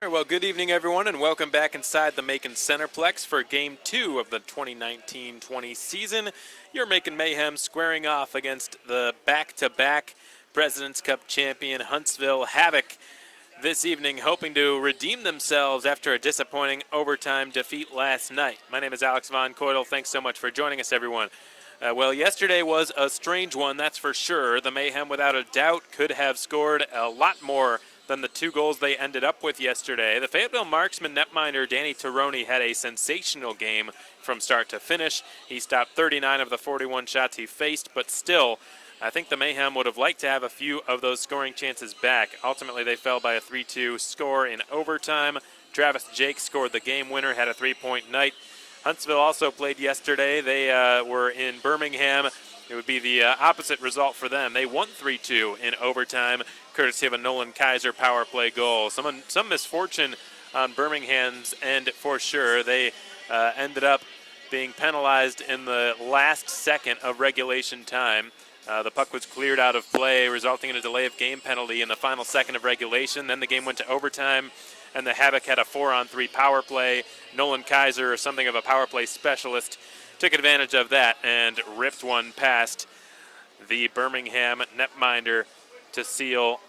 All right, well, good evening, everyone, and welcome back inside the Macon Centreplex for Game 2 of the 2019-20 season. Your Macon Mayhem squaring off against the back-to-back President's Cup champion Huntsville Havoc this evening, hoping to redeem themselves after a disappointing overtime defeat last night. My name is Alex Von Coydel. Thanks so much for joining us, everyone. Well, yesterday was a strange one, that's for sure. The Mayhem, without a doubt, could have scored a lot more than the 2 goals they ended up with yesterday. The Fayetteville marksman netminder Danny Taroni had a sensational game from start to finish. He stopped 39 of the 41 shots he faced, but still, I think the Mayhem would have liked to have a few of those scoring chances back. Ultimately, they fell by a 3-2 score in overtime. Travis Jake scored the game winner, had a 3-point night. Huntsville also played yesterday. They were in Birmingham. It would be the opposite result for them. They won 3-2 in overtime, courtesy of a Nolan Kaiser power play goal. Some misfortune on Birmingham's end for sure. They ended up being penalized in the last second of regulation time. The puck was cleared out of play, resulting in a delay of game penalty in the final second of regulation. Then the game went to overtime, and the Havoc had a 4-on-3 power play. Nolan Kaiser, something of a power play specialist, took advantage of that and ripped one past the Birmingham netminder to seal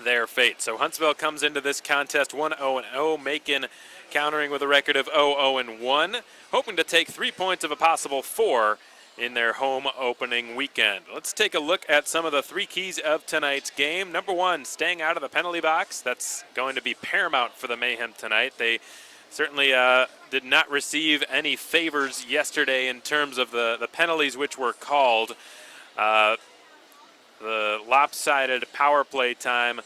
their fate. So Huntsville comes into this contest 1-0-0, Macon countering with a record of 0-0-1, hoping to take 3 points of a possible 4 in their home opening weekend. Let's take a look at some of the 3 keys of tonight's game. Number 1, staying out of the penalty box. That's going to be paramount for the Mayhem tonight. They certainly did not receive any favors yesterday in terms of the penalties which were called. The lopsided power play time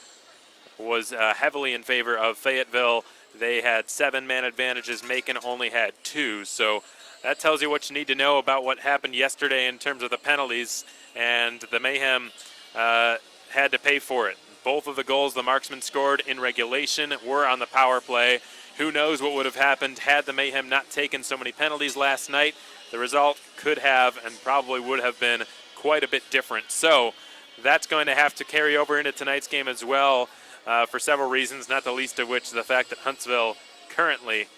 was heavily in favor of Fayetteville. They had 7-man advantages. Macon only had 2. So that tells you what you need to know about what happened yesterday in terms of the penalties. And the Mayhem had to pay for it. Both of the goals the marksman scored in regulation were on the power play. Who knows what would have happened had the Mayhem not taken so many penalties last night. The result could have and probably would have been quite a bit different. So that's going to have to carry over into tonight's game as well for several reasons, not the least of which the fact that Huntsville currently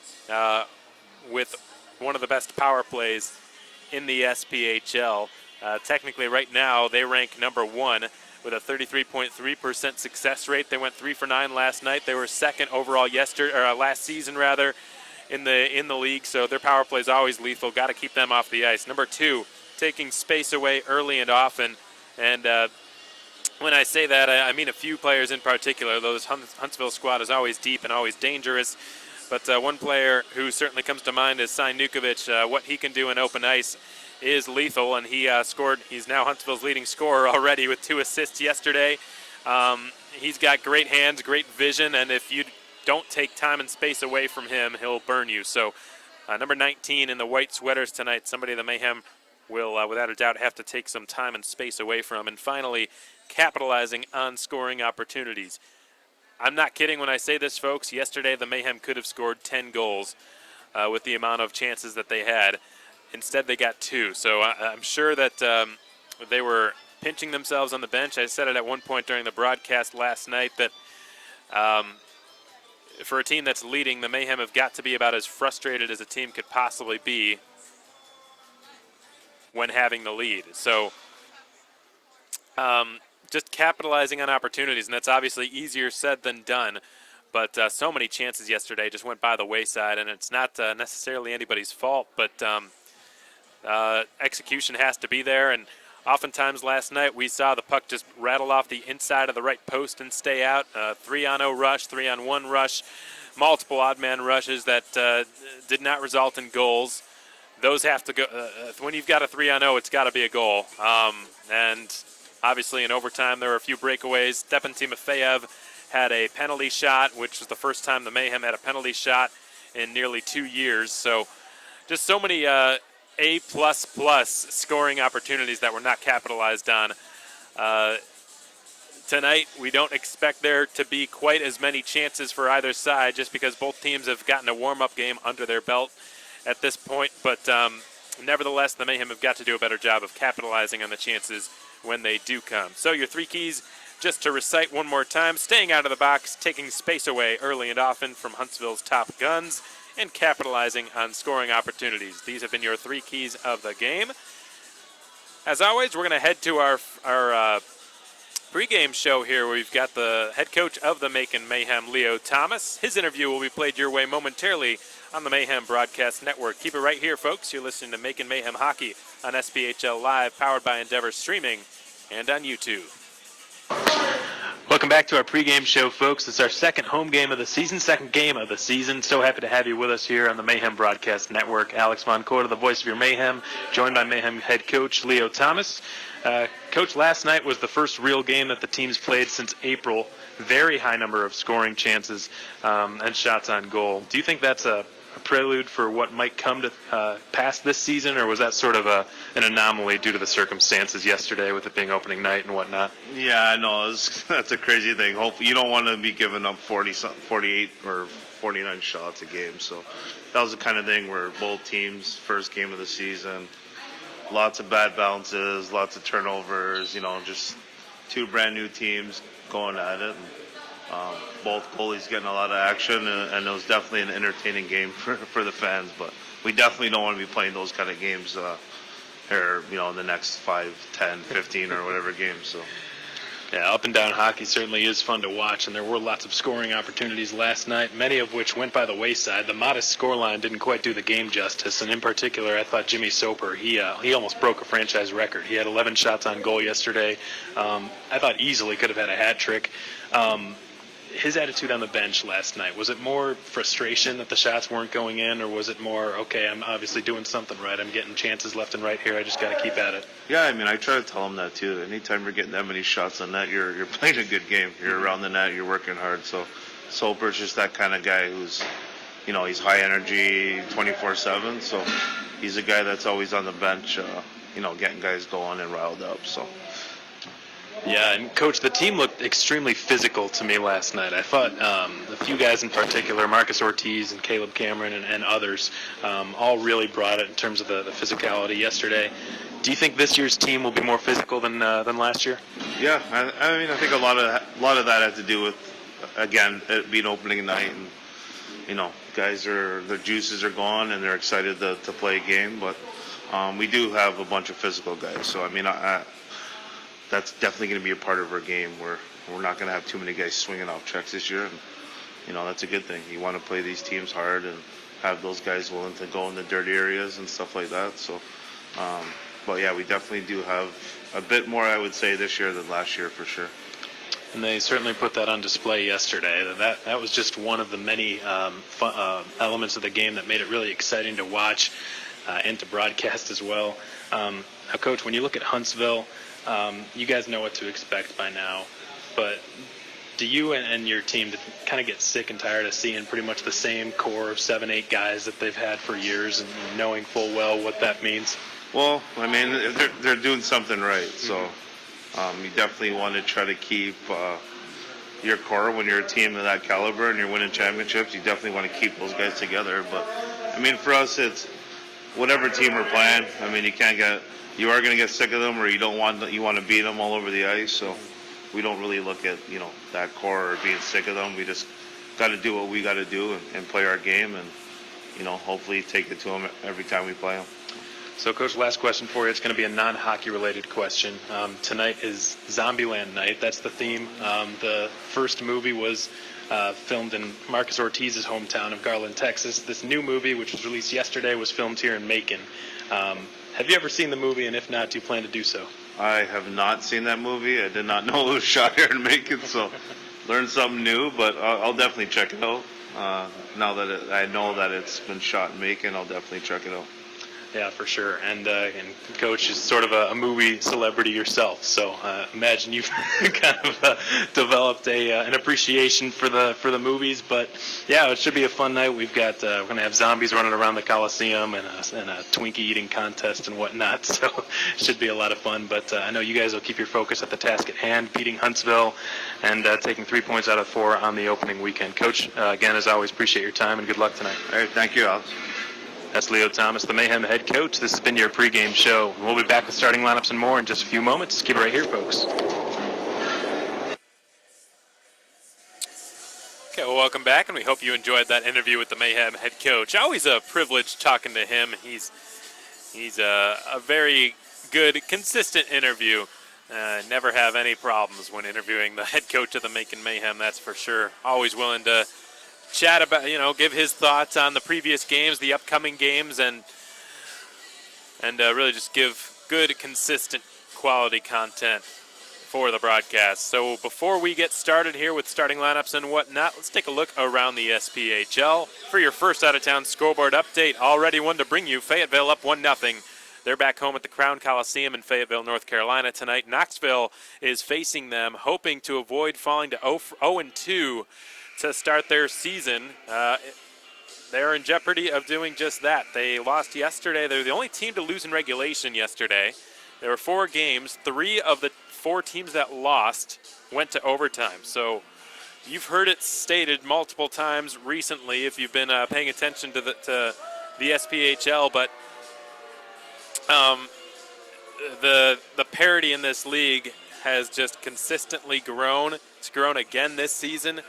with one of the best power plays in the SPHL. Technically right now they rank number 1 with a 33.3% success rate. They went 3 for 9 last night. They were second overall last season rather in the league, so their power play is always lethal. Got to keep them off the ice. Number 2, taking space away early and often. And when I say that, I mean a few players in particular. Though this Huntsville squad is always deep and always dangerous. But one player who certainly comes to mind is Sign Nukovic. What he can do in open ice is lethal, and he scored. He's now Huntsville's leading scorer already with 2 assists yesterday. He's got great hands, great vision, and if you don't take time and space away from him, he'll burn you. So number 19 in the white sweaters tonight, somebody the Mayhem will, without a doubt, have to take some time and space away from. And finally, capitalizing on scoring opportunities. I'm not kidding when I say this, folks. Yesterday, the Mayhem could have scored 10 goals with the amount of chances that they had. Instead, they got 2. So I'm sure that they were pinching themselves on the bench. I said it at one point during the broadcast last night that for a team that's leading, the Mayhem have got to be about as frustrated as a team could possibly be when having the lead. So just capitalizing on opportunities, and that's obviously easier said than done. But so many chances yesterday just went by the wayside, and it's not necessarily anybody's fault, but execution has to be there. And oftentimes last night we saw the puck just rattle off the inside of the right post and stay out. 3-on-0 rush, 3-on-1 rush, multiple odd man rushes that did not result in goals. Those have to go. When you've got a 3-on-0, it's got to be a goal. And obviously in overtime there were a few breakaways. Stepan Timofeyev had a penalty shot, which was the first time the Mayhem had a penalty shot in nearly 2 years. So just so many A++ scoring opportunities that were not capitalized on. Tonight, we don't expect there to be quite as many chances for either side just because both teams have gotten a warm-up game under their belt at this point. But nevertheless, the Mayhem have got to do a better job of capitalizing on the chances when they do come. So your 3 keys Just to recite one more time, staying out of the box, taking space away early and often from Huntsville's top guns, and capitalizing on scoring opportunities. These have been your 3 keys of the game. As always, we're going to head to our pregame show here, where we've got the head coach of the Macon Mayhem, Leo Thomas. His interview will be played your way momentarily on the Mayhem Broadcast Network. Keep it right here, folks. You're listening to Macon Mayhem Hockey on SPHL Live, powered by Endeavor Streaming, and on YouTube. Welcome back to our pregame show, folks. It's our second home game of the season, second game of the season. So happy to have you with us here on the Mayhem Broadcast Network. Alex Von Corda, the voice of your Mayhem, joined by Mayhem head coach Leo Thomas. Coach, last night was the first real game that the teams played since April. Very high number of scoring chances and shots on goal. Do you think that's a prelude for what might come to pass this season, or was that sort of an anomaly due to the circumstances yesterday with it being opening night and whatnot? Yeah, I know. That's a crazy thing. You don't want to be giving up 48 or 49 shots a game. So that was the kind of thing where both teams, first game of the season, lots of bad bounces, lots of turnovers, just 2 brand new teams going at it. Both goalies getting a lot of action, and it was definitely an entertaining game for the fans. But we definitely don't want to be playing those kind of games here, in the next 5, 10, 15, or whatever games. So. Yeah, up and down hockey certainly is fun to watch, and there were lots of scoring opportunities last night, many of which went by the wayside. The modest scoreline didn't quite do the game justice, and in particular, I thought Jimmy Soper, he almost broke a franchise record. He had 11 shots on goal yesterday. I thought easily could have had a hat trick. His attitude on the bench last night, was it more frustration that the shots weren't going in, or was it more, okay, I'm obviously doing something right, I'm getting chances left and right here, I just got to keep at it? Yeah, I try to tell him that too. Anytime you're getting that many shots on net, you're playing a good game. You're around the net, you're working hard. So Soper's just that kind of guy who's, he's high energy 24/7. So he's a guy that's always on the bench, getting guys going and riled up. So. Yeah, and Coach, the team looked extremely physical to me last night. I thought a few guys in particular, Marcus Ortiz and Caleb Cameron and others, all really brought it in terms of the physicality yesterday. Do you think this year's team will be more physical than last year? Yeah, I think a lot of that had to do with, again, it being opening night, and guys their juices are gone and they're excited to play a game. But we do have a bunch of physical guys, so that's definitely going to be a part of our game where we're not going to have too many guys swinging off checks this year. And, that's a good thing. You want to play these teams hard and have those guys willing to go in the dirty areas and stuff like that. So, but yeah, we definitely do have a bit more, I would say, this year than last year for sure. And they certainly put that on display yesterday. That was just one of the many elements of the game that made it really exciting to watch and to broadcast as well. Now, Coach, when you look at Huntsville, you guys know what to expect by now, but do you and your team kind of get sick and tired of seeing pretty much the same core of 7-8 guys that they've had for years and knowing full well what that means? Well, they're doing something right, so you definitely want to try to keep your core when you're a team of that caliber and you're winning championships. You definitely want to keep those guys together, but for us, it's whatever team we're playing. You are going to get sick of them, or you want to beat them all over the ice. So we don't really look at that core or being sick of them. We just got to do what we got to do and play our game, and hopefully take it to them every time we play them. So, Coach, last question for you. It's going to be a non-hockey related question. Tonight is Zombieland night. That's the theme. The first movie was filmed in Marcus Ortiz's hometown of Garland, Texas. This new movie, which was released yesterday, was filmed here in Macon. Have you ever seen the movie, and if not, do you plan to do so? I have not seen that movie. I did not know it was shot here in Macon, so learned something new, but I'll definitely check it out. Now that I know that it's been shot in Macon, I'll definitely check it out. Yeah, for sure. And Coach is sort of a movie celebrity yourself, so imagine you've kind of developed an appreciation for the movies. But yeah, it should be a fun night. We're going to have zombies running around the Coliseum and a Twinkie eating contest and whatnot. So it should be a lot of fun. But I know you guys will keep your focus at the task at hand, beating Huntsville and taking 3 points out of 4 on the opening weekend. Coach, again, as always, appreciate your time and good luck tonight. All right, thank you, Alex. That's Leo Thomas, the Mayhem head coach. This has been your pregame show. We'll be back with starting lineups and more in just a few moments. Keep it right here, folks. Okay, well, welcome back, and we hope you enjoyed that interview with the Mayhem head coach. Always a privilege talking to him. He's a very good, consistent interview. Never have any problems when interviewing the head coach of the Macon Mayhem, that's for sure. Always willing to chat about, give his thoughts on the previous games, the upcoming games, and really just give good, consistent, quality content for the broadcast. So before we get started here with starting lineups and whatnot, let's take a look around the SPHL. For your first out-of-town scoreboard update, already one to bring you. Fayetteville up 1-0. They're back home at the Crown Coliseum in Fayetteville, North Carolina tonight. Knoxville is facing them, hoping to avoid falling to 0-2 to start their season. They're in jeopardy of doing just that. They lost yesterday. They're the only team to lose in regulation yesterday. There were 4 games. 3 of the 4 teams that lost went to overtime. So you've heard it stated multiple times recently if you've been paying attention to the SPHL, but the parity in this league has just consistently grown. It's grown again this season.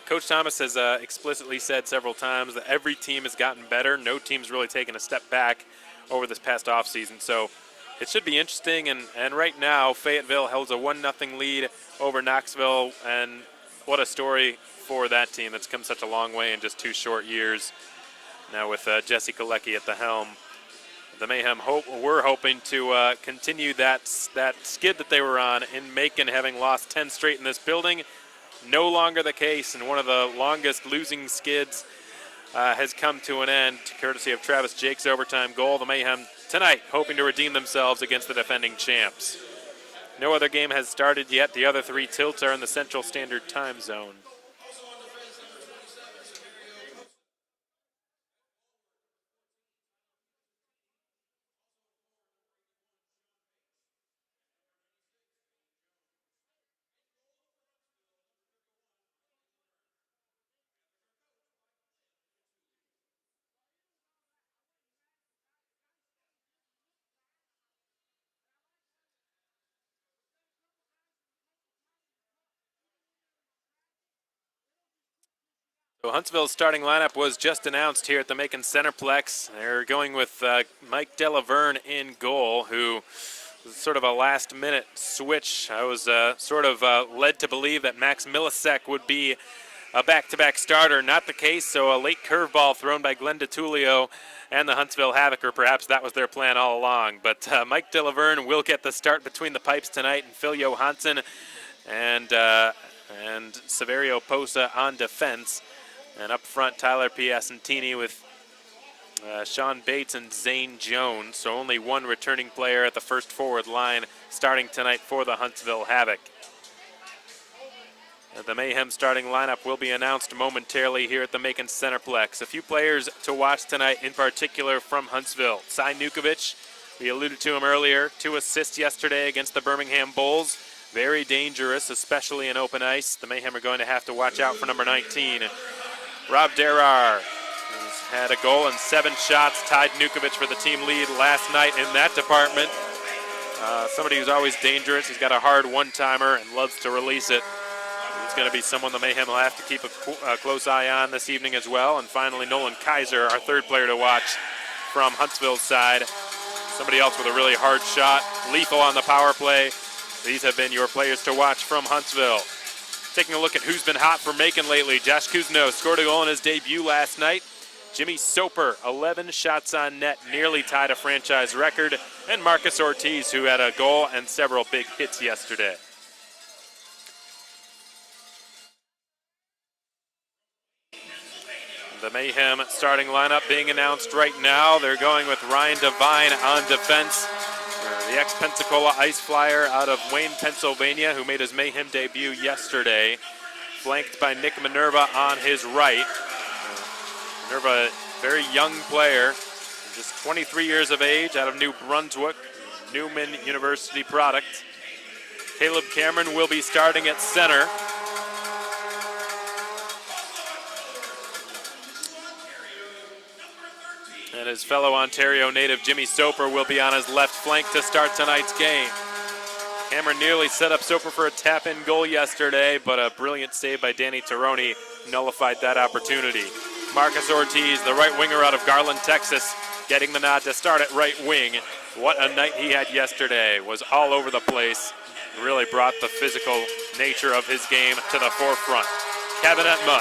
Coach Thomas has explicitly said several times that every team has gotten better. No team's really taken a step back over this past offseason. So it should be interesting. And right now, Fayetteville holds a 1-0 lead over Knoxville. And what a story for that team that's come such a long way in just 2 short years. Now with Jesse Galecki at the helm. The Mayhem were hoping to continue that skid that they were on in Macon, having lost 10 straight in this building. No longer the case, and one of the longest losing skids has come to an end, courtesy of Travis Jake's overtime goal. The Mayhem tonight hoping to redeem themselves against the defending champs. No other game has started yet. The other 3 tilts are in the Central Standard Time Zone. So Huntsville's starting lineup was just announced here at the Macon Centreplex. They're going with Mike Delaverne in goal, who was sort of a last-minute switch. I was sort of led to believe that Max Millisek would be a back-to-back starter. Not the case, so a late curveball thrown by Glenn DeTulio and the Huntsville Havoc, or perhaps that was their plan all along. But Mike Delaverne will get the start between the pipes tonight, and Phil Johansson and Severio Posa on defense. And up front, Tyler Piacentini with Sean Bates and Zane Jones. So only one returning player at the first forward line starting tonight for the Huntsville Havoc. The Mayhem starting lineup will be announced momentarily here at the Macon Centreplex. A few players to watch tonight, in particular from Huntsville. Cy Nukovic, we alluded to him earlier, 2 assists yesterday against the Birmingham Bulls. Very dangerous, especially in open ice. The Mayhem are going to have to watch out for number 19. Rob Derar has had a goal and 7 shots, tied Nukovic for the team lead last night in that department. Somebody who's always dangerous. He's got a hard one-timer and loves to release it. He's going to be someone the Mayhem will have to keep a close eye on this evening as well. And finally, Nolan Kaiser, our 3rd player to watch from Huntsville's side. Somebody else with a really hard shot, lethal on the power play. These have been your players to watch from Huntsville. Taking a look at who's been hot for Macon lately. Josh Kuzno scored a goal in his debut last night. Jimmy Soper, 11 shots on net, nearly tied a franchise record. And Marcus Ortiz, who had a goal and several big hits yesterday. The Mayhem starting lineup being announced right now. They're going with Ryan Devine on defense. The ex-Pensacola Ice Flyer out of Wayne, Pennsylvania, who made his Mayhem debut yesterday, flanked by Nick Minerva on his right. Minerva, very young player, just 23 years of age, out of New Brunswick, Newman University product. Caleb Cameron will be starting at center. And his fellow Ontario native Jimmy Soper will be on his left flank to start tonight's game. Cameron nearly set up Soper for a tap-in goal yesterday, but a brilliant save by Danny Taroni nullified that opportunity. Marcus Ortiz, the right winger out of Garland, Texas, getting the nod to start at right wing. What a night he had yesterday. Was all over the place. Really brought the physical nature of his game to the forefront. Kevin Etma,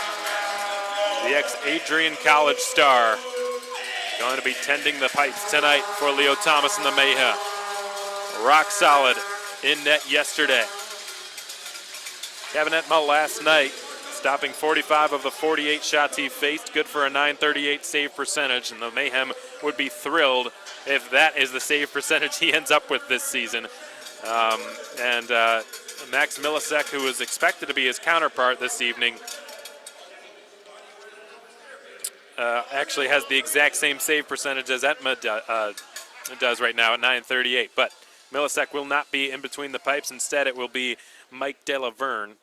the ex-Adrian College star, going to be tending the pipes tonight for Leo Thomas and the Mayhem. Rock solid in net yesterday. Kevin Etma last night, stopping 45 of the 48 shots he faced, good for a .938 save percentage, and the Mayhem would be thrilled if that is the save percentage he ends up with this season. Max Milasek, who was expected to be his counterpart this evening, actually has the exact same save percentage as Etma does right now at .938. But Milasek will not be in between the pipes. Instead, it will be Mike Delaverne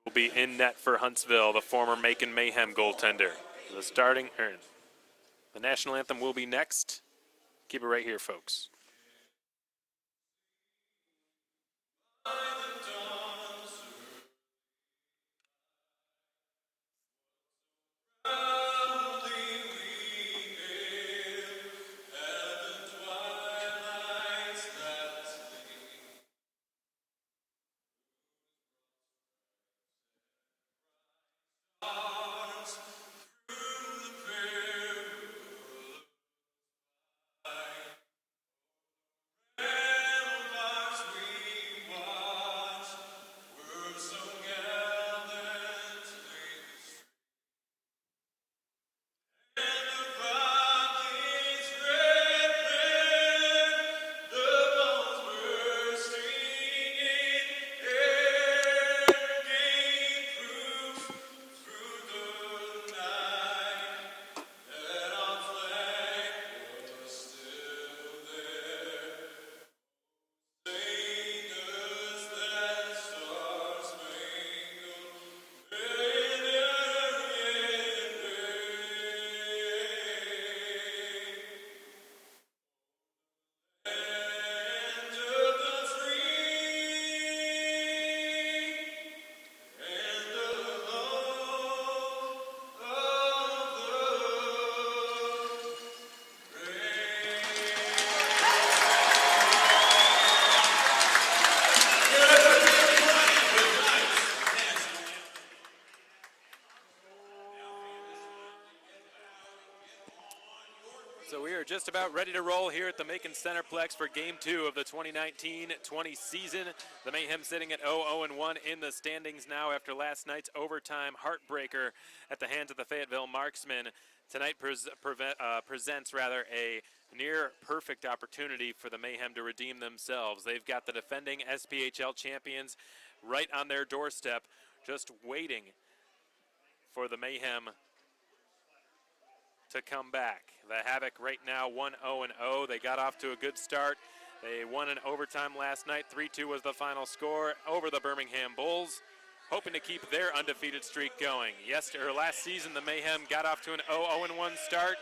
will be in net for Huntsville, the former Macon Mayhem goaltender. The national anthem will be next. Keep it right here, folks. So we are just about ready to roll here at the Macon Centreplex for Game 2 of the 2019-20 season. The Mayhem sitting at 0-1 in the standings now after last night's overtime heartbreaker at the hands of the Fayetteville Marksmen. Tonight presents a near-perfect opportunity for the Mayhem to redeem themselves. They've got the defending SPHL champions right on their doorstep, just waiting for the Mayhem to come back. The Havoc right now 1-0. They got off to a good start. They won in overtime last night. 3-2 was the final score over the Birmingham Bulls, hoping to keep their undefeated streak going. Last season, the Mayhem got off to an 0-1 start,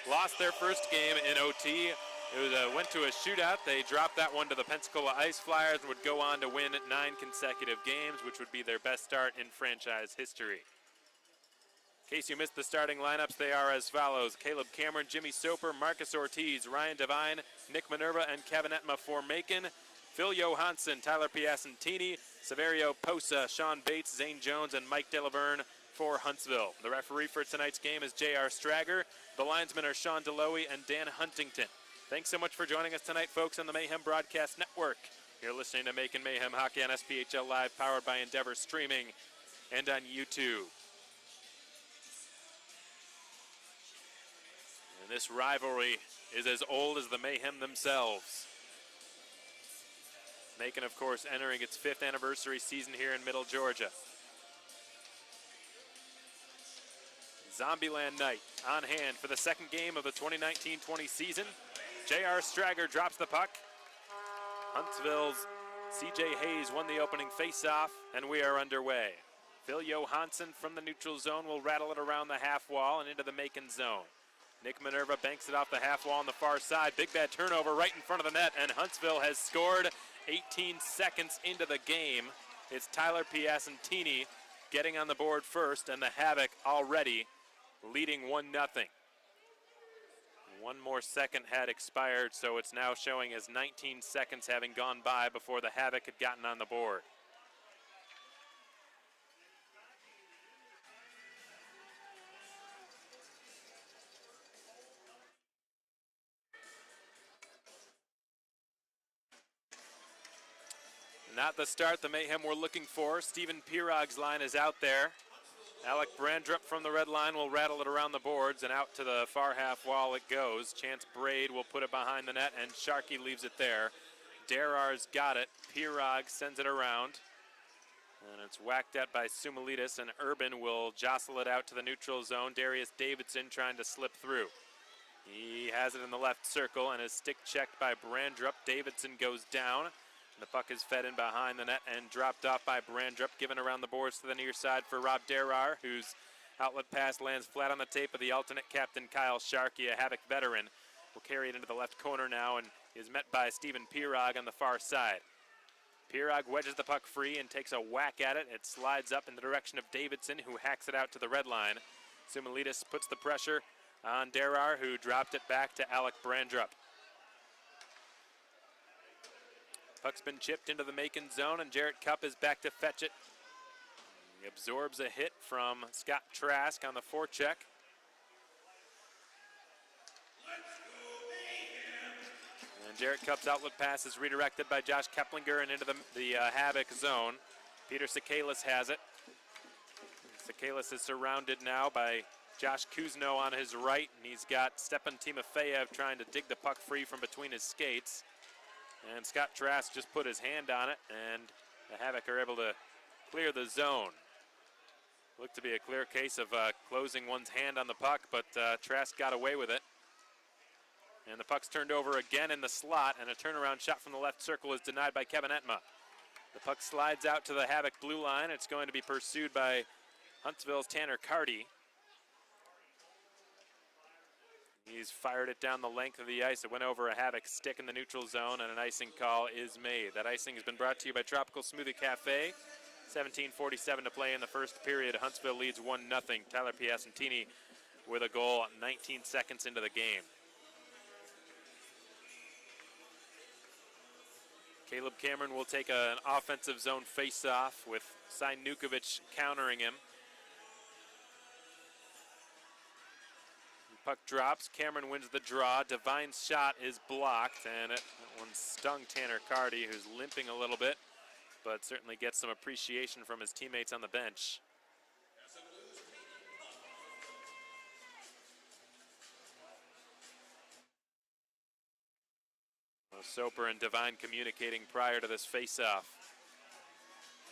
lost their first game in OT. It went to a shootout. They dropped that one to the Pensacola Ice Flyers and would go on to win 9 consecutive games, which would be their best start in franchise history. In case you missed the starting lineups, they are as follows: Caleb Cameron, Jimmy Soper, Marcus Ortiz, Ryan Devine, Nick Minerva, and Kevin Etma for Macon. Phil Johansson, Tyler Piacentini, Severio Posa, Sean Bates, Zane Jones, and Mike Delaverne for Huntsville. The referee for tonight's game is J.R. Strager. The linesmen are Sean DeLoey and Dan Huntington. Thanks so much for joining us tonight, folks, on the Mayhem Broadcast Network. You're listening to Macon Mayhem Hockey on SPHL Live, powered by Endeavor Streaming and on YouTube. And this rivalry is as old as the Mayhem themselves. Macon, of course, entering its 5th anniversary season here in Middle Georgia. Zombieland night on hand for the second game of the 2019-20 season. J.R. Strager drops the puck. Huntsville's C.J. Hayes won the opening face-off, and we are underway. Phil Johansson from the neutral zone will rattle it around the half wall and into the Macon zone. Nick Minerva banks it off the half wall on the far side. Big bad turnover right in front of the net, and Huntsville has scored 18 seconds into the game. It's Tyler Piacentini getting on the board first, and the Havoc already leading 1-0. One more second had expired, so it's now showing as 19 seconds having gone by before the Havoc had gotten on the board. Not the start the Mayhem were looking for. Stephen Pirog's line is out there. Alec Brandrup from the red line will rattle it around the boards, and out to the far half wall it goes. Chance Braid will put it behind the net, and Sharkey leaves it there. Derar's got it. Pirog sends it around, and it's whacked at by Sumalides, and Urban will jostle it out to the neutral zone. Darius Davidson trying to slip through. He has it in the left circle, and is stick checked by Brandrup. Davidson goes down. The puck is fed in behind the net and dropped off by Brandrup, given around the boards to the near side for Rob Derar, whose outlet pass lands flat on the tape of the alternate captain Kyle Sharkey, a Havoc veteran. Will carry it into the left corner now and is met by Stephen Pirog on the far side. Pirog wedges the puck free and takes a whack at it. It slides up in the direction of Davidson, who hacks it out to the red line. Sumalides puts the pressure on Derar, who dropped it back to Alec Brandrup. Puck's been chipped into the Macon zone, and Jarrett Cupp is back to fetch it. He absorbs a hit from Scott Trask on the forecheck. And Jarrett Cupp's outlet pass is redirected by Josh Keplinger and into the Havoc zone. Peter Sakalis has it. Sakalis is surrounded now by Josh Kuzno on his right, and he's got Stepan Timofeyev trying to dig the puck free from between his skates. And Scott Trask just put his hand on it, and the Havoc are able to clear the zone. Looked to be a clear case of closing one's hand on the puck, but Trask got away with it. And the puck's turned over again in the slot, and a turnaround shot from the left circle is denied by Kevin Etma. The puck slides out to the Havoc blue line. It's going to be pursued by Huntsville's Tanner Carty. He's fired it down the length of the ice. It went over a Havoc stick in the neutral zone, and an icing call is made. That icing has been brought to you by Tropical Smoothie Cafe. 17:47 to play in the first period. Huntsville leads 1-0. Tyler Piacentini with a goal 19 seconds into the game. Caleb Cameron will take an offensive zone face-off with Sinukovic countering him. Puck drops. Cameron wins the draw. Devine's shot is blocked, and that one stung Tanner Carty, who's limping a little bit, but certainly gets some appreciation from his teammates on the bench. Soper and Devine communicating prior to this face-off.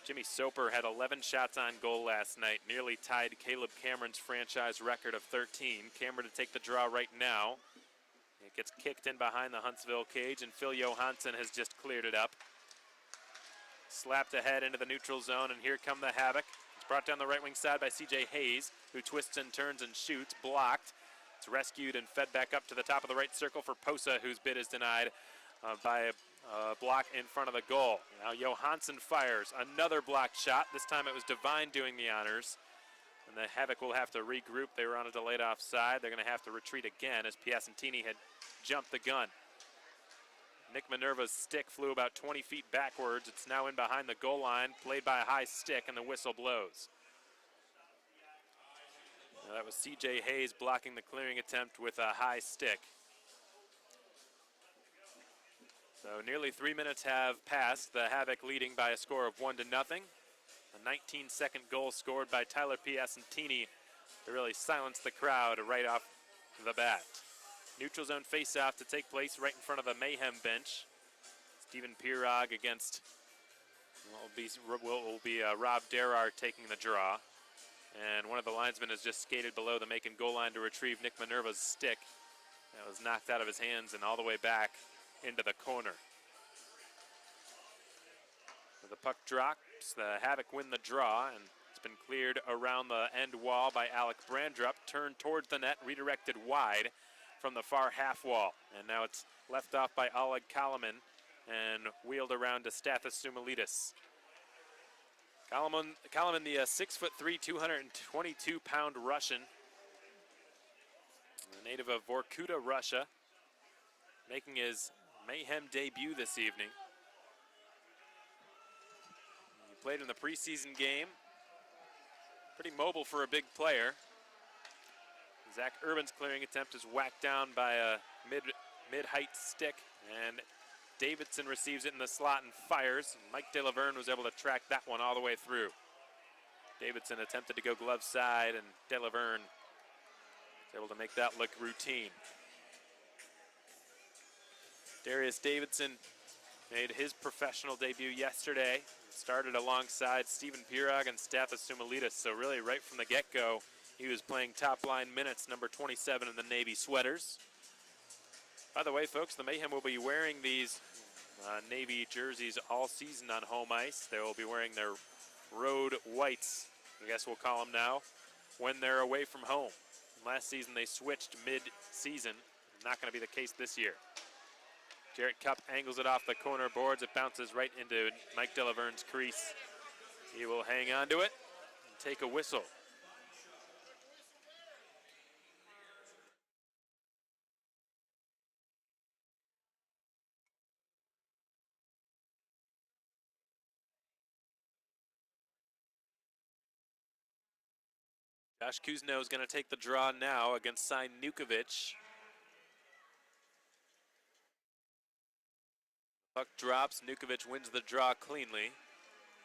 Jimmy Soper had 11 shots on goal last night, nearly tied Caleb Cameron's franchise record of 13. Cameron to take the draw right now. It gets kicked in behind the Huntsville cage, and Phil Johansson has just cleared it up. Slapped ahead into the neutral zone, and here come the Havoc. It's brought down the right wing side by C.J. Hayes, who twists and turns and shoots, blocked. It's rescued and fed back up to the top of the right circle for Posa, whose bid is denied by a block in front of the goal. Now Johansson fires another blocked shot. This time it was Devine doing the honors. And the Havoc will have to regroup. They were on a delayed offside. They're going to have to retreat again as Piacentini had jumped the gun. Nick Minerva's stick flew about 20 feet backwards. It's now in behind the goal line, played by a high stick, and the whistle blows. Now that was C.J. Hayes blocking the clearing attempt with a high stick. So nearly 3 minutes have passed. The Havoc leading by a score of 1-0. A 19-second goal scored by Tyler Piacentini to really silence the crowd right off the bat. Neutral zone face-off to take place right in front of the Mayhem bench. Stephen Pirog against will be Rob Derar taking the draw. And one of the linesmen has just skated below the Macon goal line to retrieve Nick Minerva's stick. That was knocked out of his hands and all the way back into the corner. The puck drops. The Havoc win the draw, and it's been cleared around the end wall by Alec Brandrup, turned towards the net, redirected wide from the far half wall. And now it's left off by Oleg Kalaman and wheeled around to Stathis Soumilidis. Kalaman, the 6'3", 222-pound Russian, a native of Vorkuta, Russia, making his Mayhem debut this evening. He played in the preseason game. Pretty mobile for a big player. Zach Urban's clearing attempt is whacked down by a mid-height stick, and Davidson receives it in the slot and fires. Mike DeLaverne was able to track that one all the way through. Davidson attempted to go glove side, and DeLaverne was able to make that look routine. Darius Davidson made his professional debut yesterday. Started alongside Stephen Pirog and Stathis Soumilidis, so really right from the get-go, he was playing top-line minutes, number 27 in the Navy sweaters. By the way, folks, the Mayhem will be wearing these Navy jerseys all season on home ice. They will be wearing their road whites, I guess we'll call them now, when they're away from home. Last season they switched mid-season. Not going to be the case this year. Jarrett Cupp angles it off the corner boards. It bounces right into Mike DeLaverne's crease. He will hang on to it and take a whistle. Josh Kuzno is going to take the draw now against Sain Nukovic. Puck drops. Nukovic wins the draw cleanly.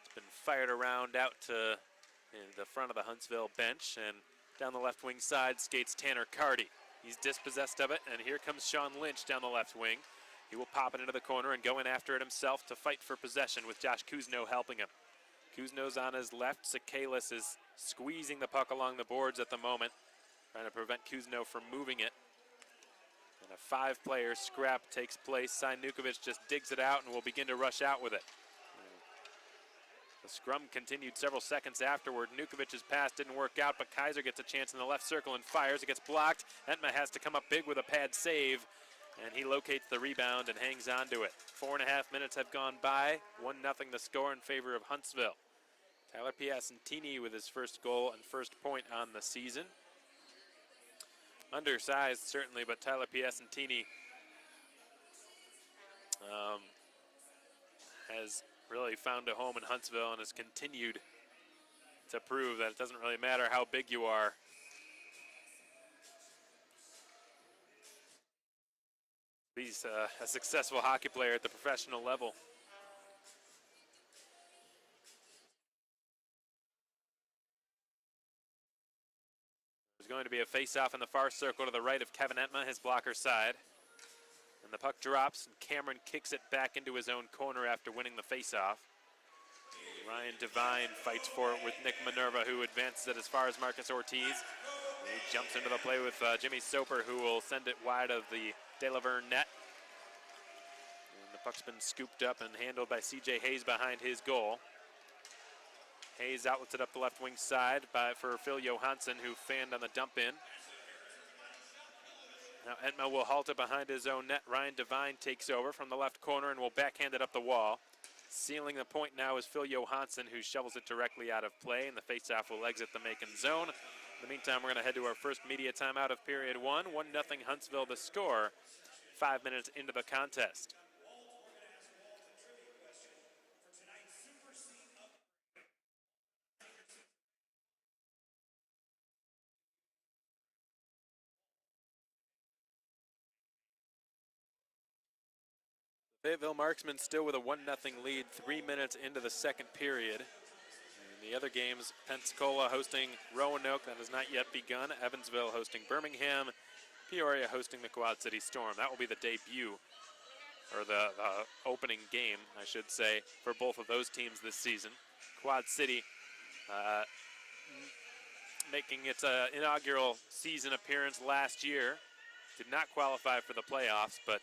It's been fired around out to the front of the Huntsville bench, and down the left wing side skates Tanner Carty. He's dispossessed of it, and here comes Sean Lynch down the left wing. He will pop it into the corner and go in after it himself to fight for possession with Josh Kuzno helping him. Kuzno's on his left. Sakalis is squeezing the puck along the boards at the moment, trying to prevent Kuzno from moving it. And a 5-player scrap takes place. Sain Nukovic just digs it out and will begin to rush out with it. The scrum continued several seconds afterward. Nukovic's pass didn't work out, but Kaiser gets a chance in the left circle and fires. It gets blocked. Entma has to come up big with a pad save, and he locates the rebound and hangs on to it. 4.5 minutes have gone by. 1-0 the score in favor of Huntsville. Tyler Piacentini with his first goal and first point on the season. Undersized, certainly, but Tyler Piacentini has really found a home in Huntsville and has continued to prove that it doesn't really matter how big you are. He's a successful hockey player at the professional level. There's going to be a face-off in the far circle to the right of Kevin Entma, his blocker side. And the puck drops, and Cameron kicks it back into his own corner after winning the face-off. Ryan Devine fights for it with Nick Minerva, who advances it as far as Marcus Ortiz. He jumps into the play with Jimmy Soper, who will send it wide of the DeLaverne net. And the puck's been scooped up and handled by C.J. Hayes behind his goal. Hayes outlets it up the left wing side for Phil Johansson, who fanned on the dump in. Now Entma will halt it behind his own net. Ryan Devine takes over from the left corner and will backhand it up the wall. Sealing the point now is Phil Johansson, who shovels it directly out of play, and the faceoff will exit the Macon zone. In the meantime, we're going to head to our first media timeout of period 1. 1-0 Huntsville the score, 5 minutes into the contest. Fayetteville Marksmen still with a 1-0 lead 3 minutes into the second period. In the other games, Pensacola hosting Roanoke, that has not yet begun. Evansville hosting Birmingham. Peoria hosting the Quad City Storm. That will be the debut, or the opening game, I should say, for both of those teams this season. Quad City making its inaugural season appearance last year. Did not qualify for the playoffs, but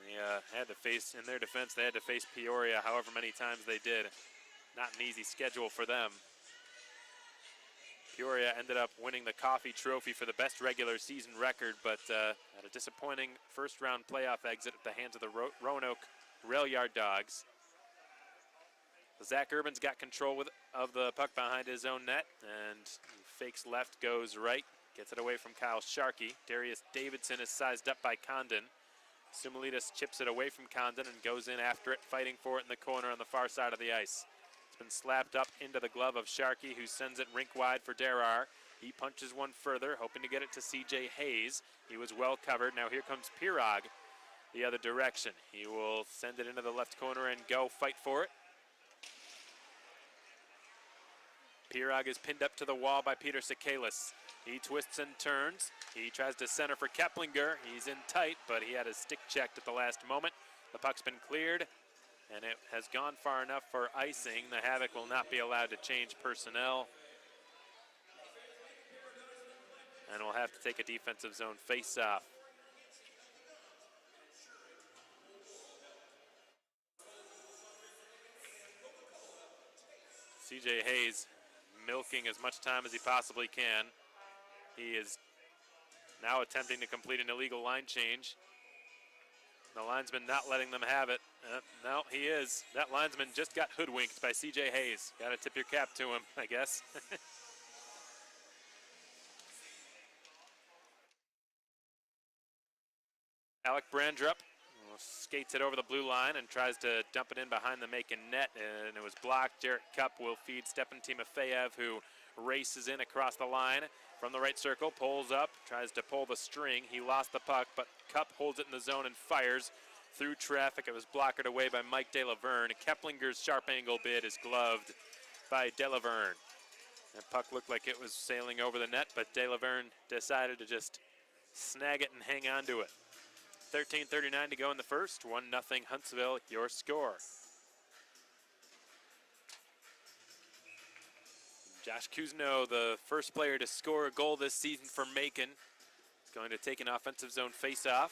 they had to face, in their defense, they had to face Peoria however many times they did. Not an easy schedule for them. Peoria ended up winning the Coffee Trophy for the best regular season record, but had a disappointing first-round playoff exit at the hands of the Roanoke Rail Yard Dogs. Zach Urban's got control of the puck behind his own net, and fakes left, goes right, gets it away from Kyle Sharkey. Darius Davidson is sized up by Condon. Sumalitas chips it away from Condon and goes in after it, fighting for it in the corner on the far side of the ice. It's been slapped up into the glove of Sharkey, who sends it rink wide for Derar. He punches one further, hoping to get it to C.J. Hayes. He was well covered. Now here comes Pirog the other direction. He will send it into the left corner and go fight for it. Pirog is pinned up to the wall by Peter Sakalis. He twists and turns. He tries to center for Keplinger. He's in tight, but he had his stick checked at the last moment. The puck's been cleared, and it has gone far enough for icing. The Havoc will not be allowed to change personnel, and will have to take a defensive zone face-off. C.J. Hayes milking as much time as he possibly can. He is now attempting to complete an illegal line change. The linesman not letting them have it. No, he is. That linesman just got hoodwinked by C.J. Hayes. Got to tip your cap to him, I guess. Alec Brandrup skates it over the blue line and tries to dump it in behind the Macon net, and it was blocked. Jarrett Cupp will feed Stepan Timofeyev, who races in across the line from the right circle, pulls up, tries to pull the string. He lost the puck, but Cupp holds it in the zone and fires through traffic. It was blockered away by Mike DeLaverne. Keplinger's sharp angle bid is gloved by DeLaverne. That puck looked like it was sailing over the net, but DeLaverne decided to just snag it and hang on to it. 13:39 to go in the first. 1-0 Huntsville, your score. Josh Kuzno, the first player to score a goal this season for Macon, is going to take an offensive zone faceoff.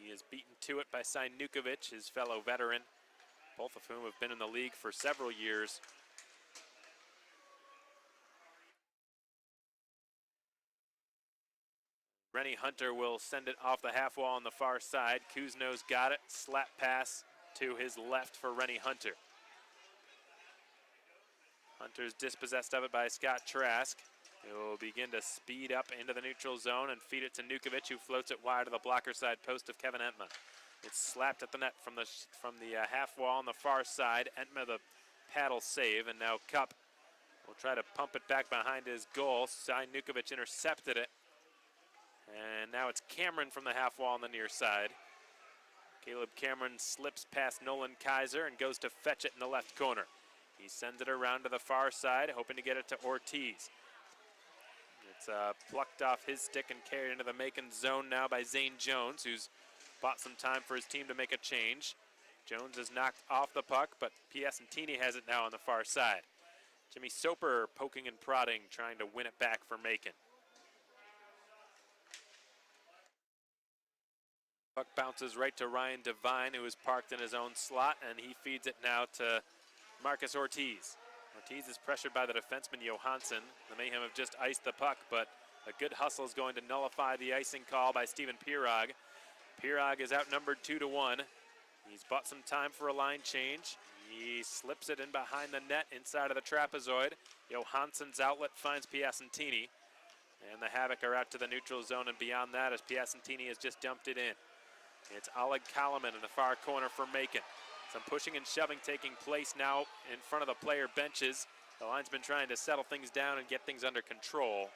He is beaten to it by Sinukovic, his fellow veteran, both of whom have been in the league for several years. Rennie Hunter will send it off the half wall on the far side. Kuzno's got it. Slap pass to his left for Rennie Hunter. Hunter's dispossessed of it by Scott Trask. He will begin to speed up into the neutral zone and feed it to Nukovic, who floats it wide to the blocker side post of Kevin Entma. It's slapped at the net from the half wall on the far side. Entma the paddle save, and now Cupp will try to pump it back behind his goal. Nukovic intercepted it. And now it's Cameron from the half wall on the near side. Caleb Cameron slips past Nolan Kaiser and goes to fetch it in the left corner. He sends it around to the far side, hoping to get it to Ortiz. It's plucked off his stick and carried into the Macon zone now by Zane Jones, who's bought some time for his team to make a change. Jones is knocked off the puck, but Piacentini has it now on the far side. Jimmy Soper poking and prodding, trying to win it back for Macon. Puck bounces right to Ryan Devine, who is parked in his own slot, and he feeds it now to Marcus Ortiz. Ortiz is pressured by the defenseman Johansson. The Mayhem have just iced the puck, but a good hustle is going to nullify the icing call by Stephen Pirog. Pirog is outnumbered 2-1. He's bought some time for a line change. He slips it in behind the net inside of the trapezoid. Johansson's outlet finds Piacentini, and the Havoc are out to the neutral zone and beyond that as Piacentini has just dumped it in. It's Oleg Kalaman in the far corner for Macon. Some pushing and shoving taking place now in front of the player benches. The line's been trying to settle things down and get things under control.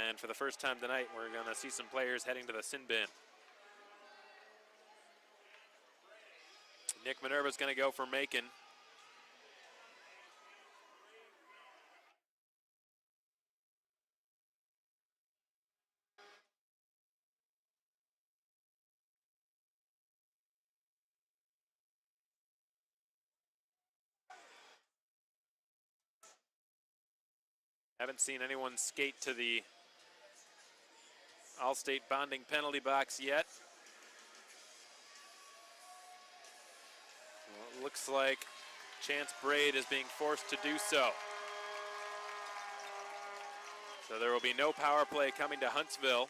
And for the first time tonight, we're going to see some players heading to the sin bin. Nick Minerva's going to go for Macon. Haven't seen anyone skate to the All-State bonding penalty box yet. Well, it looks like Chance Braid is being forced to do so. So there will be no power play coming to Huntsville,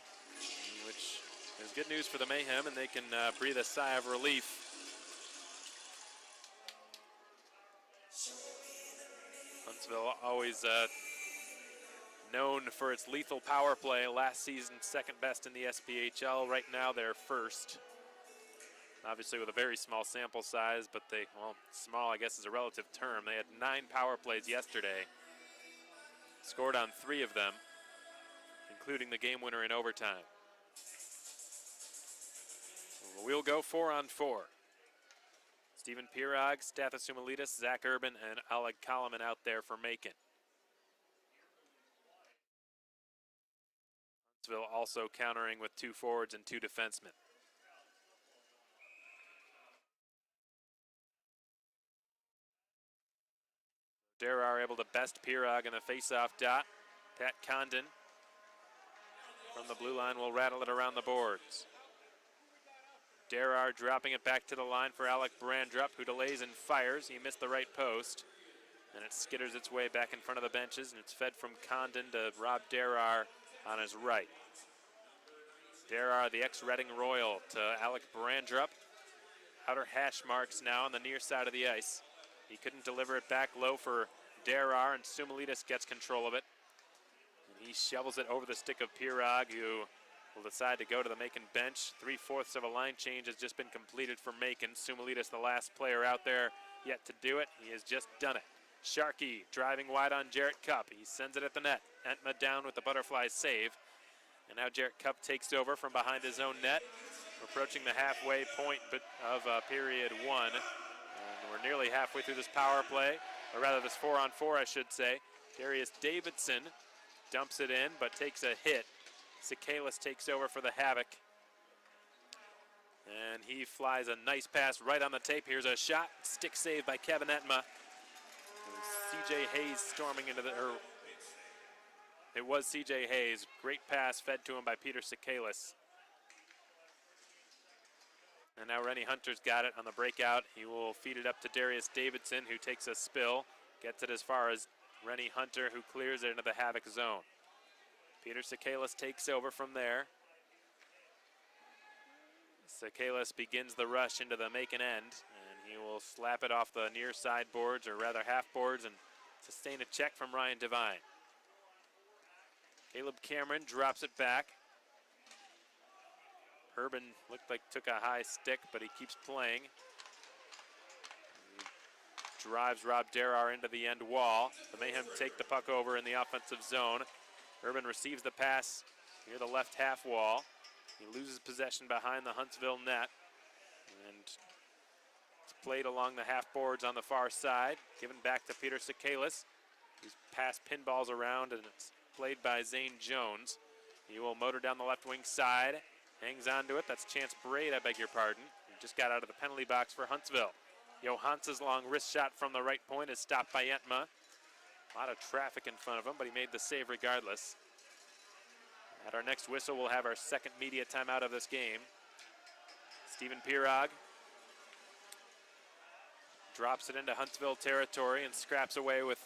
which is good news for the Mayhem, and they can breathe a sigh of relief. Huntsville always known for its lethal power play. Last season, second best in the SPHL. Right now, they're first. Obviously with a very small sample size, but small I guess is a relative term. They had 9 power plays yesterday. Scored on 3 of them, including the game winner in overtime. We'll go 4-on-4. Stephen Pirog, Stathis Sumilidis, Zach Urban, and Oleg Koloman out there for Macon. Huntsville also countering with 2 forwards and 2 defensemen. Derar able to best Pirog in the faceoff dot. Pat Condon from the blue line will rattle it around the boards. Derar dropping it back to the line for Alec Brandrup, who delays and fires. He missed the right post, and it skitters its way back in front of the benches, and it's fed from Condon to Rob Derar on his right. Derar, the ex-Reading Royal, to Alec Brandrup. Outer hash marks now on the near side of the ice. He couldn't deliver it back low for Derar, and Sumilidis gets control of it. And he shovels it over the stick of Pirog, who will decide to go to the Macon bench. 3/4 of a line change has just been completed for Macon. Sumilidis, the last player out there yet to do it. He has just done it. Sharkey driving wide on Jarrett Cupp. He sends it at the net. Entma down with the butterfly save. And now Jarrett Cupp takes over from behind his own net. We're approaching the halfway point of period 1. And we're nearly halfway through this power play, or rather this 4-on-4, I should say. Darius Davidson dumps it in, but takes a hit. Sikalis takes over for the Havoc. And he flies a nice pass right on the tape. Here's a shot. Stick save by Kevin Entma. C.J. Hayes storming into the... It was C.J. Hayes. Great pass fed to him by Peter Sikalis. And now Rennie Hunter's got it on the breakout. He will feed it up to Darius Davidson, who takes a spill. Gets it as far as Rennie Hunter, who clears it into the Havoc zone. Peter Sikalis takes over from there. Sikalis begins the rush into the Macon end, and he will slap it off the near side boards, or rather half boards, and sustain a check from Ryan Devine. Caleb Cameron drops it back. Urban looked like took a high stick, but he keeps playing. He drives Rob Derar into the end wall. The Mayhem take the puck over in the offensive zone. Urban receives the pass near the left half wall. He loses possession behind the Huntsville net. And it's played along the half boards on the far side. Given back to Peter Sikalis. He's passed pinballs around, and it's played by Zane Jones. He will motor down the left wing side. Hangs on to it. That's Chance Braid, I beg your pardon. He just got out of the penalty box for Huntsville. Johansson's long wrist shot from the right point is stopped by Entma. A lot of traffic in front of him, but he made the save regardless. At our next whistle, we'll have our second media timeout of this game. Stephen Pirog drops it into Huntsville territory and scraps away with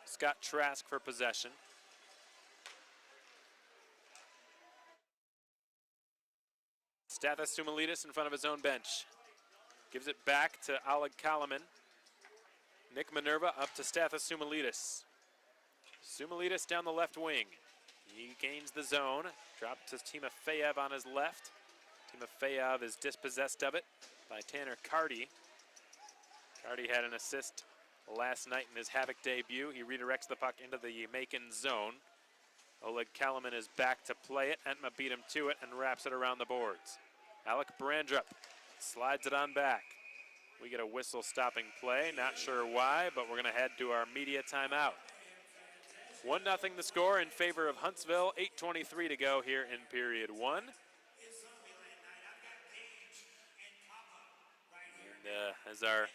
Scott Trask for possession. Stathis Sumilidis in front of his own bench. Gives it back to Oleg Koloman. Nick Minerva up to Stathis Sumilidis. Sumilidis down the left wing. He gains the zone. Dropped to Timofeyev on his left. Timofeyev is dispossessed of it by Tanner Carty. Carty had an assist last night in his Havoc debut. He redirects the puck into the Macon zone. Oleg Koloman is back to play it. Entma beat him to it and wraps it around the boards. Alec Brandrup slides it on back. We get a whistle stopping play. Not sure why, but we're going to head to our media timeout. 1-0 the score in favor of Huntsville. 8:23 to go here in period 1. And as our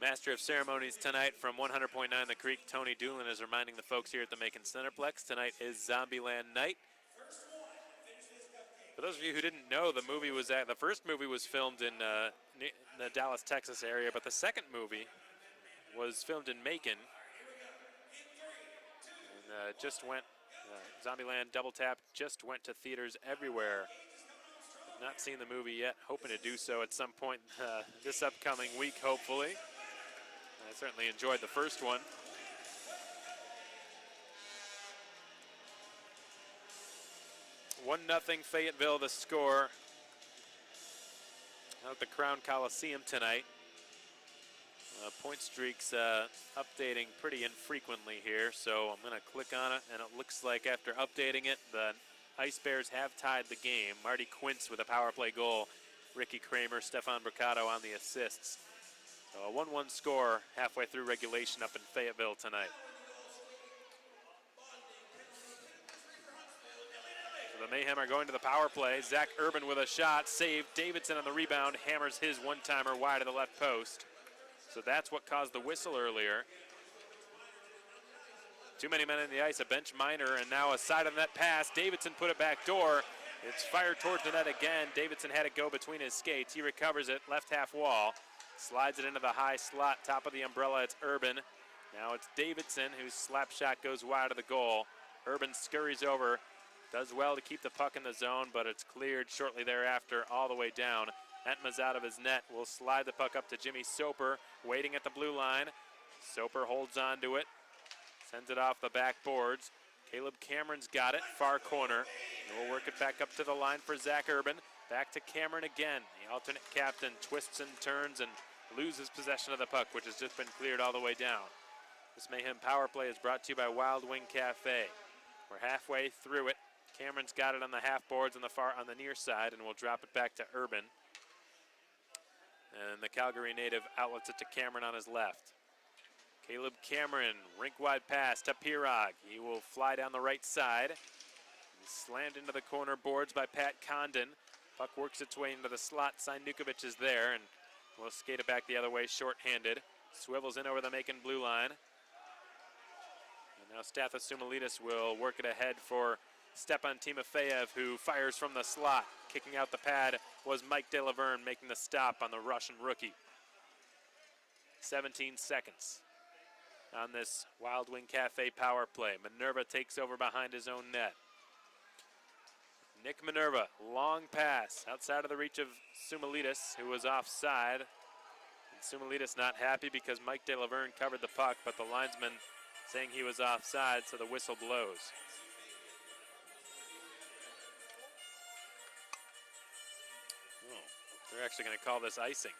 master of ceremonies tonight from 100.9 The Creek, Tony Doolin, is reminding the folks here at the Macon Centreplex, tonight is Zombieland night. For those of you who didn't know, the first movie was filmed in the Dallas, Texas area, but the second movie was filmed in Macon. And just went Zombieland Double Tap just went to theaters everywhere. Have not seen the movie yet, hoping to do so at some point this upcoming week, hopefully. I certainly enjoyed the first one. One nothing Fayetteville, the score out at the Crown Coliseum tonight. Point streaks updating pretty infrequently here, so I'm going to click on it, and it looks like after updating it, the Ice Bears have tied the game. Marty Quince with a power play goal. Ricky Kramer, Stefan Bricado on the assists. So a 1-1 score halfway through regulation up in Fayetteville tonight. So the Mayhem are going to the power play. Zach Urban with a shot, saved. Davidson on the rebound, hammers his one-timer wide of the left post. So that's what caused the whistle earlier. Too many men in the ice, a bench minor, and now a side of the net pass. Davidson put it back door. It's fired towards the net again. Davidson had it go between his skates. He recovers it, left half wall. Slides it into the high slot, top of the umbrella. It's Urban. Now it's Davidson, whose slap shot goes wide of the goal. Urban scurries over, does well to keep the puck in the zone, but it's cleared shortly thereafter all the way down. Entma's out of his net. Will slide the puck up to Jimmy Soper, waiting at the blue line. Soper holds on to it, sends it off the backboards. Caleb Cameron's got it, far corner. And we'll work it back up to the line for Zach Urban. Back to Cameron again. The alternate captain twists and turns and loses possession of the puck, which has just been cleared all the way down. This Mayhem power play is brought to you by Wild Wing Cafe. We're halfway through it. Cameron's got it on the half boards on the near side, and we'll drop it back to Urban. And the Calgary native outlets it to Cameron on his left. Caleb Cameron, rink-wide pass to Pirog. He will fly down the right side. He's slammed into the corner boards by Pat Condon. Puck works its way into the slot. Sinukovic is there, and will skate it back the other way, short-handed. Swivels in over the Macon blue line. And now Stathis Sumalides will work it ahead for Stepan Timofeyev, who fires from the slot. Kicking out the pad was Mike DeLaverne, making the stop on the Russian rookie. 17 seconds on this Wild Wing Cafe power play. Minerva takes over behind his own net. Nick Minerva, long pass outside of the reach of Sumalides, who was offside. And Sumalides not happy because Mike DeLaverne covered the puck, but the linesman saying he was offside, so the whistle blows. Oh, they're actually going to call this icing.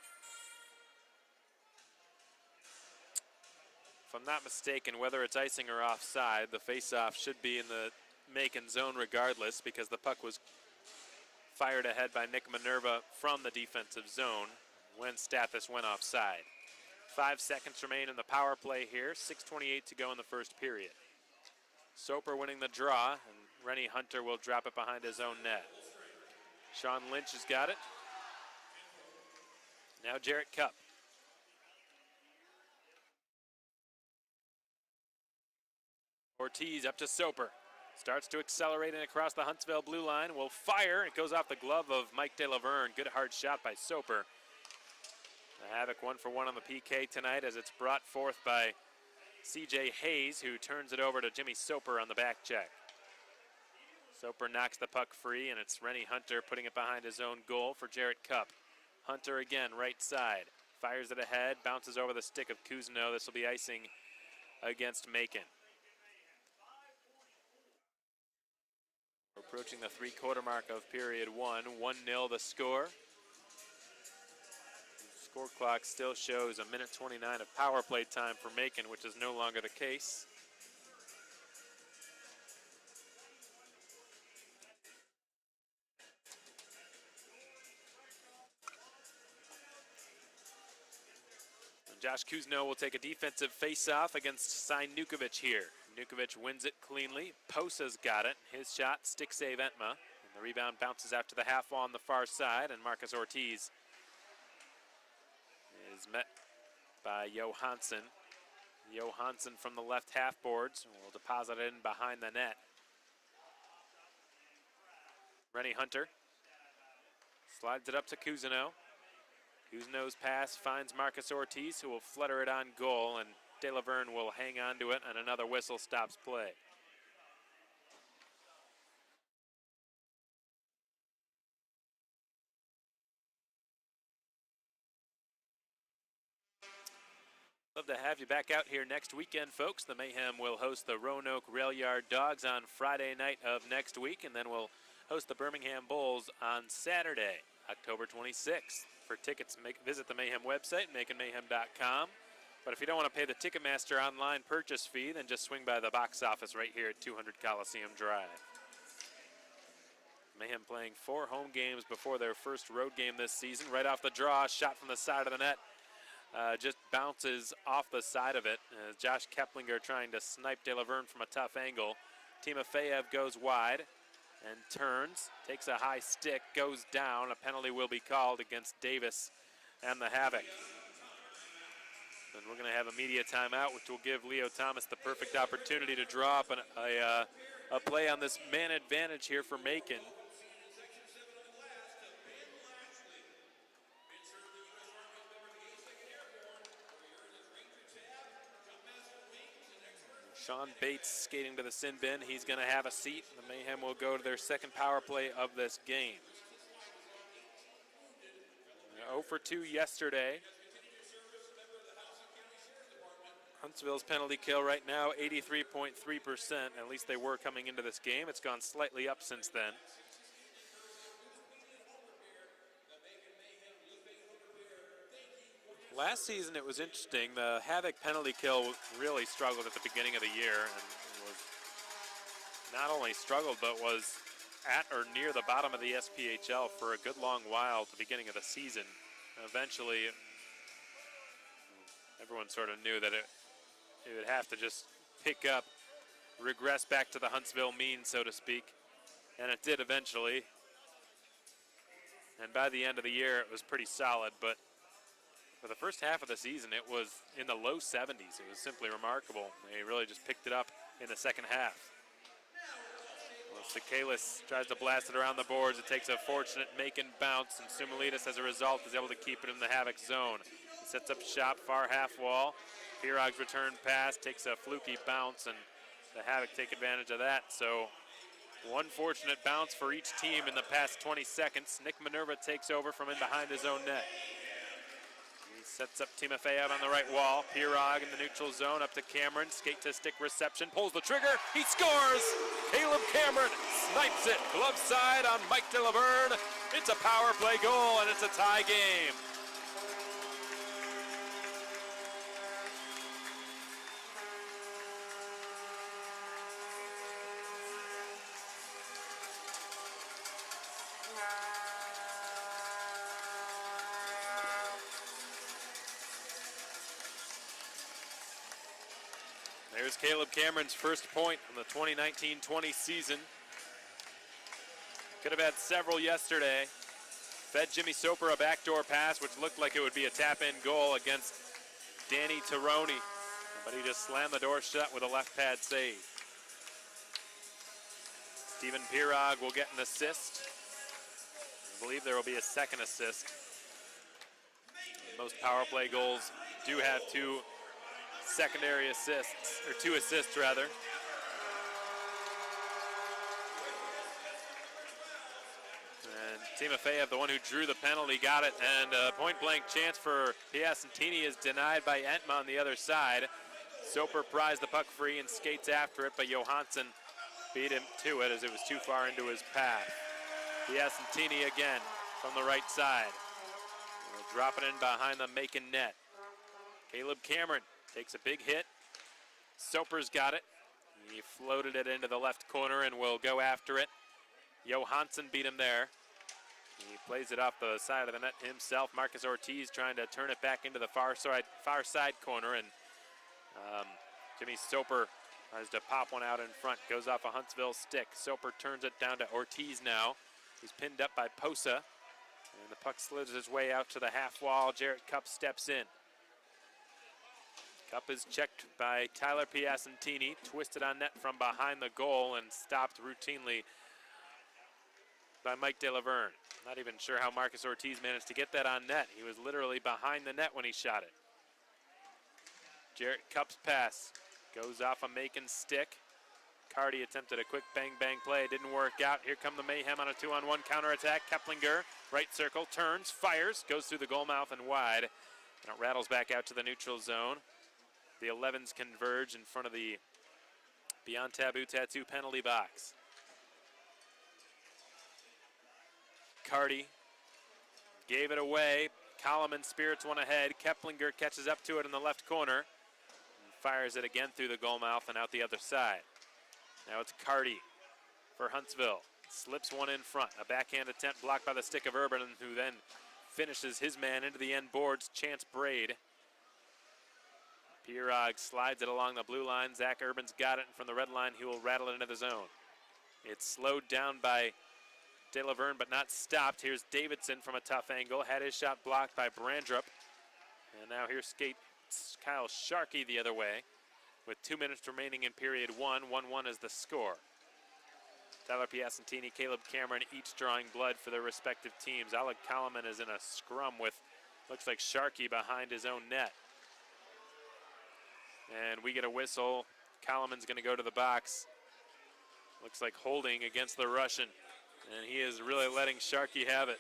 If I'm not mistaken, whether it's icing or offside, the face-off should be in the Macon zone regardless, because the puck was fired ahead by Nick Minerva from the defensive zone when Stathis went offside. 5 seconds remain in the power play here. 6:28 to go in the first period. Soper winning the draw, and Rennie Hunter will drop it behind his own net. Sean Lynch has got it. Now Jarrett Cupp. Ortiz up to Soper. Starts to accelerate and across the Huntsville blue line. Will fire. It goes off the glove of Mike DeLaverne. Good hard shot by Soper. The Havoc 1-for-1 on the PK tonight as it's brought forth by C.J. Hayes, who turns it over to Jimmy Soper on the back check. Soper knocks the puck free, and it's Rennie Hunter putting it behind his own goal for Jarrett Cupp. Hunter again, right side. Fires it ahead, bounces over the stick of Kuzno. This will be icing against Macon. We're approaching the three-quarter mark of period one. 1-0 the score. The score clock still shows a minute 29 of power play time for Macon, which is no longer the case. Josh Kuzno will take a defensive face-off against Sinukovic here. Nukovic wins it cleanly. Posa's got it. His shot, stick save Entma. And the rebound bounces out to the half wall on the far side, and Marcus Ortiz is met by Johansson. Johansson from the left half boards will deposit it in behind the net. Rennie Hunter slides it up to Kuzno. Kuzno's pass finds Marcus Ortiz, who will flutter it on goal, and DeLaverne will hang on to it, and another whistle stops play. love to have you back out here next weekend, folks. The Mayhem will host the Roanoke Rail Yard Dogs on Friday night of next week, and then we'll host the Birmingham Bulls on Saturday, October 26th. For tickets, visit the Mayhem website, maconmayhem.com. But if you don't want to pay the Ticketmaster online purchase fee, then just swing by the box office right here at 200 Coliseum Drive. Mayhem playing 4 home games before their first road game this season. Right off the draw, shot from the side of the net. Just bounces off the side of it. Josh Keplinger trying to snipe De La Verne from a tough angle. Timofeyev goes wide and turns, takes a high stick, goes down. A penalty will be called against Davis and the Havoc. And we're going to have a media timeout, which will give Leo Thomas the perfect opportunity to draw up a play on this man advantage here for Macon. Sean Bates skating to the sin bin. He's going to have a seat. The Mayhem will go to their second power play of this game. 0 for 2 yesterday. Huntsville's penalty kill right now, 83.3%. At least they were coming into this game. It's gone slightly up since then. Last season it was interesting. The Havoc penalty kill really struggled at the beginning of the year and was not only struggled but was at or near the bottom of the SPHL for a good long while at the beginning of the season. Eventually, everyone sort of knew that it would have to just pick up, regress back to the Huntsville mean, so to speak. And it did eventually. And by the end of the year, it was pretty solid. But for the first half of the season, it was in the low 70s. It was simply remarkable. They really just picked it up in the second half. Well, Sakalis tries to blast it around the boards. It takes a fortunate Macon bounce, and Sumilidis, as a result, is able to keep it in the Havoc zone. He sets up shop, far half wall. Pirog's return pass takes a fluky bounce, and the Havoc take advantage of that. So one fortunate bounce for each team in the past 20 seconds. Nick Minerva takes over from in behind his own net. He sets up Timofeyev on the right wall. Pirog in the neutral zone, up to Cameron. Skate-to-stick reception, pulls the trigger. He scores! Caleb Cameron snipes it. Glove side on Mike De La Verne. It's a power play goal, and it's a tie game. There's Caleb Cameron's first point in the 2019-20 season. Could have had several yesterday. Fed Jimmy Soper a backdoor pass, which looked like it would be a tap-in goal against Danny Taroni, but he just slammed the door shut with a left pad save. Stephen Pirog will get an assist. I believe there will be a second assist. Most power play goals do have 2 secondary assists, or 2 assists rather. And Timofeyev, the one who drew the penalty, got it, and a point-blank chance for Piacentini is denied by Entma on the other side. Soper prized the puck free and skates after it, but Johansson beat him to it as it was too far into his path. Piacentini again from the right side. We'll drop it in behind the Macon net. Caleb Cameron takes a big hit. Soper's got it. He floated it into the left corner and will go after it. Johansson beat him there. He plays it off the side of the net himself. Marcus Ortiz trying to turn it back into the far side corner, and Jimmy Soper tries to pop one out in front. Goes off a Huntsville stick. Soper turns it down to Ortiz now. He's pinned up by Posa, and the puck slithers his way out to the half wall. Jarrett Cupp steps in. Cup is checked by Tyler Piacentini, twisted on net from behind the goal and stopped routinely by Mike De La Verne. Not even sure how Marcus Ortiz managed to get that on net. He was literally behind the net when he shot it. Jarrett Cupp's pass goes off a Macon stick. Cardi attempted a quick bang-bang play. Didn't work out. Here come the Mayhem on a 2-on-1 counterattack. Keplinger, right circle, turns, fires, goes through the goal mouth and wide. And it rattles back out to the neutral zone. The 11s converge in front of the Beyond Taboo Tattoo penalty box. Carty gave it away. Koloman spirits one ahead. Keplinger catches up to it in the left corner and fires it again through the goal mouth and out the other side. Now it's Carty for Huntsville. Slips one in front. A backhand attempt blocked by the stick of Urban, who then finishes his man into the end boards. Chance Braid. Pirog slides it along the blue line. Zach Urban's got it, and from the red line, he will rattle it into the zone. It's slowed down by De Laverne, but not stopped. Here's Davidson from a tough angle. Had his shot blocked by Brandrup. And now here skates Kyle Sharkey the other way. With 2 minutes remaining in period one. 1-1 is the score. Tyler Piacentini, Caleb Cameron, each drawing blood for their respective teams. Alec Koloman is in a scrum with, looks like Sharkey behind his own net. And we get a whistle. Koloman's going to go to the box. Looks like holding against the Russian. And he is really letting Sharkey have it.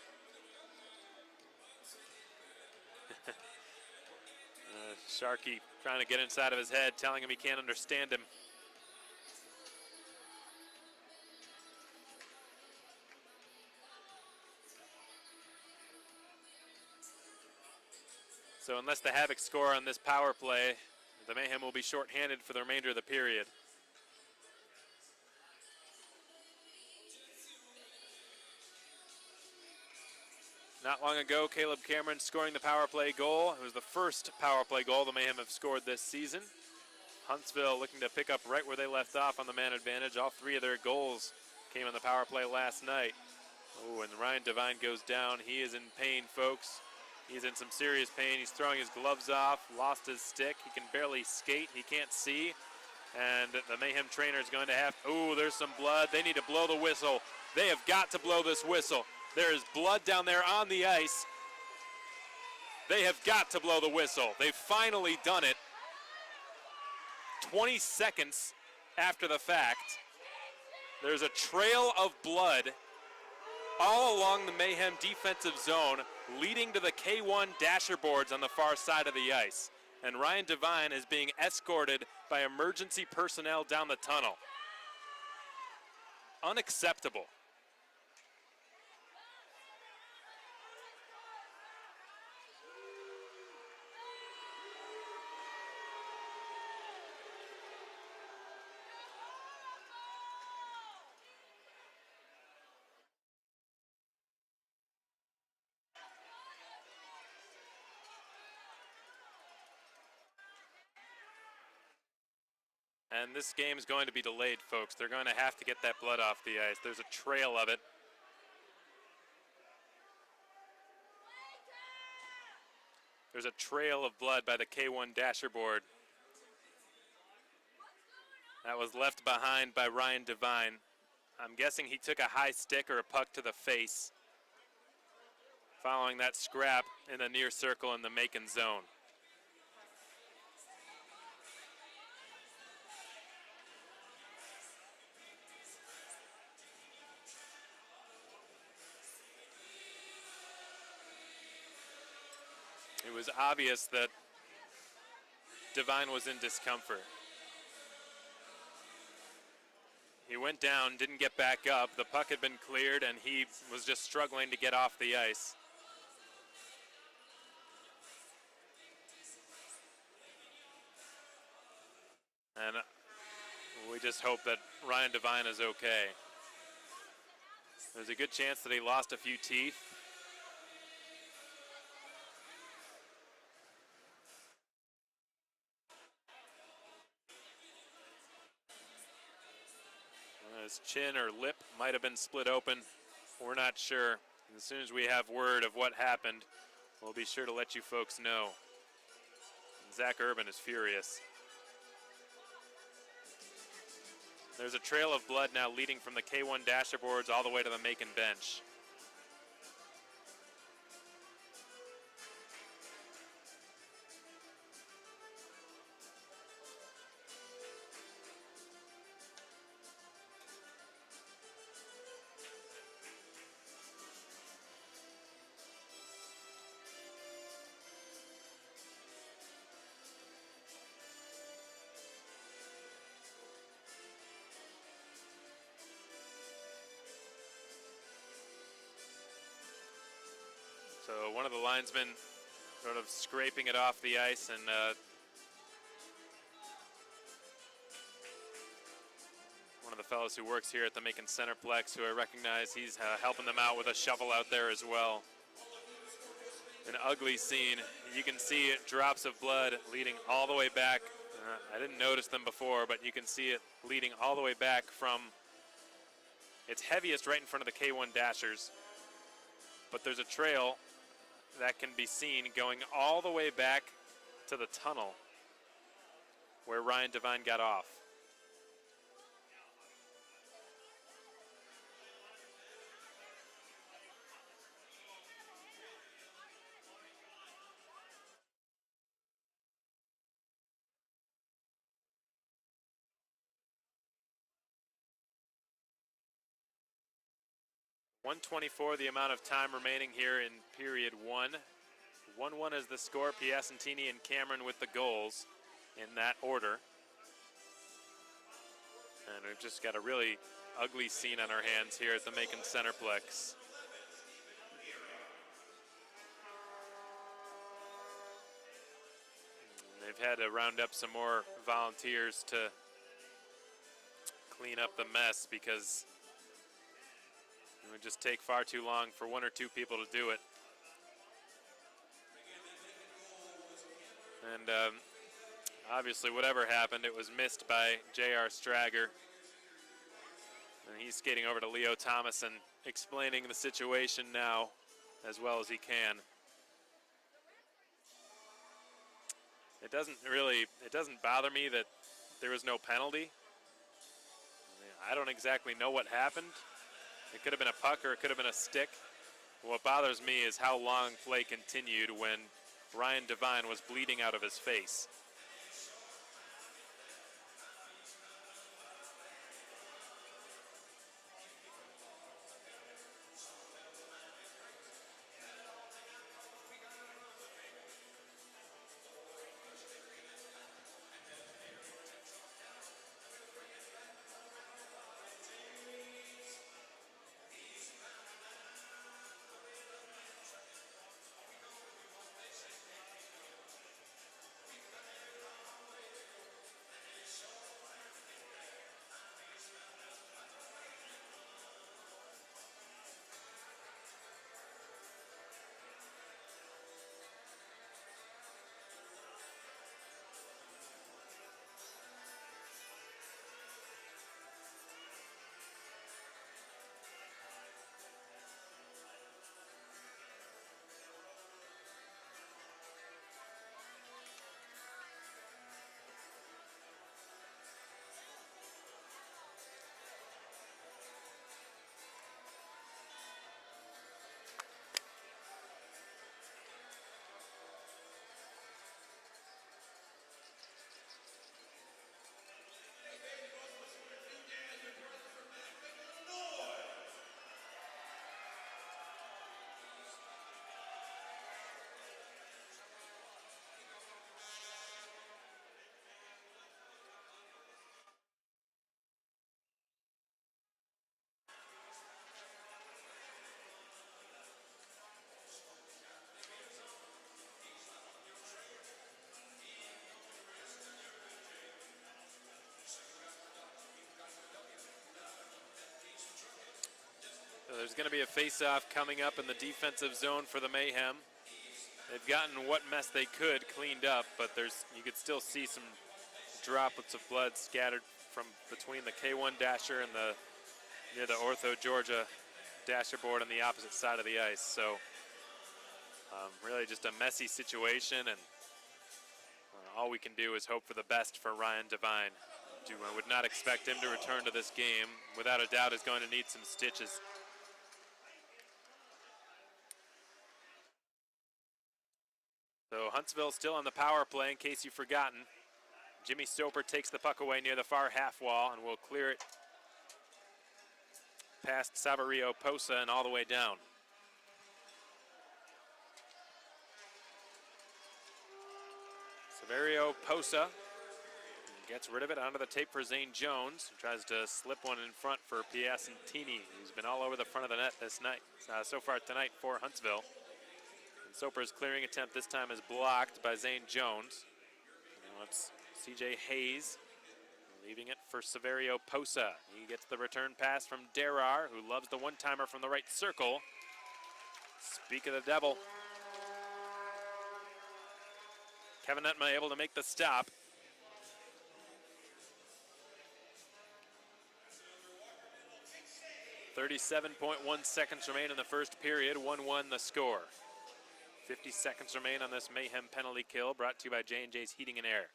Sharkey trying to get inside of his head, telling him he can't understand him. So unless the Havoc score on this power play, the Mayhem will be shorthanded for the remainder of the period. Not long ago, Caleb Cameron scoring the power play goal. It was the first power play goal the Mayhem have scored this season. Huntsville looking to pick up right where they left off on the man advantage. All three of their goals came on the power play last night. Oh, and Ryan Devine goes down. He is in pain, folks. He's in some serious pain. He's throwing his gloves off, lost his stick. He can barely skate. He can't see. And the Mayhem trainer is going to have, oh, there's some blood. They need to blow the whistle. They have got to blow this whistle. There is blood down there on the ice. They have got to blow the whistle. They've finally done it. 20 seconds after the fact. There's a trail of blood all along the Mayhem defensive zone, leading to the K1 dasher boards on the far side of the ice. And Ryan Devine is being escorted by emergency personnel down the tunnel. Unacceptable. And this game is going to be delayed, folks. They're going to have to get that blood off the ice. There's a trail of it. There's a trail of blood by the K1 dasher board. That was left behind by Ryan Devine. I'm guessing he took a high stick or a puck to the face following that scrap in the near circle in the Macon zone. It was obvious that Devine was in discomfort. He went down, didn't get back up. The puck had been cleared, and he was just struggling to get off the ice. And we just hope that Ryan Devine is okay. There's a good chance that he lost a few teeth. His chin or lip might have been split open. We're not sure. As soon as we have word of what happened, we'll be sure to let you folks know. And Zach Urban is furious. There's a trail of blood now leading from the K1 dasher boards all the way to the Macon bench. So one of the linesmen sort of scraping it off the ice, and one of the fellows who works here at the Macon Centreplex, who I recognize, he's helping them out with a shovel out there as well. An ugly scene. You can see drops of blood leading all the way back. I didn't notice them before, but you can see it leading all the way back from its heaviest right in front of the K1 Dashers. But there's a trail that can be seen going all the way back to the tunnel where Ryan Devine got off. .124 the amount of time remaining here in period one. 1-1 is the score. Piacentini and Cameron with the goals in that order. And we've just got a really ugly scene on our hands here at the Macon Centreplex. They've had to round up some more volunteers to clean up the mess because it would just take far too long for one or two people to do it. And obviously, whatever happened, it was missed by J.R. Strager. And he's skating over to Leo Thomas and explaining the situation now as well as he can. It doesn't bother me that there was no penalty. I don't exactly know what happened. It could have been a puck or it could have been a stick. What bothers me is how long play continued when Ryan Devine was bleeding out of his face. So there's going to be a face-off coming up in the defensive zone for the Mayhem. They've gotten what mess they could cleaned up, but you could still see some droplets of blood scattered from between the K1 Dasher and near the Ortho Georgia Dasher board on the opposite side of the ice. So really just a messy situation, and all we can do is hope for the best for Ryan Devine. I would not expect him to return to this game. Without a doubt, is going to need some stitches. So Huntsville still on the power play, in case you've forgotten. Jimmy Soper takes the puck away near the far half wall and will clear it past Saverio Posa and all the way down. Saverio Posa gets rid of it onto the tape for Zane Jones, who tries to slip one in front for Piacentini, who's been all over the front of the net this night, so far tonight for Huntsville. Soper's clearing attempt this time is blocked by Zane Jones. Now it's CJ Hayes leaving it for Severio Posa. He gets the return pass from Derar, who loves the one-timer from the right circle. Speak of the devil. Kevin Etma able to make the stop. .1 seconds remain in the first period. 1-1 the score. 50 seconds remain on this Mayhem penalty kill, brought to you by J&J's Heating and Air.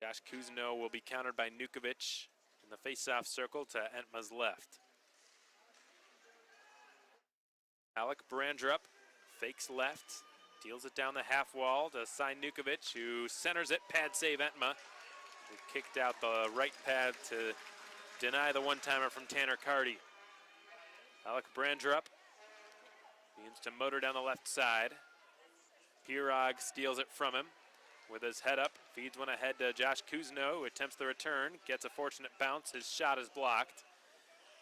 Josh Kuzno will be countered by Nukovic in the face-off circle to Entma's left. Alec Brandrup fakes left, deals it down the half wall to Sign Nukovic, who centers it, pad save Entma, who kicked out the right pad to deny the one-timer from Tanner Carty. Alec Brandrup begins to motor down the left side. Pirog steals it from him with his head up, feeds one ahead to Josh Kuzno, who attempts the return, gets a fortunate bounce, his shot is blocked.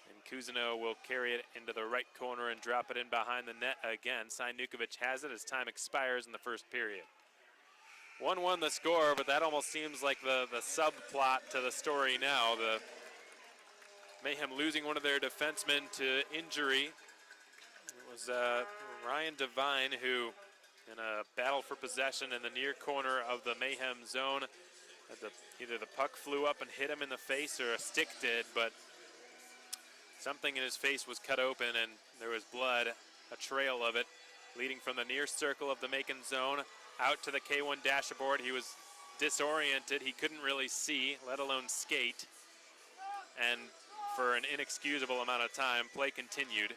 And Kuzno will carry it into the right corner and drop it in behind the net again. Sign Nukovic has it as time expires in the first period. 1-1 the score, but that almost seems like the subplot to the story now. The Mayhem losing one of their defensemen to injury. It was Ryan Devine who, in a battle for possession in the near corner of the Mayhem zone, either the puck flew up and hit him in the face or a stick did, but something in his face was cut open and there was blood, a trail of it, leading from the near circle of the Macon zone out to the K1 dashboard. He was disoriented. He couldn't really see, let alone skate. And for an inexcusable amount of time, play continued.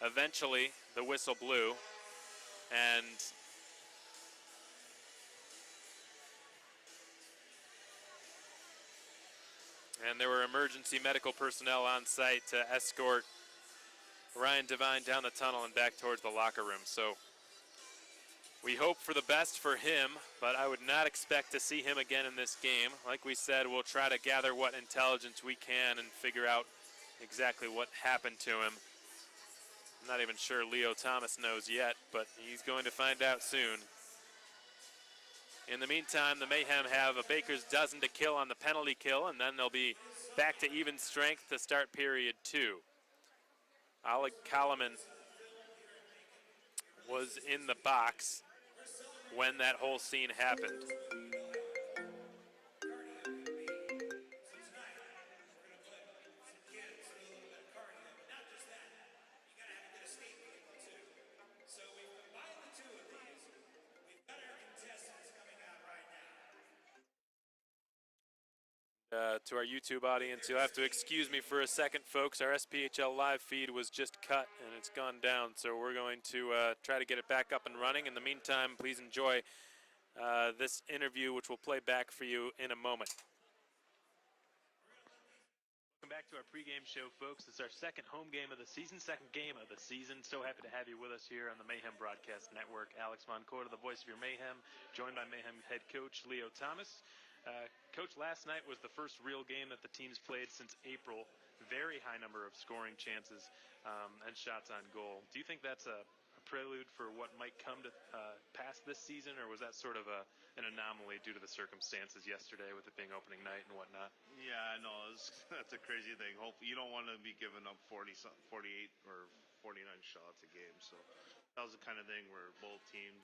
Eventually, the whistle blew, and there were emergency medical personnel on site to escort Ryan Devine down the tunnel and back towards the locker room. So we hope for the best for him, but I would not expect to see him again in this game. Like we said, we'll try to gather what intelligence we can and figure out exactly what happened to him. I'm not even sure Leo Thomas knows yet, but he's going to find out soon. In the meantime, the Mayhem have a baker's dozen to kill on the penalty kill, and then they'll be back to even strength to start period 2. Oleg Kalaman was in the box when that whole scene happened. To our YouTube audience, you'll have to excuse me for a second, folks. Our SPHL live feed was just cut and it's gone down, so we're going to try to get it back up and running. In the meantime, please enjoy this interview, which we'll play back for you in a moment. Welcome back to our pregame show, folks. It's our second home game of the season, second game of the season. So happy to have you with us here on the Mayhem Broadcast Network. Alex Moncorda, the voice of your Mayhem, joined by Mayhem head coach Leo Thomas. Coach, last night was the first real game that the teams played since April. Very high number of scoring chances and shots on goal. Do you think that's a prelude for what might come to pass this season, or was that sort of an anomaly due to the circumstances yesterday with it being opening night and whatnot? Yeah, I know. That's a crazy thing. You don't want to be giving up 48 or 49 shots a game. So that was the kind of thing where both teams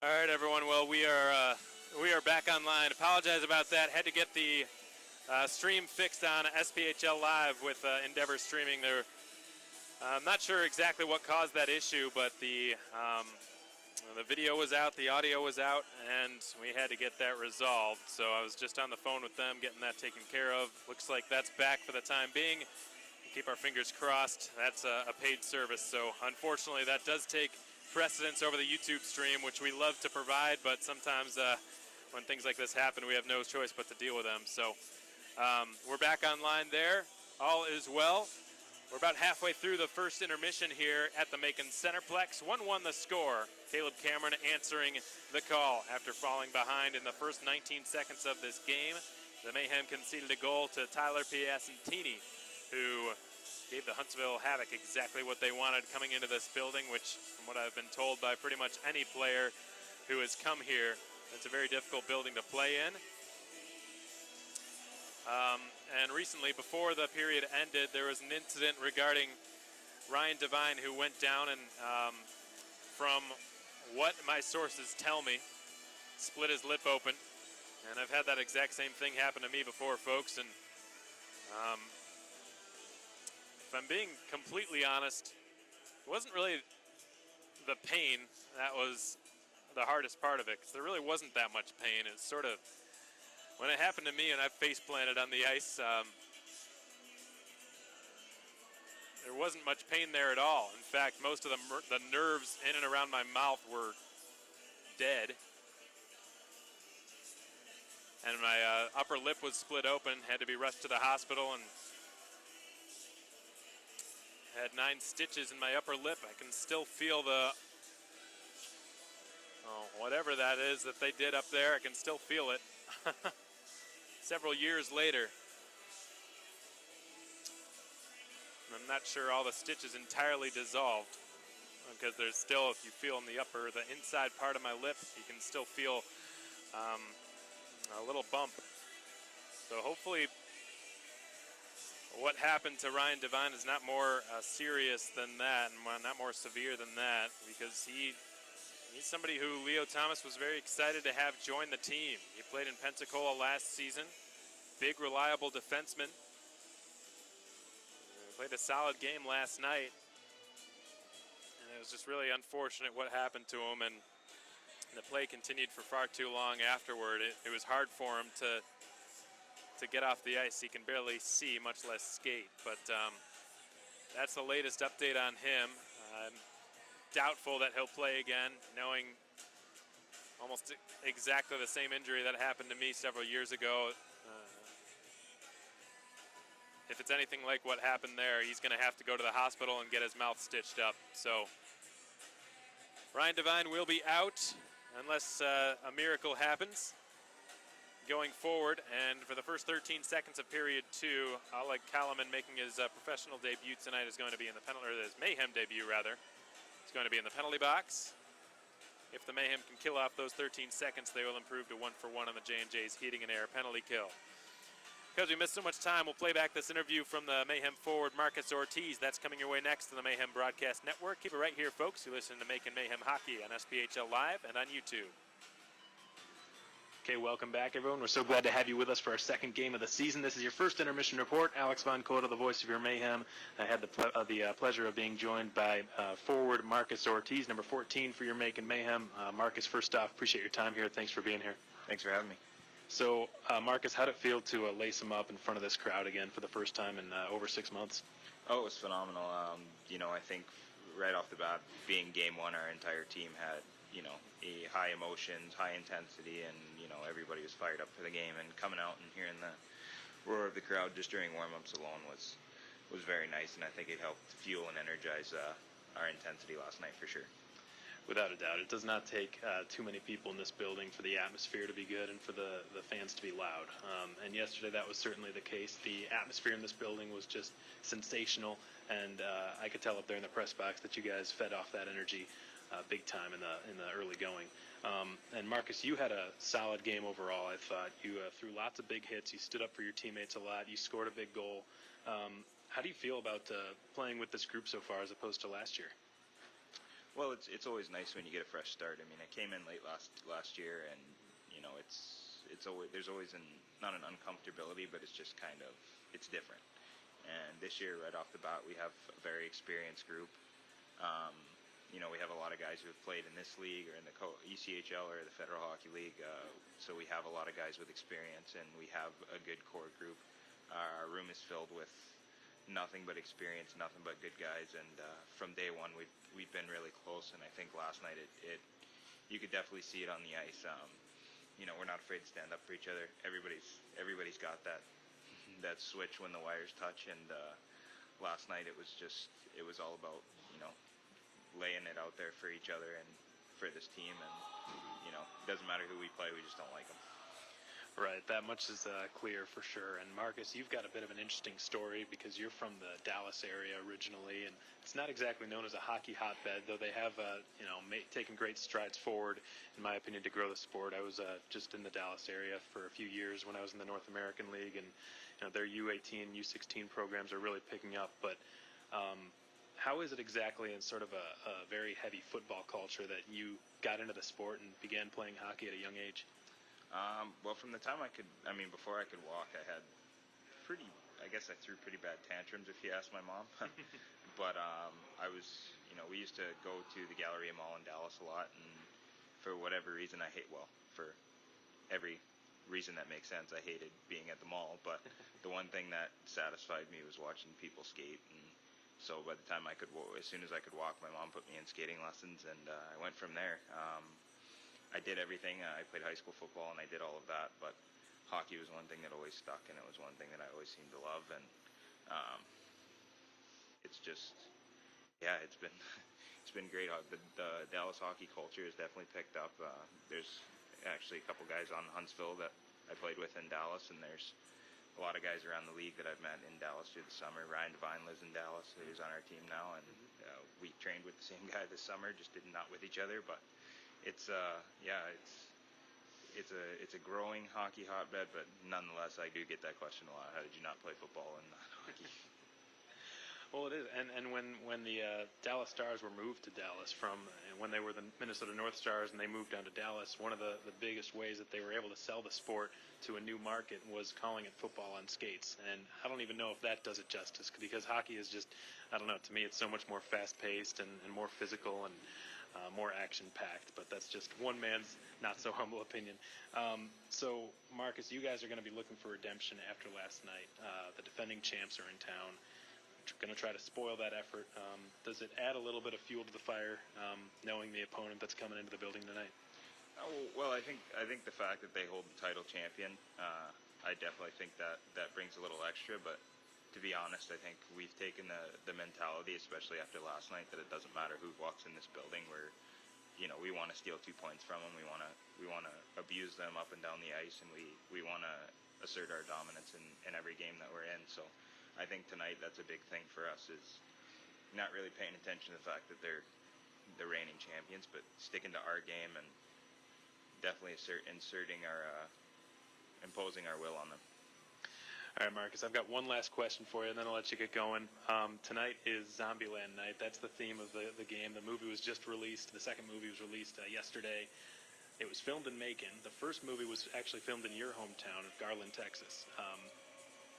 All right, everyone. Well, we are back online. Apologize about that. Had to get the stream fixed on SPHL Live with Endeavor streaming. I'm not sure exactly what caused that issue, but the video was out, the audio was out, and we had to get that resolved. So I was just on the phone with them, getting that taken care of. Looks like that's back for the time being. We'll keep our fingers crossed. That's a paid service, so unfortunately that does take precedence over the YouTube stream, which we love to provide, but sometimes when things like this happen, we have no choice but to deal with them. So we're back online there. All is well. We're about halfway through the first intermission here at the Macon Centreplex. 1-1 the score. Caleb Cameron answering the call after falling behind in the first 19 seconds of this game. The Mayhem conceded a goal to Tyler Piacentini, who gave the Huntsville Havoc exactly what they wanted coming into this building, which, from what I've been told by pretty much any player who has come here, it's a very difficult building to play in. And recently, before the period ended, there was an incident regarding Ryan Devine, who went down and, from what my sources tell me, split his lip open. And I've had that exact same thing happen to me before, folks. And if I'm being completely honest, it wasn't really the pain that was the hardest part of it, because there really wasn't that much pain. It's sort of, when it happened to me and I face planted on the ice, there wasn't much pain there at all. In fact, most of the nerves in and around my mouth were dead. And my upper lip was split open, had to be rushed to the hospital, and had 9 stitches in my upper lip. I can still feel whatever that is that they did up there, I can still feel it. Several years later. And I'm not sure all the stitches entirely dissolved, because there's still, if you feel in the inside part of my lip, you can still feel a little bump. So hopefully what happened to Ryan Devine is not more serious than that, and not more severe than that, because he's somebody who Leo Thomas was very excited to have join the team. He played in Pensacola last season. Big, reliable defenseman. Played a solid game last night. And it was just really unfortunate what happened to him, and the play continued for far too long afterward. It was hard for him to get off the ice. He can barely see, much less skate. But that's the latest update on him. I'm doubtful that he'll play again, knowing almost exactly the same injury that happened to me several years ago. If it's anything like what happened there, he's going to have to go to the hospital and get his mouth stitched up. So Ryan Devine will be out unless a miracle happens going forward. And for the first 13 seconds of period 2, Oleg Kalaman, making his professional debut tonight, is going to be in the penalty, or his Mayhem debut rather. He's going to be in the penalty box. If the Mayhem can kill off those 13 seconds, they will improve to 1-for-1 on the J&J's heating and air penalty kill. Because we missed so much time, we'll play back this interview from the Mayhem forward, Marcus Ortiz. That's coming your way next to the Mayhem Broadcast Network. Keep it right here, folks. You listen to Macon Mayhem Hockey on SPHL Live and on YouTube. Okay, welcome back, everyone. We're so glad to have you with us for our second game of the season. This is your first intermission report. Alex Von Cota, the voice of your Mayhem. I had the pleasure of being joined by forward Marcus Ortiz, number 14 for your Macon Mayhem. Marcus, first off, appreciate your time here. Thanks for being here. Thanks for having me. So, Marcus, how'd it feel to lace him up in front of this crowd again for the first time in over 6 months? Oh, it was phenomenal. I think right off the bat, being game one, our entire team had, a high emotions, high intensity, and, everybody was fired up for the game. And coming out and hearing the roar of the crowd just during warm-ups alone was very nice, and I think it helped fuel and energize our intensity last night for sure. Without a doubt. It does not take too many people in this building for the atmosphere to be good and for the fans to be loud. And yesterday that was certainly the case. The atmosphere in this building was just sensational, and I could tell up there in the press box that you guys fed off that energy big time in the early going. And Marcus, you had a solid game overall. I thought you threw lots of big hits. You stood up for your teammates a lot. You scored a big goal. How do you feel about playing with this group so far as opposed to last year? Well, it's always nice when you get a fresh start. I mean, I came in late last year, and it's always there's always not an uncomfortability, but it's just kind of it's different. And this year, right off the bat, we have a very experienced group. Um, we have a lot of guys who have played in this league or in the ECHL or the Federal Hockey League. So we have a lot of guys with experience, and we have a good core group. Our room is filled with nothing but experience, nothing but good guys, and from day one we've been really close. And I think last night it you could definitely see it on the ice. We're not afraid to stand up for each other. Everybody's got that switch when the wires touch, and last night it was all about laying it out there for each other and for this team, and it doesn't matter who we play, we just don't like them. Right, that much is clear for sure. And Marcus, you've got a bit of an interesting story because you're from the Dallas area originally, and it's not exactly known as a hockey hotbed, though they have, taken great strides forward, in my opinion, to grow the sport. I was just in the Dallas area for a few years when I was in the North American League, and their U18, U16 programs are really picking up. But how is it exactly in sort of a very heavy football culture that you got into the sport and began playing hockey at a young age? Well, from the time before I could walk, I guess I threw pretty bad tantrums if you ask my mom. But we used to go to the Galleria Mall in Dallas a lot, and for whatever reason, for every reason that makes sense, I hated being at the mall. But the one thing that satisfied me was watching people skate, and so by the time as soon as I could walk, my mom put me in skating lessons, and I went from there. I did everything. I played high school football, and I did all of that, but hockey was one thing that always stuck, and it was one thing that I always seemed to love. And it's just, it's been it's been great. The Dallas hockey culture has definitely picked up. There's actually a couple guys on Huntsville that I played with in Dallas, and there's a lot of guys around the league that I've met in Dallas through the summer. Ryan Devine lives in Dallas, who's on our team now, and we trained with the same guy this summer, just not with each other, but it's a growing hockey hotbed, but nonetheless, I do get that question a lot. How did you not play football and not hockey? Well, it is, and when the Dallas Stars were moved to Dallas when they were the Minnesota North Stars and they moved down to Dallas, one of the biggest ways that they were able to sell the sport to a new market was calling it football on skates. And I don't even know if that does it justice, because hockey is just, I don't know, to me it's so much more fast-paced and more physical and more action-packed, but that's just one man's not-so-humble opinion. So, Marcus, you guys are going to be looking for redemption after last night. The defending champs are in town. Going to try to spoil that effort. Does it add a little bit of fuel to the fire, knowing the opponent that's coming into the building tonight? Oh, well, I think the fact that they hold the title champion, I definitely think that brings a little extra. But to be honest, I think we've taken the mentality, especially after last night, that it doesn't matter who walks in this building. We want to steal 2 points from them. We want to abuse them up and down the ice, and we want to assert our dominance in every game that we're in. So I think tonight that's a big thing for us, is not really paying attention to the fact that they're the reigning champions, but sticking to our game and definitely imposing our will on them. All right, Marcus, I've got one last question for you, and then I'll let you get going. Tonight is Zombieland night. That's the theme of the game. The movie was just released. The second movie was released yesterday. It was filmed in Macon. The first movie was actually filmed in your hometown of Garland, Texas.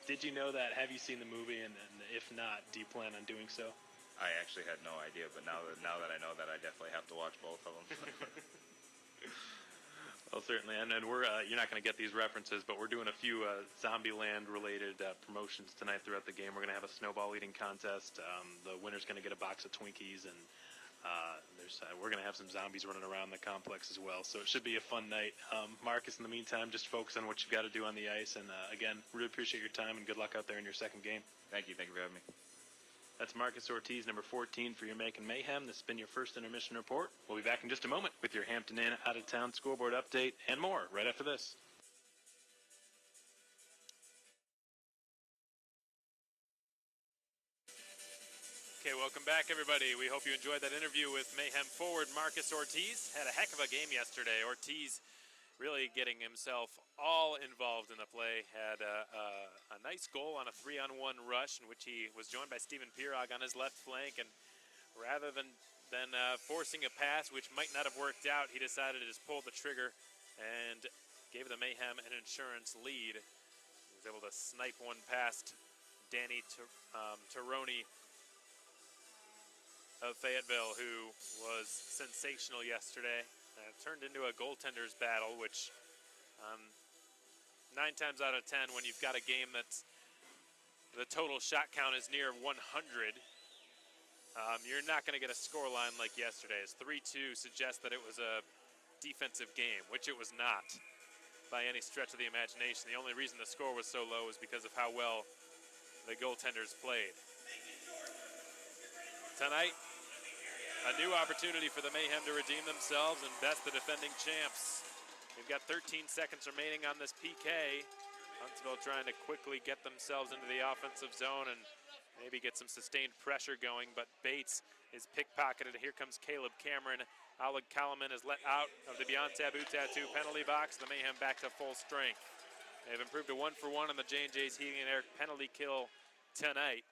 Did you know that? Have you seen the movie? And if not, do you plan on doing so? I actually had no idea, but now that I know that, I definitely have to watch both of them. Well, certainly, and we're you're not going to get these references, but we're doing a few Zombieland-related promotions tonight throughout the game. We're going to have a snowball eating contest. The winner's going to get a box of Twinkies, and we're going to have some zombies running around the complex as well. So it should be a fun night. Marcus, in the meantime, just focus on what you've got to do on the ice. And again, really appreciate your time, and good luck out there in your second game. Thank you for having me. That's Marcus Ortiz, number 14 for your Macon Mayhem. This has been your first intermission report. We'll be back in just a moment with your Hampton Inn out-of-town scoreboard update and more right after this. Okay, welcome back, everybody. We hope you enjoyed that interview with Mayhem forward Marcus Ortiz. Had a heck of a game yesterday. Ortiz really getting himself all involved in the play. Had a nice goal on a 3-on-1 rush in which he was joined by Steven Pirog on his left flank and Rather than forcing a pass, which might not have worked out, he decided to just pull the trigger and gave the Mayhem an insurance lead. He was able to snipe one past Danny Taroni of Fayetteville, who was sensational yesterday. It turned into a goaltender's battle, which 9 times out of 10, when you've got a game that's the total shot count is near 100, you're not going to get a score line like yesterday's. 3-2 suggests that it was a defensive game, which it was not by any stretch of the imagination. The only reason the score was so low was because of how well the goaltenders played. Tonight, a new opportunity for the Mayhem to redeem themselves and best the defending champs. We've got 13 seconds remaining on this PK. Huntsville trying to quickly get themselves into the offensive zone and maybe get some sustained pressure going, but Bates is pickpocketed. Here comes Caleb Cameron. Oleg Kalaman is let out of the Beyonce Abutatu penalty box. The Mayhem back to full strength. They've improved to 1-for-1 on the J&J's Heating and Air penalty kill tonight,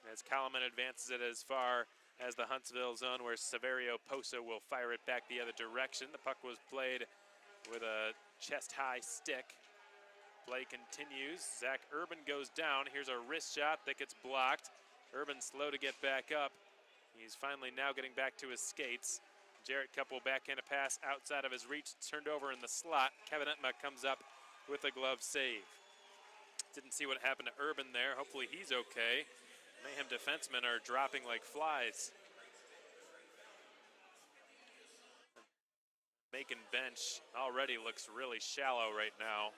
as Kalaman advances it as far as the Huntsville zone, where Severio Posa will fire it back the other direction. The puck was played with a chest-high stick. Play continues. Zach Urban goes down. Here's a wrist shot that gets blocked. Urban slow to get back up. He's finally now getting back to his skates. Jarrett Cup will backhand a pass outside of his reach, turned over in the slot. Kevin Etma comes up with a glove save. Didn't see what happened to Urban there. Hopefully he's okay. Mayhem defensemen are dropping like flies. Macon bench already looks really shallow right now.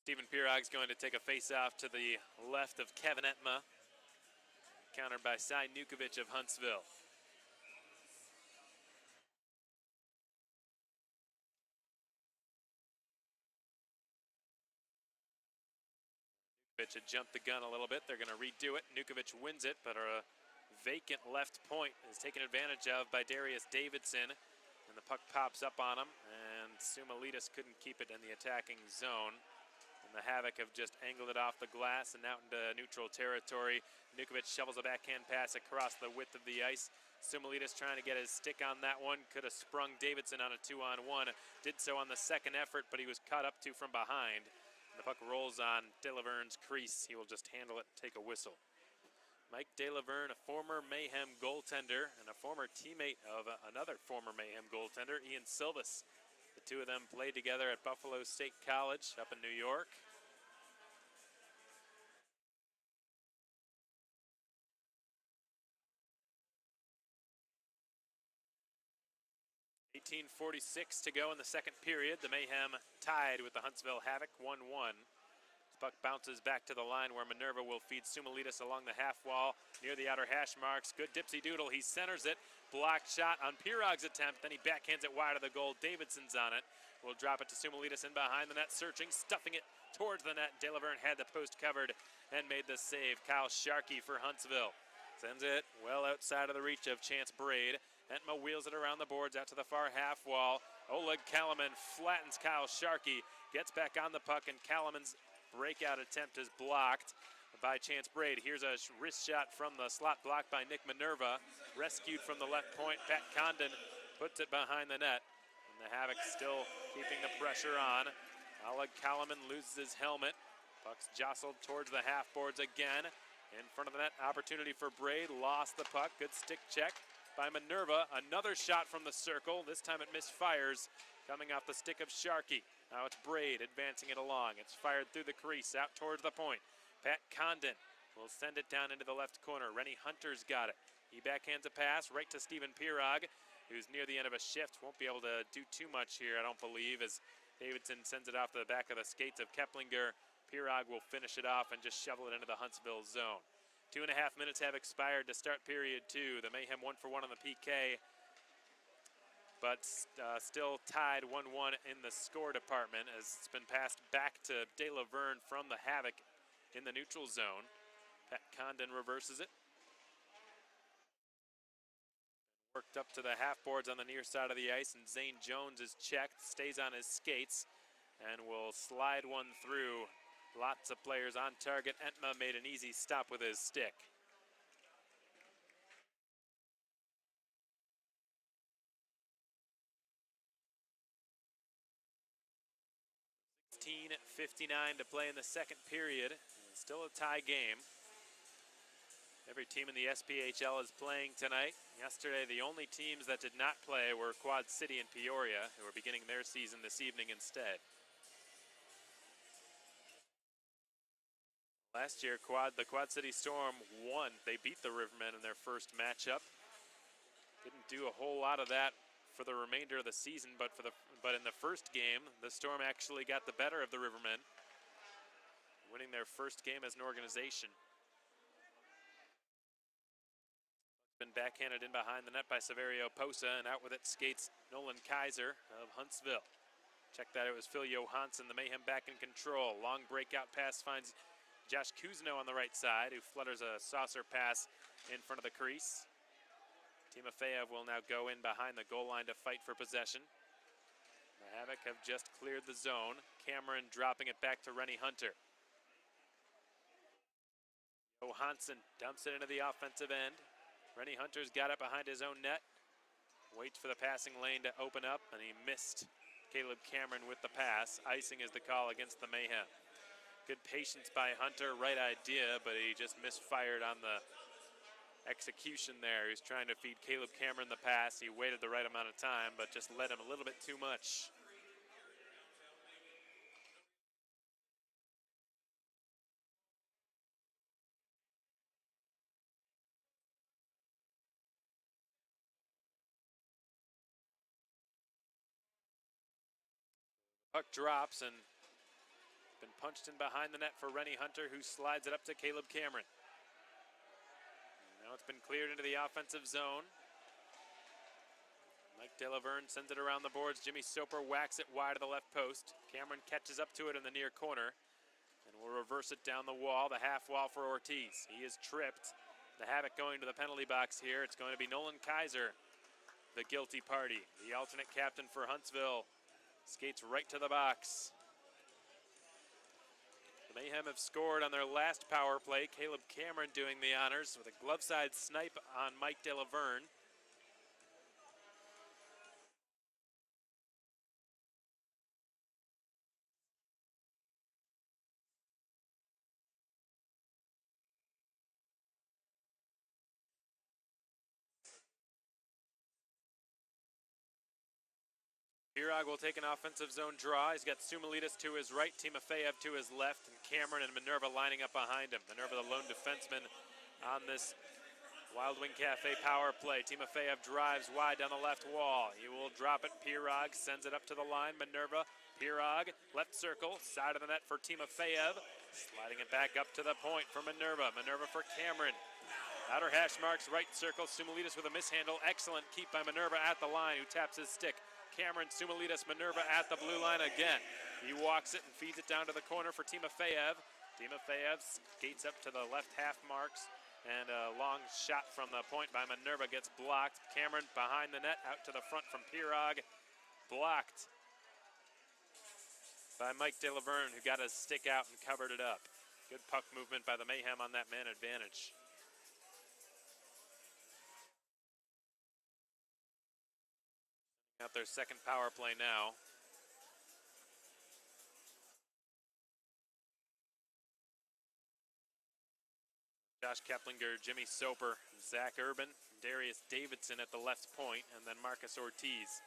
Stephen Pirog's going to take a face-off to the left of Kevin Etma, countered by Cy Nukovic of Huntsville. Nukovic had jumped the gun a little bit. They're going to redo it. Nukovic wins it, but a vacant left point is taken advantage of by Darius Davidson, and the puck pops up on him, and Sumalitas couldn't keep it in the attacking zone. And the Havoc have just angled it off the glass and out into neutral territory. Nukovic shovels a backhand pass across the width of the ice. Sumalitas trying to get his stick on that one. Could have sprung Davidson on a 2-on-1. Did so on the second effort, but he was caught up to from behind. And the puck rolls on De Laverne's crease. He will just handle it and take a whistle. Mike De Laverne, a former Mayhem goaltender and a former teammate of another former Mayhem goaltender, Ian Silvas. The two of them played together at Buffalo State College up in New York. .46 to go in the second period. The Mayhem tied with the Huntsville Havoc, 1-1. The puck bounces back to the line where Minerva will feed Sumalitas along the half wall near the outer hash marks. Good dipsy doodle. He centers it. Blocked shot on Pirog's attempt. Then he backhands it wide of the goal. Davidson's on it. Will drop it to Sumalitas in behind the net, searching, stuffing it towards the net. De Laverne had the post covered and made the save. Kyle Sharkey for Huntsville sends it well outside of the reach of Chance Braid. Entma wheels it around the boards out to the far half wall. Oleg Kalaman flattens Kyle Sharkey, gets back on the puck, and Kalaman's breakout attempt is blocked by Chance Braid. Here's a wrist shot from the slot, blocked by Nick Minerva. Rescued from the left point. Pat Condon puts it behind the net. And the Havoc still keeping the pressure on. Oleg Kalaman loses his helmet. Puck's jostled towards the half boards again. In front of the net, opportunity for Braid. Lost the puck. Good stick check by Minerva. Another shot from the circle. This time it misfires, coming off the stick of Sharkey. Now it's Braid advancing it along. It's fired through the crease out towards the point. Pat Condon will send it down into the left corner. Rennie Hunter's got it. He backhands a pass right to Stephen Pirog, who's near the end of a shift. Won't be able to do too much here, I don't believe, as Davidson sends it off the back of the skates of Keplinger. Pirog will finish it off and just shovel it into the Huntsville zone. 2.5 minutes have expired to start period two. The Mayhem 1-for-1 on the PK, but still tied 1-1 in the score department, as it's been passed back to De Laverne from the Havoc in the neutral zone. Pat Condon reverses it. Worked up to the half boards on the near side of the ice, and Zane Jones is checked, stays on his skates, and will slide one through. Lots of players on target. Entma made an easy stop with his stick. .59 to play in the second period. Still a tie game. Every team in the SPHL is playing tonight. Yesterday, the only teams that did not play were Quad City and Peoria, who are beginning their season this evening instead. Last year, the Quad City Storm won. They beat the Rivermen in their first matchup. Didn't do a whole lot of that for the remainder of the season, but in the first game, the Storm actually got the better of the Rivermen, winning their first game as an organization. Been backhanded in behind the net by Saverio Posa, and out with it skates Nolan Kaiser of Huntsville. Check that, it was Phil Johansson, the Mayhem back in control. Long breakout pass finds Josh Kuzno on the right side, who flutters a saucer pass in front of the crease. Timofeyev will now go in behind the goal line to fight for possession. The Havoc have just cleared the zone. Cameron dropping it back to Rennie Hunter. Johansson dumps it into the offensive end. Rennie Hunter's got it behind his own net. Waits for the passing lane to open up, and he missed Caleb Cameron with the pass. Icing is the call against the Mayhem. Good patience by Hunter, right idea, but he just misfired on the execution there. He was trying to feed Caleb Cameron the pass. He waited the right amount of time, but just led him a little bit too much. Puck drops and been punched in behind the net for Rennie Hunter, who slides it up to Caleb Cameron. Now it's been cleared into the offensive zone. Mike Delaverne sends it around the boards. Jimmy Soper whacks it wide of the left post. Cameron catches up to it in the near corner and will reverse it down the wall, the half wall for Ortiz. He is tripped. The Havoc going to the penalty box here. It's going to be Nolan Kaiser, the guilty party. The alternate captain for Huntsville skates right to the box. The Mayhem have scored on their last power play. Caleb Cameron doing the honors with a glove side snipe on Mike Delaverne. Pirog will take an offensive zone draw. He's got Sumalitas to his right, Timofeyev to his left, and Cameron and Minerva lining up behind him. Minerva, the lone defenseman on this Wild Wing Cafe power play. Timofeyev drives wide down the left wall. He will drop it. Pirog sends it up to the line. Minerva, Pirog, left circle, side of the net for Timofeyev. Sliding it back up to the point for Minerva. Minerva for Cameron. Outer hash marks, right circle. Sumalitas with a mishandle. Excellent keep by Minerva at the line, who taps his stick. Cameron, Sumalitas, Minerva at the blue line again. He walks it and feeds it down to the corner for Timofeyev. Timofeyev skates up to the left half marks, and a long shot from the point by Minerva gets blocked. Cameron behind the net, out to the front from Pirog. Blocked by Mike Delaverne, who got his stick out and covered it up. Good puck movement by the Mayhem on that man advantage. Out their second power play now. Josh Keplinger, Jimmy Soper, Zach Urban, Darius Davidson at the left point, and then Marcus Ortiz.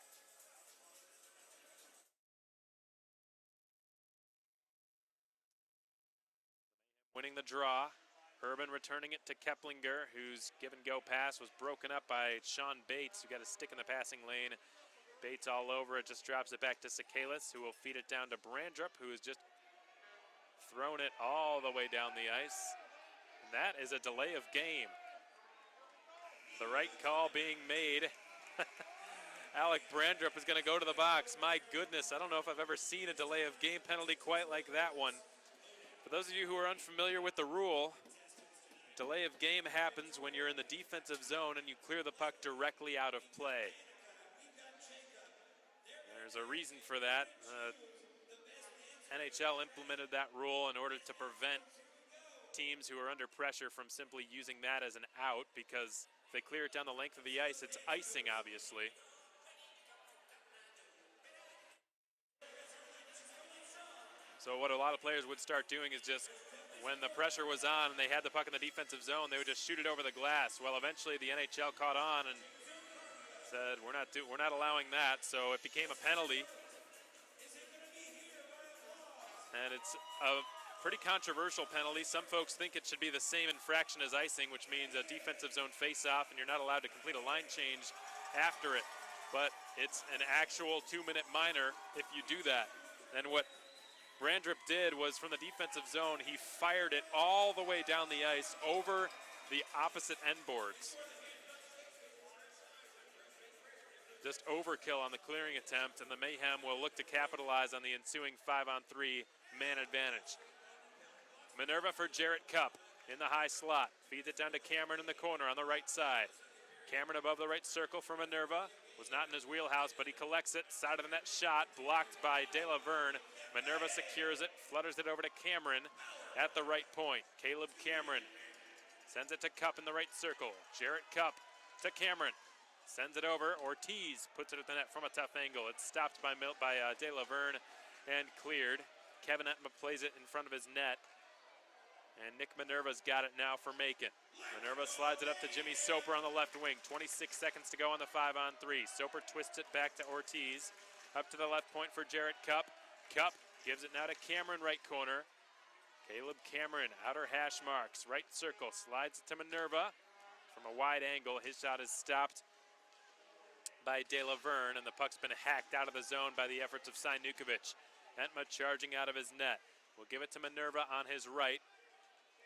Winning the draw. Urban returning it to Keplinger, whose give-and-go pass was broken up by Sean Bates, who got a stick in the passing lane. Bates all over it, just drops it back to Sakalis, who will feed it down to Brandrup, who has just thrown it all the way down the ice. And that is a delay of game. The right call being made. Alec Brandrup is going to go to the box. My goodness, I don't know if I've ever seen a delay of game penalty quite like that one. For those of you who are unfamiliar with the rule, delay of game happens when you're in the defensive zone and you clear the puck directly out of play. There's a reason for that. NHL implemented that rule in order to prevent teams who are under pressure from simply using that as an out, because if they clear it down the length of the ice, it's icing, obviously. So what a lot of players would start doing is just, when the pressure was on and they had the puck in the defensive zone, they would just shoot it over the glass. Well, eventually the NHL caught on and said, we're not allowing that, so it became a penalty. And it's a pretty controversial penalty. Some folks think it should be the same infraction as icing, which means a defensive zone face-off, and you're not allowed to complete a line change after it. But it's an actual 2-minute minor if you do that. And what Brandrup did was, from the defensive zone, he fired it all the way down the ice over the opposite end boards. Just overkill on the clearing attempt, and the Mayhem will look to capitalize on the ensuing 5-on-3 man advantage. Minerva for Jarrett Cupp in the high slot. Feeds it down to Cameron in the corner on the right side. Cameron above the right circle for Minerva. Was not in his wheelhouse, but he collects it. Side of the net shot, blocked by De La Verne. Minerva secures it, flutters it over to Cameron at the right point. Caleb Cameron sends it to Cupp in the right circle. Jarrett Cupp to Cameron. Sends it over. Ortiz puts it at the net from a tough angle. It's stopped by De La Verne and cleared. Kevin Etma plays it in front of his net. And Nick Minerva's got it now for Macon. Minerva slides it up to Jimmy Soper on the left wing. 26 seconds to go on the 5-on-3. Soper twists it back to Ortiz. Up to the left point for Jarrett Cupp. Cupp gives it now to Cameron, right corner. Caleb Cameron, outer hash marks, right circle. Slides it to Minerva from a wide angle. His shot is stopped by De La Verne, and the puck's been hacked out of the zone by the efforts of Sinukovic. Etma charging out of his net. We'll give it to Minerva on his right.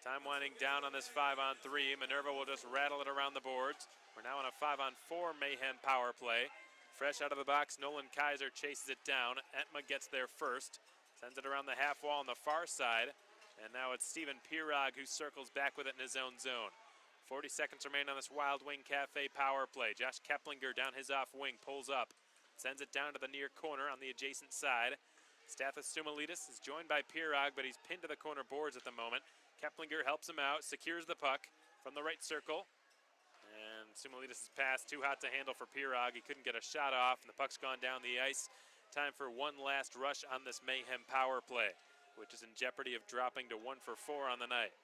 Time winding down on this 5-on-3. Minerva will just rattle it around the boards. We're now on a 5-on-4 Mayhem power play. Fresh out of the box, Nolan Kaiser chases it down. Etma gets there first. Sends it around the half wall on the far side. And now it's Steven Pirog who circles back with it in his own zone. 40 seconds remain on this Wild Wing Cafe power play. Josh Keplinger down his off wing, pulls up. Sends it down to the near corner on the adjacent side. Stathis Soumalides is joined by Pirog, but he's pinned to the corner boards at the moment. Keplinger helps him out, secures the puck from the right circle. And Soumalides' pass too hot to handle for Pirog. He couldn't get a shot off, and the puck's gone down the ice. Time for one last rush on this Mayhem power play, which is in jeopardy of dropping to 1 for 4 on the night.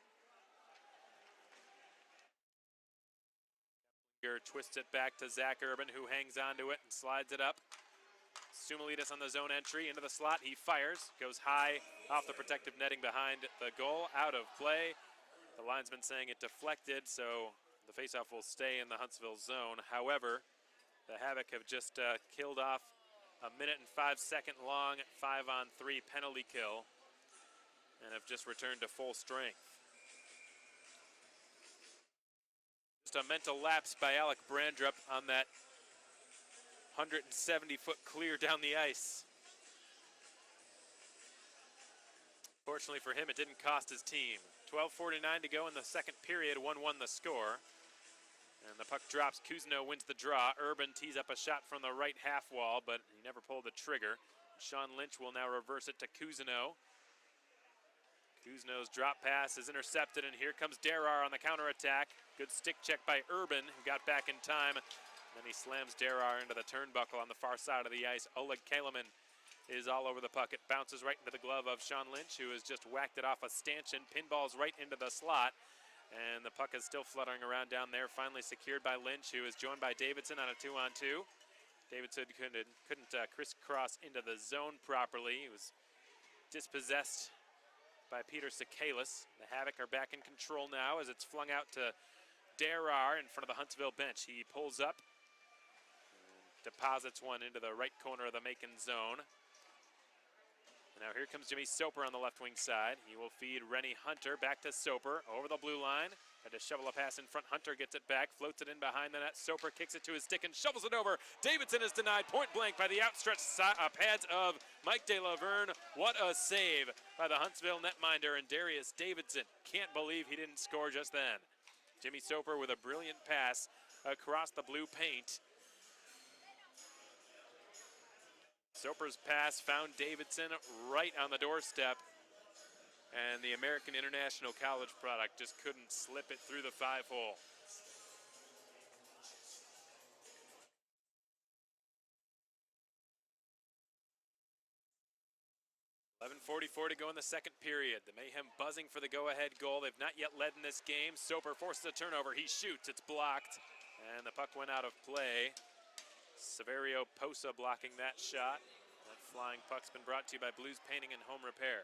Keplinger twists it back to Zach Urban, who hangs onto it and slides it up. Soumalides on the zone entry into the slot. He fires, goes high off the protective netting behind the goal, out of play. The linesman saying it deflected, so the faceoff will stay in the Huntsville zone. However, the Havoc have just killed off a 1:05 long 5-on-3 penalty kill and have just returned to full strength. Just a mental lapse by Alec Brandrup on that 170-foot clear down the ice. Fortunately for him, it didn't cost his team. 12:49 to go in the second period, 1-1 the score. And the puck drops, Cousineau wins the draw. Urban tees up a shot from the right half wall, but he never pulled the trigger. Sean Lynch will now reverse it to Cousineau. Cousineau's drop pass is intercepted, and here comes Derar on the counterattack. Good stick check by Urban, who got back in time. Then he slams Derar into the turnbuckle on the far side of the ice. Oleg Kaliman is all over the puck. It bounces right into the glove of Sean Lynch, who has just whacked it off a stanchion. Pinballs right into the slot. And the puck is still fluttering around down there. Finally secured by Lynch, who is joined by Davidson on a 2-on-2. Davidson couldn't crisscross into the zone properly. He was dispossessed by Peter Sakalis. The Havoc are back in control now as it's flung out to Derar in front of the Huntsville bench. He pulls up, deposits one into the right corner of the Macon zone. And now here comes Jimmy Soper on the left wing side. He will feed Rennie Hunter back to Soper over the blue line. Had to shovel a pass in front. Hunter gets it back, floats it in behind the net. Soper kicks it to his stick and shovels it over. Davidson is denied point blank by the outstretched pads of Mike De La Verne. What a save by the Huntsville netminder and Darius Davidson. Can't believe he didn't score just then. Jimmy Soper with a brilliant pass across the blue paint. Soper's pass found Davidson right on the doorstep, and the American International College product just couldn't slip it through the 5-hole. 11:44 to go in the second period. The Mayhem buzzing for the go-ahead goal. They've not yet led in this game. Soper forces a turnover. He shoots. It's blocked, and the puck went out of play. Saverio Posa blocking that shot. That flying puck's been brought to you by Blues Painting and Home Repair.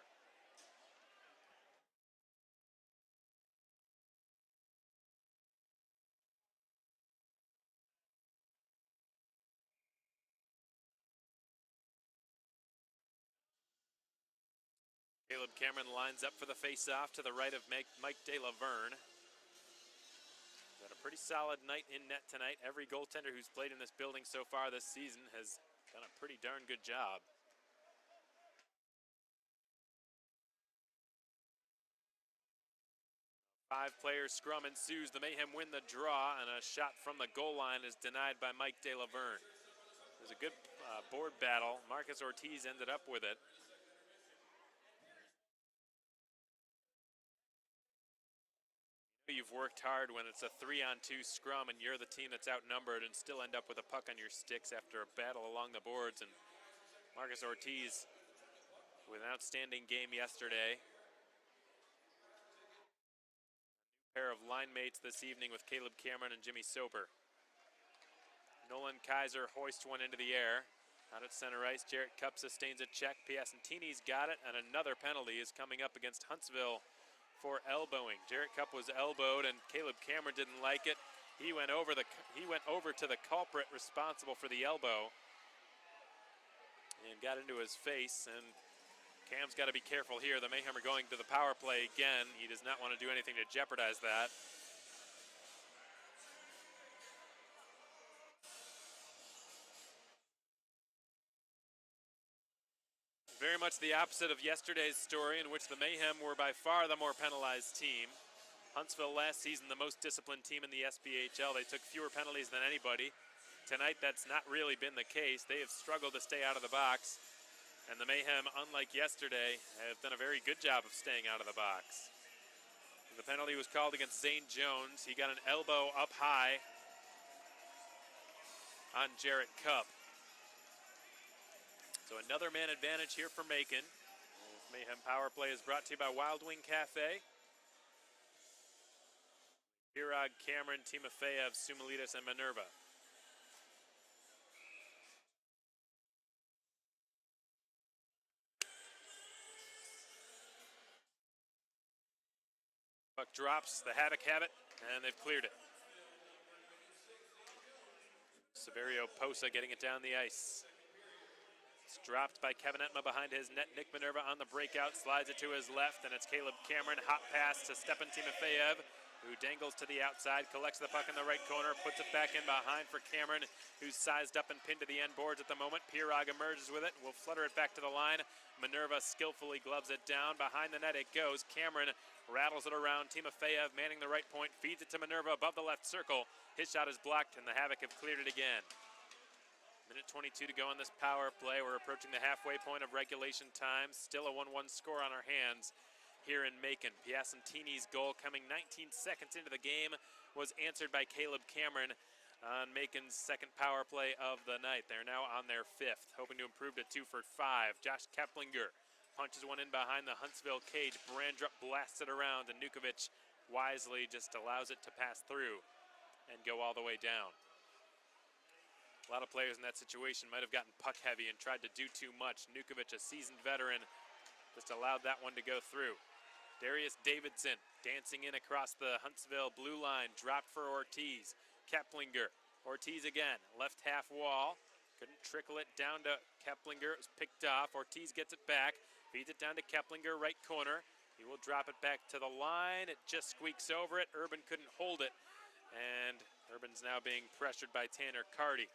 Caleb Cameron lines up for the face-off to the right of Mike De La Verne. Got a pretty solid night in net tonight. Every goaltender who's played in this building so far this season has done a pretty darn good job. Five-player scrum ensues. The Mayhem win the draw, and a shot from the goal line is denied by Mike De La Verne. It was a good board battle. Marcus Ortiz ended up with it. You've worked hard when it's a 3-on-2 scrum and you're the team that's outnumbered and still end up with a puck on your sticks after a battle along the boards. And Marcus Ortiz with an outstanding game yesterday. A new pair of line mates this evening with Caleb Cameron and Jimmy Soper. Nolan Kaiser hoists one into the air. Out at center ice, Jarrett Cupp sustains a check. Piacentini's got it, and another penalty is coming up against Huntsville for elbowing. Jarrett Cupp was elbowed, and Caleb Cameron didn't like it. He went over to the culprit responsible for the elbow and got into his face. And Cam's got to be careful here. The Mayhem are going to the power play again. He does not want to do anything to jeopardize that. Very much the opposite of yesterday's story, in which the Mayhem were by far the more penalized team. Huntsville last season, the most disciplined team in the SPHL. They took fewer penalties than anybody. Tonight, that's not really been the case. They have struggled to stay out of the box. And the Mayhem, unlike yesterday, have done a very good job of staying out of the box. The penalty was called against Zane Jones. He got an elbow up high on Jarrett Cupp. So another man advantage here for Macon. This Mayhem power play is brought to you by Wild Wing Cafe. Pirog, Cameron, Timofeyev, Sumalitas, and Minerva. Puck drops, the Havoc have it, and they've cleared it. Saverio Posa getting it down the ice. It's dropped by Kevin Etma behind his net. Nick Minerva on the breakout, slides it to his left, and it's Caleb Cameron. Hot pass to Stepan Timofeyev, who dangles to the outside, collects the puck in the right corner, puts it back in behind for Cameron, who's sized up and pinned to the end boards at the moment. Pirog emerges with it and will flutter it back to the line. Minerva skillfully gloves it down. Behind the net it goes. Cameron rattles it around. Timofeyev manning the right point, feeds it to Minerva above the left circle. His shot is blocked, and the Havoc have cleared it again. Minute 22 to go on this power play. We're approaching the halfway point of regulation time. Still a 1-1 score on our hands here in Macon. Piacentini's goal coming 19 seconds into the game was answered by Caleb Cameron on Macon's second power play of the night. They're now on their fifth, hoping to improve to 2 for 5. Josh Keplinger punches one in behind the Huntsville cage. Brandrup blasts it around, and Nukovic wisely just allows it to pass through and go all the way down. A lot of players in that situation might have gotten puck heavy and tried to do too much. Nukovic, a seasoned veteran, just allowed that one to go through. Darius Davidson dancing in across the Huntsville blue line, dropped for Ortiz. Keplinger, Ortiz again, left half wall. Couldn't trickle it down to Keplinger. It was picked off. Ortiz gets it back, feeds it down to Keplinger, right corner. He will drop it back to the line. It just squeaks over it. Urban couldn't hold it, and Urban's now being pressured by Tanner Carty.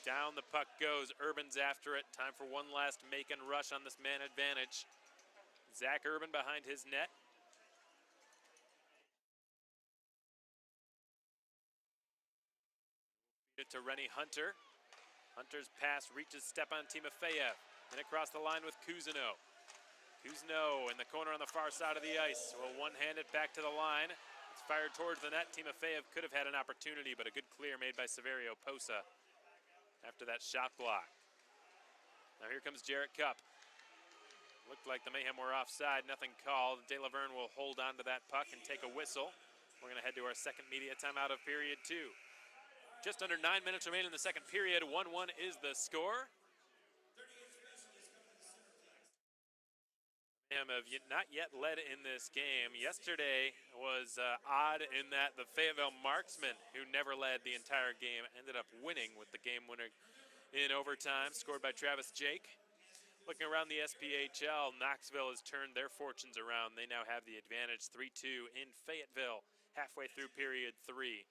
Down the puck goes. Urban's after it. Time for one last Macon rush on this man advantage. Zach Urban behind his net. It to Rennie Hunter. Hunter's pass reaches Stepan Timofeyev. And across the line with Cousineau. Cousineau in the corner on the far side of the ice will one-hand it back to the line. It's fired towards the net. Timofeyev could have had an opportunity, but a good clear made by Severio Posa after that shot block. Now here comes Jarrett Cup. Looked like the Mayhem were offside, nothing called. De La Verne will hold on to that puck and take a whistle. We're going to head to our second media timeout of period 2. Just under 9 minutes remain in the second period. 1-1 is the score. Mayhem have not yet led in this game. Yesterday was odd in that the Fayetteville Marksmen, who never led the entire game, ended up winning with the game winner in overtime, scored by Travis Jake. Looking around the SPHL, Knoxville has turned their fortunes around. They now have the advantage 3-2 in Fayetteville, halfway through period 3.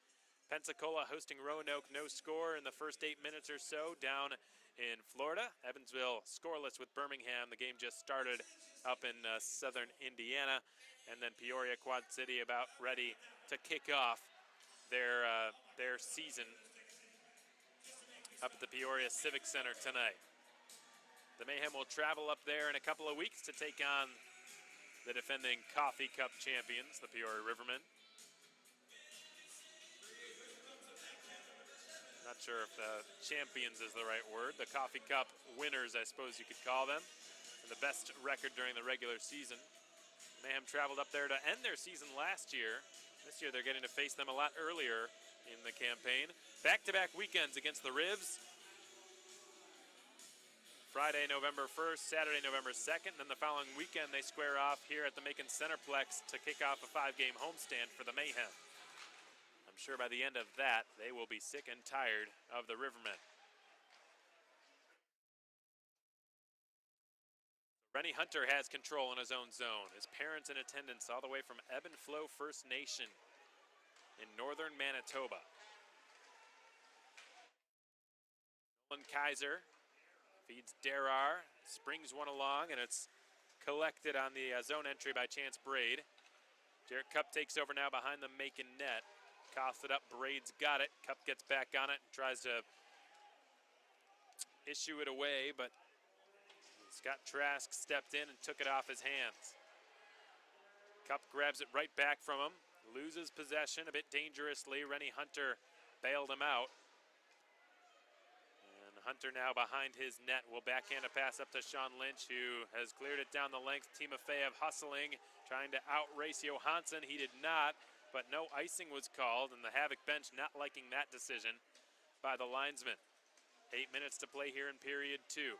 Pensacola hosting Roanoke, no score in the first 8 minutes or so down in Florida. Evansville scoreless with Birmingham. The game just started up in southern Indiana. And then Peoria Quad City about ready to kick off their season up at the Peoria Civic Center tonight. The Mayhem will travel up there in a couple of weeks to take on the defending Coffee Cup champions, the Peoria Rivermen. Not sure if the champions is the right word. The Coffee Cup winners, I suppose you could call them. And the best record during the regular season. Mayhem traveled up there to end their season last year. This year they're getting to face them a lot earlier in the campaign. Back-to-back weekends against the Rivs. Friday, November 1st, Saturday, November 2nd, and then the following weekend they square off here at the Macon Centreplex to kick off a 5-game homestand for the Mayhem. I'm sure by the end of that, they will be sick and tired of the Rivermen. Rennie Hunter has control in his own zone. His parents in attendance all the way from Ebb and Flow First Nation in northern Manitoba. Nolan Kaiser feeds Derar, springs one along, and it's collected on the zone entry by Chance Braid. Jarrett Cup takes over now behind the Macon net. Coughs it up, Braid's got it. Cup gets back on it and tries to issue it away, but Scott Trask stepped in and took it off his hands. Cup grabs it right back from him, loses possession a bit dangerously. Rennie Hunter bailed him out. And Hunter now behind his net will backhand a pass up to Sean Lynch, who has cleared it down the length. Timofeyev hustling, trying to outrace Johansson. He did not, but no icing was called, and the Havoc bench not liking that decision by the linesman. 8 minutes to play here in period 2.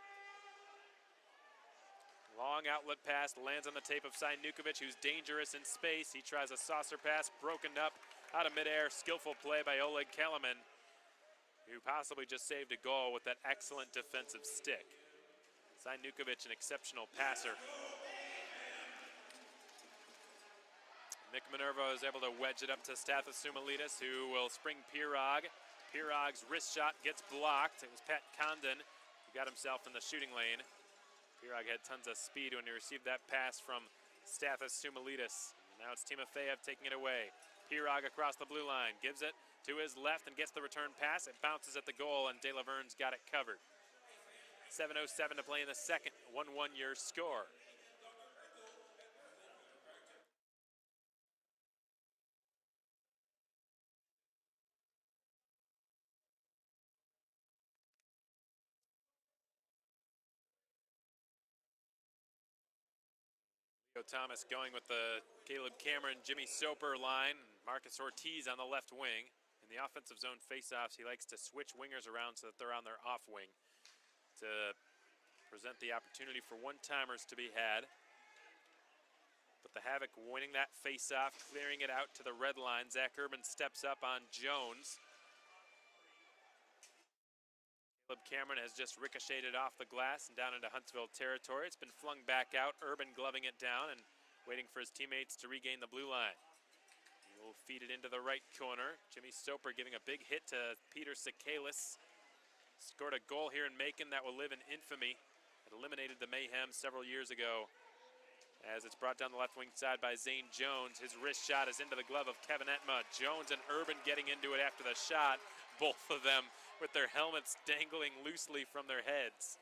Long outlet pass lands on the tape of Sajnukovic, who's dangerous in space. He tries a saucer pass, broken up out of midair. Skillful play by Oleg Kelemen, who possibly just saved a goal with that excellent defensive stick. Sajnukovic, an exceptional passer. Nick Minerva is able to wedge it up to Stathis Soumalides, who will spring Pirog. Pirog's wrist shot gets blocked. It was Pat Condon who got himself in the shooting lane. Pirog had tons of speed when he received that pass from Stathis Soumalides. Now it's Timofeyev taking it away. Pirog across the blue line, gives it to his left and gets the return pass. It bounces at the goal, and De La Verne's got it covered. 7:07 to play in the second. 1-1 your score. Leo Thomas going with the Caleb Cameron, Jimmy Soper line, and Marcus Ortiz on the left wing. In the offensive zone faceoffs, he likes to switch wingers around so that they're on their off wing to present the opportunity for one-timers to be had. But the Havoc winning that faceoff, clearing it out to the red line. Zach Urban steps up on Jones. Caleb Cameron has just ricocheted off the glass and down into Huntsville territory. It's been flung back out. Urban gloving it down and waiting for his teammates to regain the blue line. He will feed it into the right corner. Jimmy Soper giving a big hit to Peter Sakalis. Scored a goal here in Macon that will live in infamy. It eliminated the Mayhem several years ago as it's brought down the left wing side by Zane Jones. His wrist shot is into the glove of Kevin Etma. Jones and Urban getting into it after the shot. both of them with their helmets dangling loosely from their heads.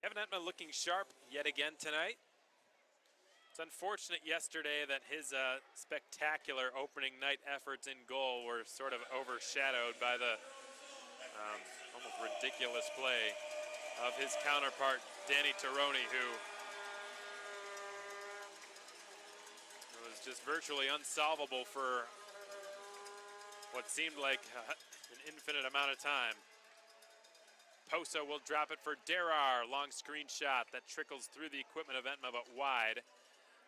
Kevin Entman looking sharp yet again tonight. It's unfortunate yesterday that his spectacular opening night efforts in goal were sort of overshadowed by the almost ridiculous play of his counterpart, Danny Tironi, who was just virtually unsolvable for what seemed like an infinite amount of time. Poso will drop it for Derar. Long screenshot that trickles through the equipment of Entma but wide.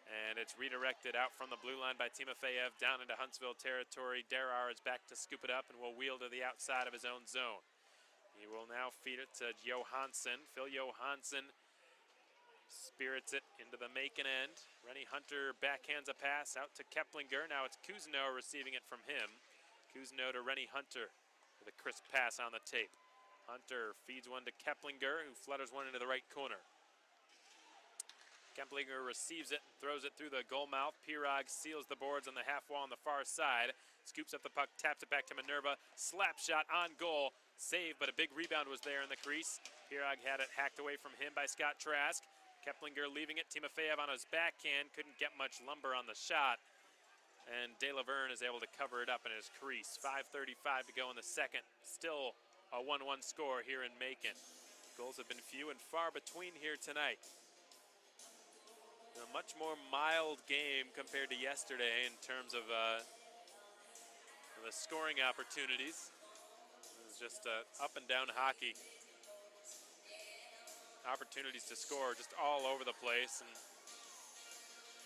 And it's redirected out from the blue line by Timofeyev down into Huntsville territory. Derar is back to scoop it up and will wheel to the outside of his own zone. He will now feed it to Johansson. Phil Johansson spirits it into the Macon end. Rennie Hunter backhands a pass out to Keplinger. Now it's Cousineau receiving it from him. Cousineau to Rennie Hunter with a crisp pass on the tape. Hunter feeds one to Keplinger, who flutters one into the right corner. Keplinger receives it and throws it through the goal mouth. Pirog seals the boards on the half wall on the far side. Scoops up the puck, taps it back to Minerva. Slap shot on goal. Save, but a big rebound was there in the crease. Pirog had it hacked away from him by Scott Trask. Keplinger leaving it. Timofeyev on his backhand. Couldn't get much lumber on the shot. And De Laverne is able to cover it up in his crease. 5:35 to go in the second. Still a 1-1 score here in Macon. Goals have been few and far between here tonight. A much more mild game compared to yesterday in terms of the scoring opportunities. It was just up and down hockey. Opportunities to score just all over the place, and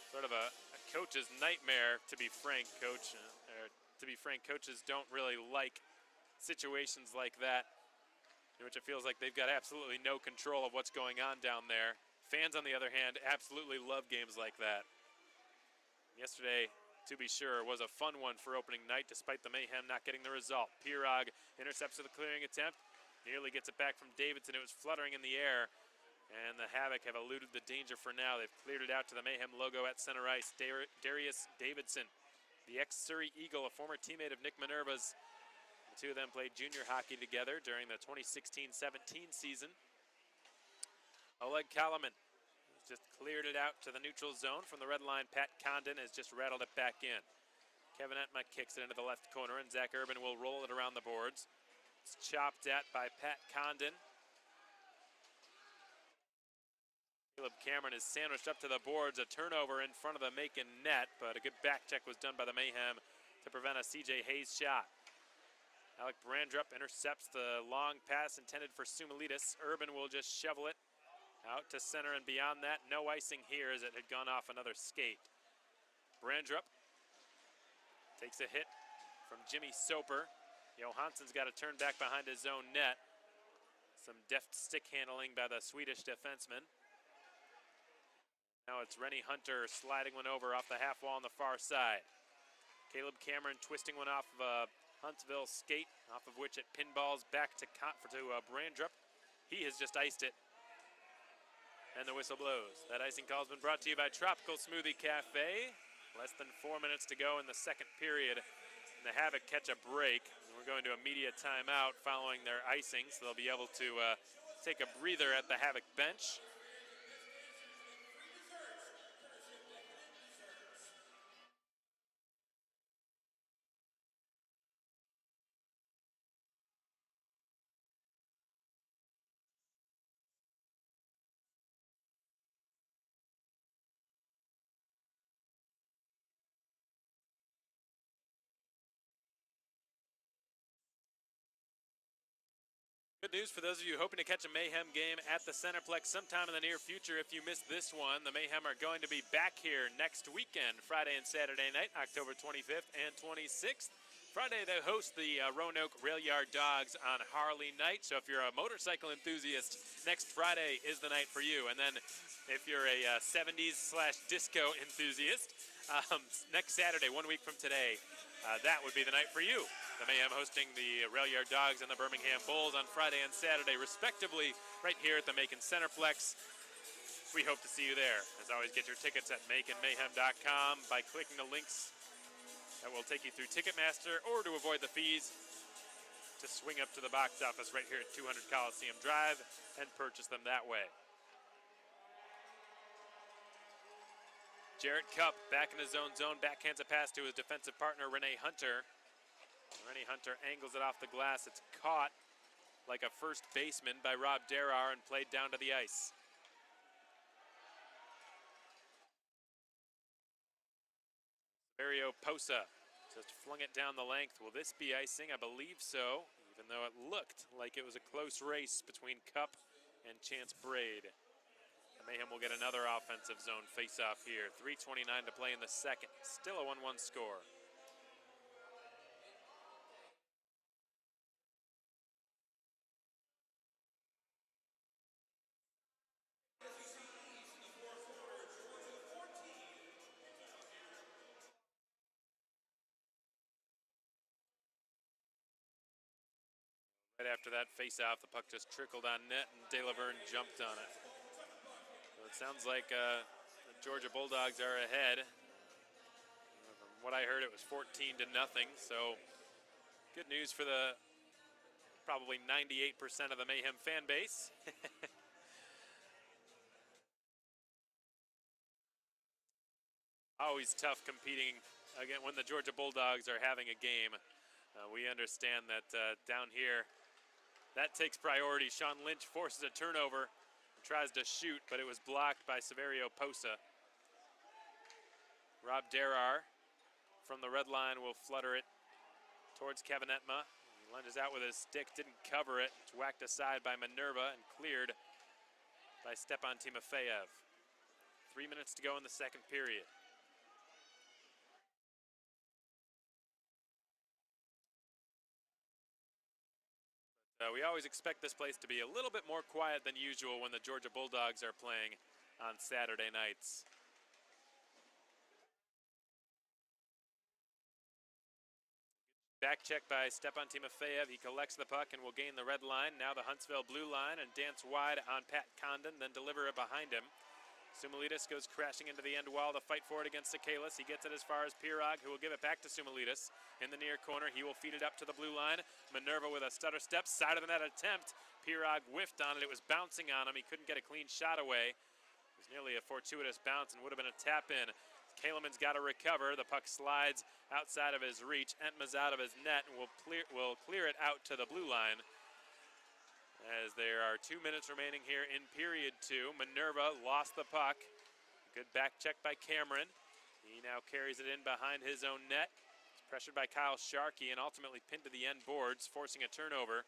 sort of a coach's nightmare, to be frank, Coach. To be frank, coaches don't really like situations like that, in which it feels like they've got absolutely no control of what's going on down there. Fans, on the other hand, absolutely love games like that. Yesterday, to be sure, was a fun one for opening night, despite the Mayhem not getting the result. Pirog intercepts with a clearing attempt, nearly gets it back from Davidson. It was fluttering in the air, and the Havoc have eluded the danger for now. They've cleared it out to the Mayhem logo at center ice. Darius Davidson, the ex-Surrey Eagle, a former teammate of Nick Minerva's. The two of them played junior hockey together during the 2016-17 season. Oleg Kalaman has just cleared it out to the neutral zone from the red line. Pat Condon has just rattled it back in. Kevin Entma kicks it into the left corner, and Zach Urban will roll it around the boards. It's chopped at by Pat Condon. Caleb Cameron is sandwiched up to the boards. A turnover in front of the Macon net, but a good back check was done by the Mayhem to prevent a C.J. Hayes shot. Alec Brandrup intercepts the long pass intended for Sumilidis. Urban will just shovel it out to center, and beyond that, no icing here as it had gone off another skate. Brandrup takes a hit from Jimmy Soper. Johansson's got to turn back behind his own net. Some deft stick handling by the Swedish defenseman. Now it's Rennie Hunter sliding one over off the half wall on the far side. Caleb Cameron twisting one off of a Huntsville skate, off of which it pinballs back to Brandrup. He has just iced it, and the whistle blows. That icing call has been brought to you by Tropical Smoothie Cafe. Less than 4 minutes to go in the second period, and the Havoc catch a break. We're going to a media timeout following their icing, so they'll be able to take a breather at the Havoc bench. Good news for those of you hoping to catch a Mayhem game at the Centreplex sometime in the near future. If you missed this one, the Mayhem are going to be back here next weekend, Friday and Saturday night, October 25th and 26th. Friday, they host the Roanoke Rail Yard Dogs on Harley night. So if you're a motorcycle enthusiast, next Friday is the night for you. And then if you're a 70s/disco enthusiast, next Saturday, 1 week from today, that would be the night for you. The Mayhem hosting the Rail Yard Dogs and the Birmingham Bulls on Friday and Saturday, respectively. right here at the Macon Centreplex. We hope to see you there. As always, get your tickets at MaconMayhem.com by clicking the links that will take you through Ticketmaster, or to avoid the fees, to swing up to the box office right here at 200 Coliseum Drive and purchase them that way. Jarrett Cupp back in his own zone, backhands a pass to his defensive partner, Rene Hunter. Rene Hunter angles it off the glass. It's caught like a first baseman by Rob Derar and played down to the ice. Mario Posa just flung it down the length. Will this be icing? I believe so, even though it looked like it was a close race between Cupp and Chance Braid. The Mayhem will get another offensive zone face-off here. 3:29 to play in the second. Still a 1-1 score. Right after that face-off, the puck just trickled on net, and De La Verne jumped on it. So it sounds like the Georgia Bulldogs are ahead. From what I heard, it was 14-0. So good news for the probably 98% of the Mayhem fan base. Always tough competing again when the Georgia Bulldogs are having a game. We understand that down here, that takes priority. Sean Lynch forces a turnover and tries to shoot, but it was blocked by Saverio Posa. Rob Derar from the red line will flutter it towards Kevin Etma. He lunges out with his stick, didn't cover it. It's whacked aside by Minerva and cleared by Stepan Timofeyev. 3 minutes to go in the second period. We always expect this place to be a little bit more quiet than usual when the Georgia Bulldogs are playing on Saturday nights. Back check by Stepan Timofeyev. He collects the puck and will gain the red line. Now the Huntsville blue line and dance wide on Pat Condon, then deliver it behind him. Sumilidis goes crashing into the end wall to fight for it against Sakalis. He gets it as far as Pirog, who will give it back to Sumilidis. In the near corner, he will feed it up to the blue line. Minerva with a stutter step, side of the net attempt. Pirog whiffed on it. It was bouncing on him. He couldn't get a clean shot away. It was nearly a fortuitous bounce and would have been a tap in. Kaleman's got to recover. The puck slides outside of his reach. Entma's out of his net and will clear it out to the blue line. As there are 2 minutes remaining here in period two. Minerva lost the puck. Good back check by Cameron. He now carries it in behind his own net. He's pressured by Kyle Sharkey and ultimately pinned to the end boards, forcing a turnover.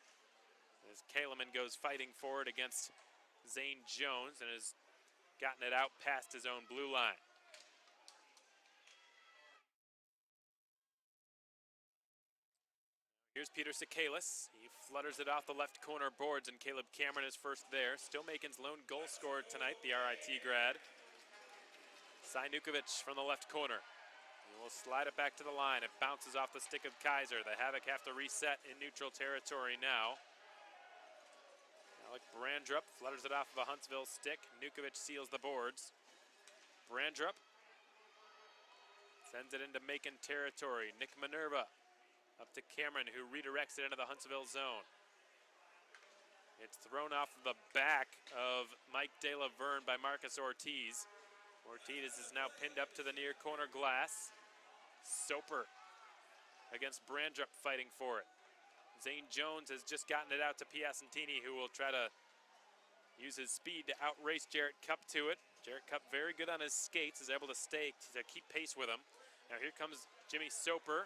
As Kaleman goes fighting forward against Zane Jones and has gotten it out past his own blue line. Here's Peter Sakalis. He flutters it off the left corner boards, and Caleb Cameron is first there. Still Macon's lone goal scorer tonight, the RIT grad. Sajnukovic from the left corner. He will slide it back to the line. It bounces off the stick of Kaiser. The Havoc have to reset in neutral territory now. Alec Brandrup flutters it off of a Huntsville stick. Nukovic seals the boards. Brandrup sends it into Macon territory. Nick Minerva up to Cameron, who redirects it into the Huntsville zone. It's thrown off the back of Mike De La Verne by Marcus Ortiz. Ortiz is now pinned up to the near corner glass. Soper against Brandrup fighting for it. Zane Jones has just gotten it out to Piacentini, who will try to use his speed to outrace Jarrett Cupp to it. Jarrett Cupp very good on his skates, is able to keep pace with him. Now here comes Jimmy Soper.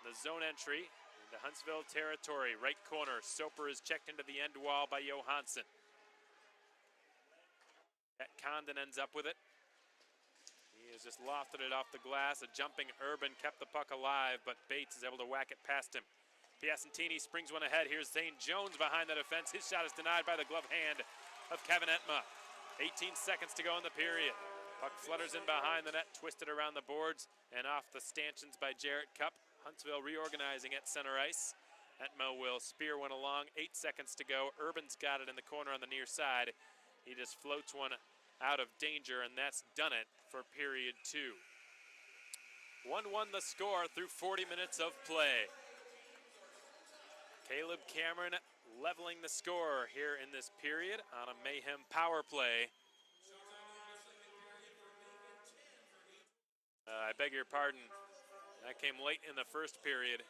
The zone entry into Huntsville territory, right corner. Soper is checked into the end wall by Johansson. That Condon ends up with it. He has just lofted it off the glass. A jumping Urban kept the puck alive, but Bates is able to whack it past him. Piacentini springs one ahead. Here's Zane Jones behind the defense. His shot is denied by the glove hand of Kevin Entma. 18 seconds to go in the period. Puck flutters in behind the net, twisted around the boards and off the stanchions by Jarrett Cupp. Huntsville reorganizing at center ice. Etmo will spear one along. 8 seconds to go. Urban's got it in the corner on the near side. He just floats one out of danger, and that's done it for period 2. 1-1 the score through 40 minutes of play. Caleb Cameron leveling the score here in this period on a Mayhem power play. I beg your pardon. That came late in the first period.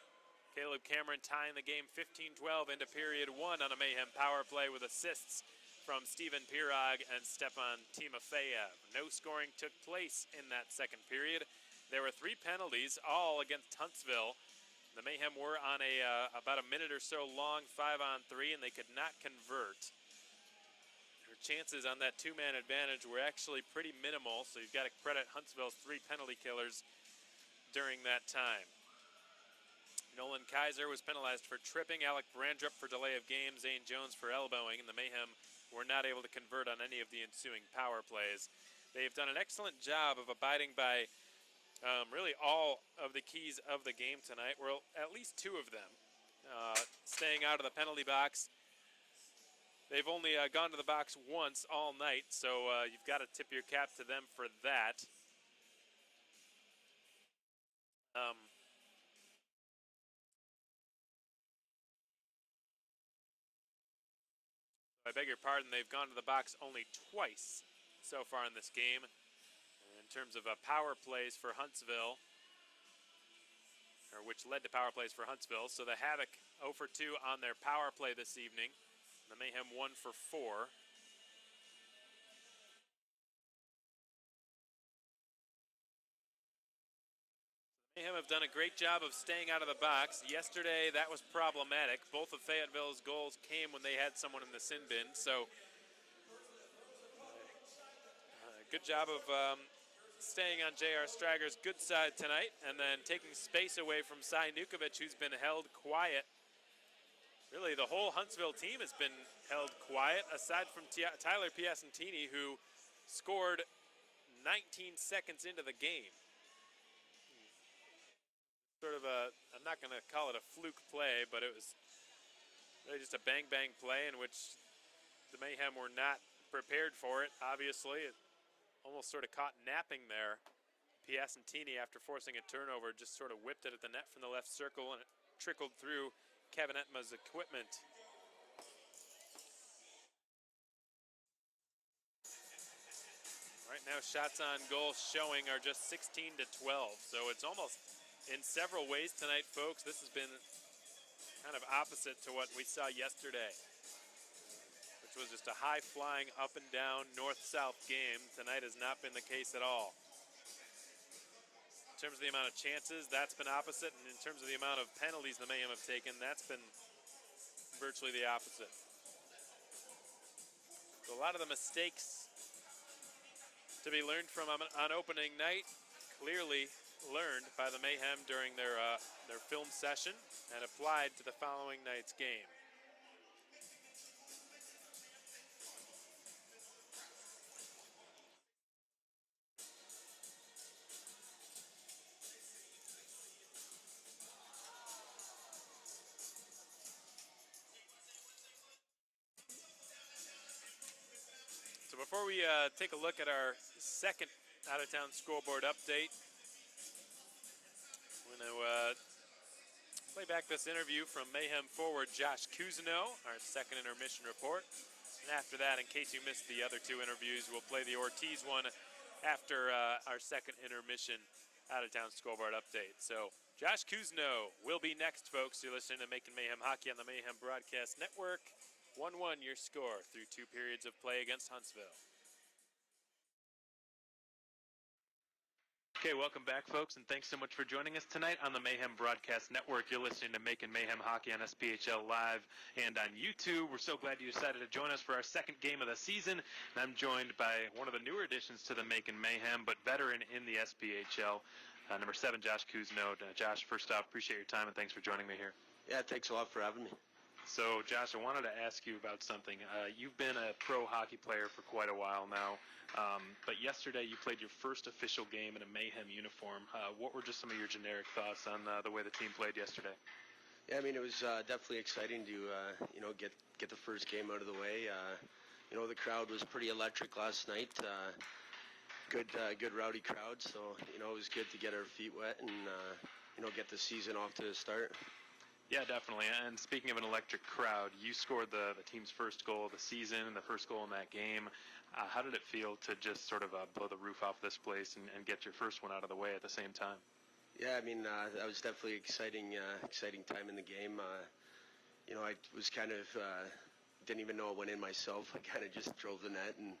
Caleb Cameron tying the game 15-12 into period 1 on a Mayhem power play with assists from Steven Pirog and Stepan Timofeyev. No scoring took place in that second period. There were 3 penalties, all against Huntsville. The Mayhem were on about a minute or so long 5-on-3, and they could not convert. Their chances on that 2-man advantage were actually pretty minimal, so you've got to credit Huntsville's 3 penalty killers during that time. Nolan Kaiser was penalized for tripping, Alec Brandrup for delay of game, Zane Jones for elbowing, and the Mayhem were not able to convert on any of the ensuing power plays. They've done an excellent job of abiding by really all of the keys of the game tonight. Well, at least 2 of them. Staying out of the penalty box. They've only gone to the box once all night, so you've got to tip your cap to them for that. I beg your pardon, they've gone to the box only twice so far in this game. In terms of power plays for Huntsville, or which led to power plays for Huntsville. So the Havoc 0 for 2 on their power play this evening. The Mayhem 1 for 4. The Mayhem have done a great job of staying out of the box. Yesterday, that was problematic. Both of Fayetteville's goals came when they had someone in the sin bin. So good job of staying on J.R. Strager's good side tonight, and then taking space away from Cy Nukovic, who's been held quiet. Really, the whole Huntsville team has been held quiet, aside from Tyler Piacentini, who scored 19 seconds into the game. Sort of I'm not going to call it a fluke play, but it was really just a bang-bang play in which the Mayhem were not prepared for it, obviously. It almost sort of caught napping there. Piacentini, after forcing a turnover, just sort of whipped it at the net from the left circle, and it trickled through Kevin Etma's equipment. Right now, shots on goal showing are just 16-12, so it's almost, in several ways tonight, folks, this has been kind of opposite to what we saw yesterday, which was just a high-flying, up and down, north-south game. Tonight has not been the case at all. In terms of the amount of chances, that's been opposite, and in terms of the amount of penalties the Mayhem have taken, that's been virtually the opposite. So a lot of the mistakes to be learned from on opening night, clearly learned by the Mayhem during their film session and applied to the following night's game. So before we take a look at our second out-of-town scoreboard update, we're going to play back this interview from Mayhem forward Josh Cousineau, our second intermission report. And after that, in case you missed the other 2 interviews, we'll play the Ortiz one after our second intermission out-of-town scoreboard update. So Josh Cousineau will be next, folks. You're listening to Macon Mayhem Hockey on the Mayhem Broadcast Network. 1-1 your score through 2 periods of play against Huntsville. Okay, welcome back, folks, and thanks so much for joining us tonight on the Mayhem Broadcast Network. You're listening to Macon Mayhem Hockey on SPHL Live and on YouTube. We're so glad you decided to join us for our second game of the season. And I'm joined by one of the newer additions to the Macon Mayhem, but veteran in the SPHL, number 7, Josh Cousineau. Josh, first off, appreciate your time, and thanks for joining me here. Yeah, thanks a lot for having me. So, Josh, I wanted to ask you about something. You've been a pro hockey player for quite a while now, but yesterday you played your first official game in a Mayhem uniform. What were just some of your generic thoughts on the way the team played yesterday? Yeah, I mean, it was definitely exciting to get the first game out of the way. The crowd was pretty electric last night. Good rowdy crowd. So it was good to get our feet wet and get the season off to a start. Yeah, definitely. And speaking of an electric crowd, you scored the team's first goal of the season, the first goal in that game. How did it feel to just sort of blow the roof off this place and get your first one out of the way at the same time? Yeah, I mean, that was definitely exciting time in the game. I was kind of didn't even know it went in myself. I kind of just drove the net and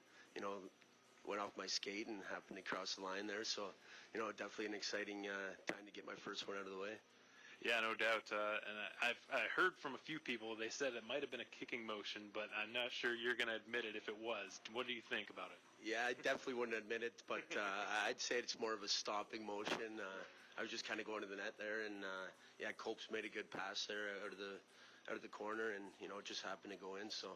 went off my skate and happened to cross the line there. So definitely an exciting time to get my first one out of the way. Yeah, no doubt. And I heard from a few people, they said it might have been a kicking motion, but I'm not sure you're going to admit it if it was. What do you think about it? Yeah, I definitely wouldn't admit it, but I'd say it's more of a stopping motion. I was just kind of going to the net there, and Copes made a good pass there out of the corner, and it just happened to go in. So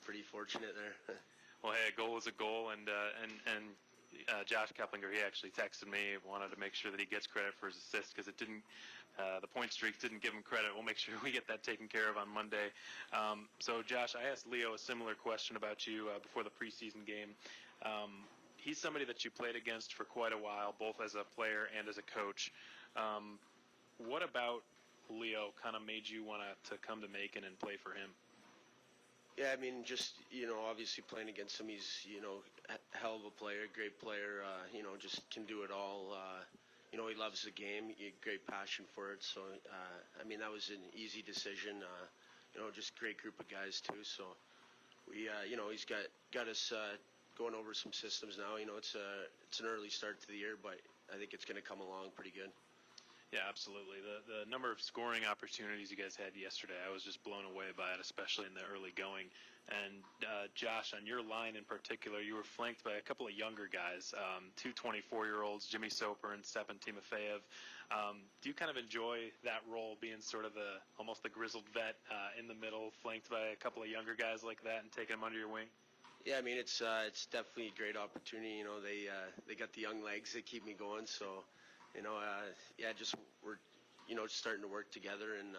pretty fortunate there. Well, hey, a goal is a goal, and Josh Keplinger, he actually texted me, wanted to make sure that he gets credit for his assist because it didn't. The point streak didn't give him credit. We'll make sure we get that taken care of on Monday. So, Josh, I asked Leo a similar question about you before the preseason game. He's somebody that you played against for quite a while, both as a player and as a coach. What about Leo kind of made you want to come to Macon and play for him? Yeah, I mean, just, obviously playing against him, he's, a hell of a player, great player, just can do it all. He loves the game, he had great passion for it. So, that was an easy decision, just great group of guys too. So we, he's got us going over some systems now. It's an early start to the year, but I think it's going to come along pretty good. Yeah, absolutely. The number of scoring opportunities you guys had yesterday, I was just blown away by it, especially in the early going. And Josh, on your line in particular, you were flanked by a couple of younger guys, two 24-year-olds, Jimmy Soper and Stepan Timofeyev. Do you kind of enjoy that role, being sort of almost the grizzled vet in the middle, flanked by a couple of younger guys like that and taking them under your wing? Yeah, I mean, it's definitely a great opportunity. They got the young legs that keep me going. So, just we're, starting to work together and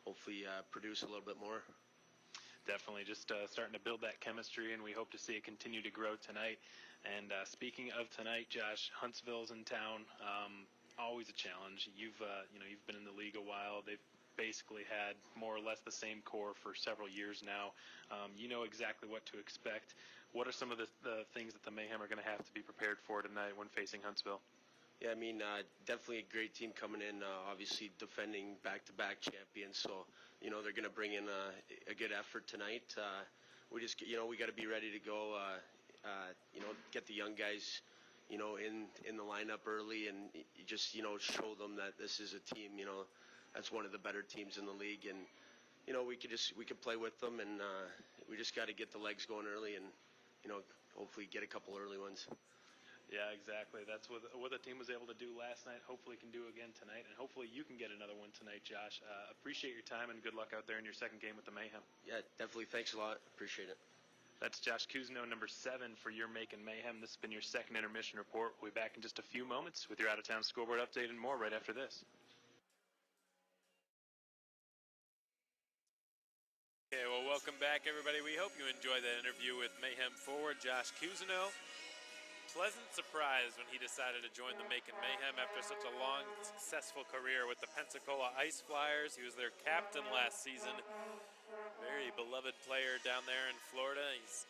hopefully produce a little bit more. Definitely just starting to build that chemistry, and we hope to see it continue to grow tonight. And speaking of tonight, Josh, Huntsville's in town. Always a challenge. You've been in the league a while. They've basically had more or less the same core for several years now. You know exactly what to expect. What are some of the things that the Mayhem are going to have to be prepared for tonight when facing Huntsville? Yeah, I mean, definitely a great team coming in, obviously defending back-to-back champions. So, they're going to bring in a good effort tonight. We just, we got to be ready to go, get the young guys, in the lineup early and just, show them that this is a team, that's one of the better teams in the league. And, we could play with them, and we just got to get the legs going early and, hopefully get a couple early ones. Yeah, exactly. That's what the team was able to do last night. Hopefully can do again tonight, and hopefully you can get another one tonight, Josh. Appreciate your time, and good luck out there in your second game with the Mayhem. Yeah, definitely. Thanks a lot. Appreciate it. That's Josh Kuzno, number 7 for your Macon Mayhem. This has been your second intermission report. We'll be back in just a few moments with your out-of-town scoreboard update and more right after this. Okay, well, welcome back, everybody. We hope you enjoyed that interview with Mayhem forward Josh Kuzno. Pleasant surprise when he decided to join the Macon Mayhem after such a long, successful career with the Pensacola Ice Flyers. He was their captain last season. Very beloved player down there in Florida. He's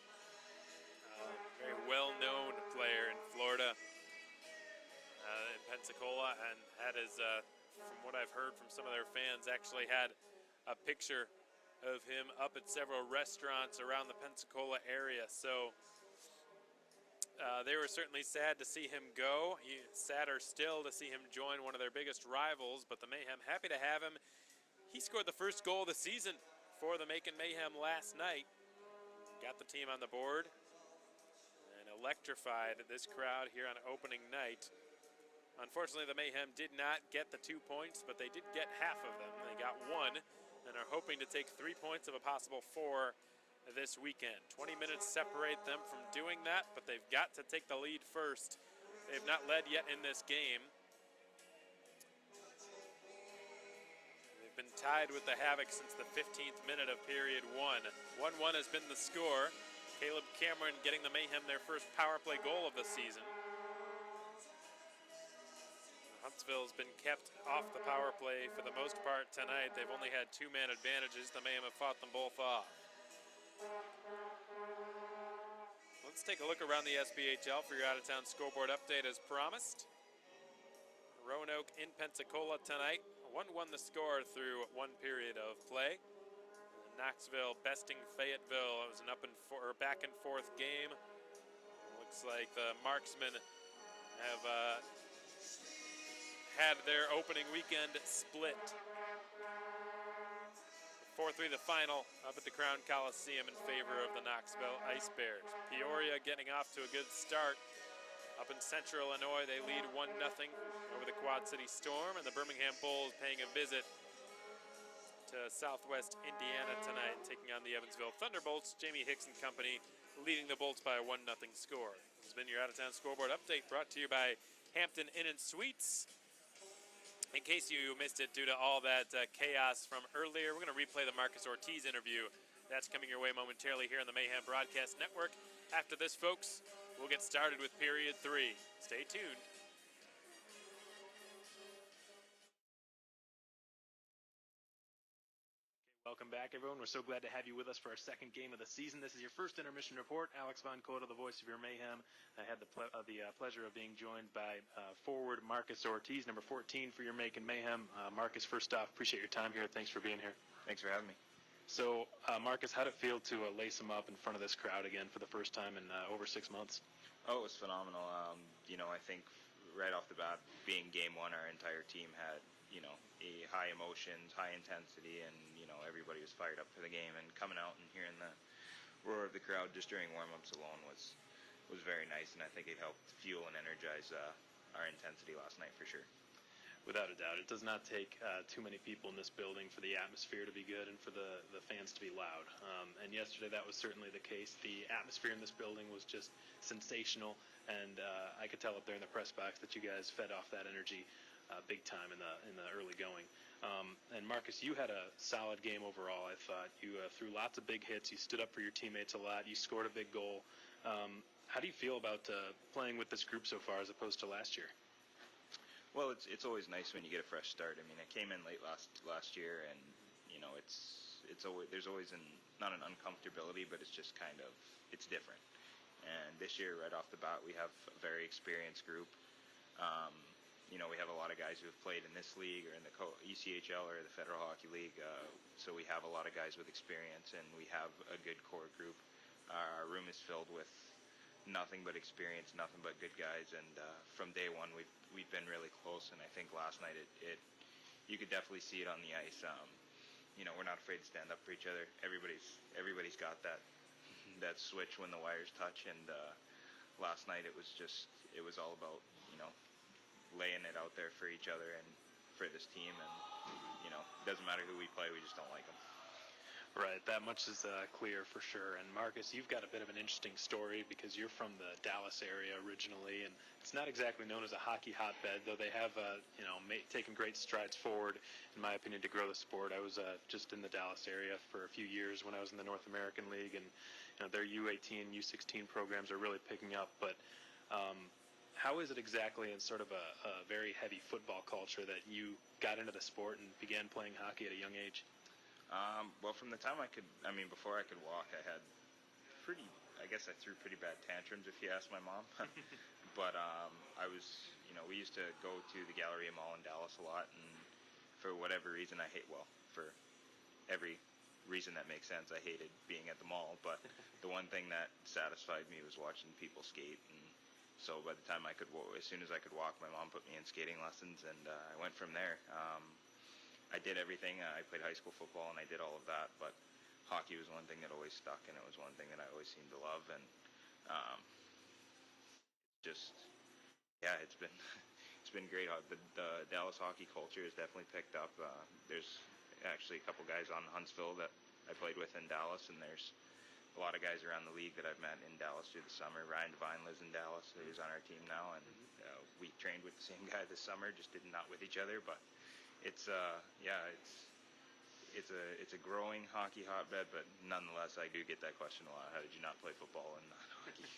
a very well-known player in Florida, in Pensacola, and had his, from what I've heard from some of their fans, actually had a picture of him up at several restaurants around the Pensacola area. So they were certainly sad to see him go. Sadder still to see him join one of their biggest rivals, but the Mayhem happy to have him. He scored the first goal of the season for the Macon Mayhem last night. Got the team on the board and electrified this crowd here on opening night. Unfortunately, the Mayhem did not get the 2 points, but they did get half of them. They got 1 and are hoping to take 3 points of a possible 4 this weekend. 20 minutes separate them from doing that, but they've got to take the lead first. They've not led yet in this game. They've been tied with the Havoc since the 15th minute of period 1. 1-1 has been the score. Caleb Cameron getting the Mayhem their first power play goal of the season. Huntsville's been kept off the power play for the most part tonight. They've only had two-man advantages. The Mayhem have fought them both off. Let's take a look around the SPHL for your out-of-town scoreboard update as promised. Roanoke in Pensacola tonight. 1-1 the score through one period of play. Knoxville besting Fayetteville. It was an back and forth game. Looks like the Marksmen have had their opening weekend split. 4-3 the final up at the Crown Coliseum in favor of the Knoxville Ice Bears. Peoria getting off to a good start. Up in central Illinois, they lead 1-0 over the Quad City Storm, and the Birmingham Bulls paying a visit to Southwest Indiana tonight, taking on the Evansville Thunderbolts. Jamie Hicks and company leading the Bolts by a 1-0 score. This has been your out-of-town scoreboard update brought to you by Hampton Inn & Suites. In case you missed it due to all that chaos from earlier, we're going to replay the Marcus Ortiz interview. That's coming your way momentarily here on the Mayhem Broadcast Network. After this, folks, we'll get started with period 3. Stay tuned. Welcome back, everyone. We're so glad to have you with us for our second game of the season. This is your first intermission report. Alex Von Cota, the voice of your Mayhem. I had the pleasure of being joined by forward Marcus Ortiz, number 14 for your Macon Mayhem. Marcus, first off, appreciate your time here. Thanks for being here. Thanks for having me. So, Marcus, how'd it feel to lace them up in front of this crowd again for the first time in over 6 months? Oh, it was phenomenal. I think right off the bat, being game one, our entire team had a high emotions, high intensity, and everybody was fired up for the game. And coming out and hearing the roar of the crowd just during warm-ups alone was very nice, and I think it helped fuel and energize our intensity last night for sure. Without a doubt. It does not take too many people in this building for the atmosphere to be good and for the fans to be loud. And yesterday that was certainly the case. The atmosphere in this building was just sensational, and I could tell up there in the press box that you guys fed off that energy big time in the early going. And Marcus, you had a solid game overall. I thought you threw lots of big hits. You stood up for your teammates a lot. You scored a big goal. How do you feel about playing with this group so far as opposed to last year? Well, it's always nice when you get a fresh start. I mean, I came in late last year, and it's always there's always not an uncomfortability, but it's just it's different. And this year, right off the bat, we have a very experienced group. We have a lot of guys who have played in this league or in the ECHL or the Federal Hockey League, so we have a lot of guys with experience, and we have a good core group. Our room is filled with nothing but experience, nothing but good guys, and from day one we've been really close. And I think last night you could definitely see it on the ice. We're not afraid to stand up for each other. Everybody's got that switch when the wires touch, and last night it was all about laying it out there for each other and for this team, and it doesn't matter who we play, we just don't like them. Right, that much is clear for sure. And Marcus, you've got a bit of an interesting story because you're from the Dallas area originally, and it's not exactly known as a hockey hotbed, though they have taken great strides forward, in my opinion, to grow the sport. I was just in the Dallas area for a few years when I was in the North American League, and their U18, U16 programs are really picking up. But how is it exactly in sort of a very heavy football culture that you got into the sport and began playing hockey at a young age? Well, from the time before I could walk, I threw pretty bad tantrums, if you ask my mom. But we used to go to the Galleria Mall in Dallas a lot, and for whatever reason for every reason that makes sense, I hated being at the mall. But the one thing that satisfied me was watching people skate, and so by the time as soon as I could walk, my mom put me in skating lessons, and I went from there. I did everything. I played high school football, and I did all of that, but hockey was one thing that always stuck, and it was one thing that I always seemed to love. And it's been great. The Dallas hockey culture has definitely picked up. There's actually a couple guys on Huntsville that I played with in Dallas, and there's a lot of guys around the league that I've met in Dallas through the summer. Ryan Devine lives in Dallas, so he's on our team now, and we trained with the same guy this summer, just not with each other, but it's it's a growing hockey hotbed, but nonetheless, I do get that question a lot. How did you not play football and not hockey?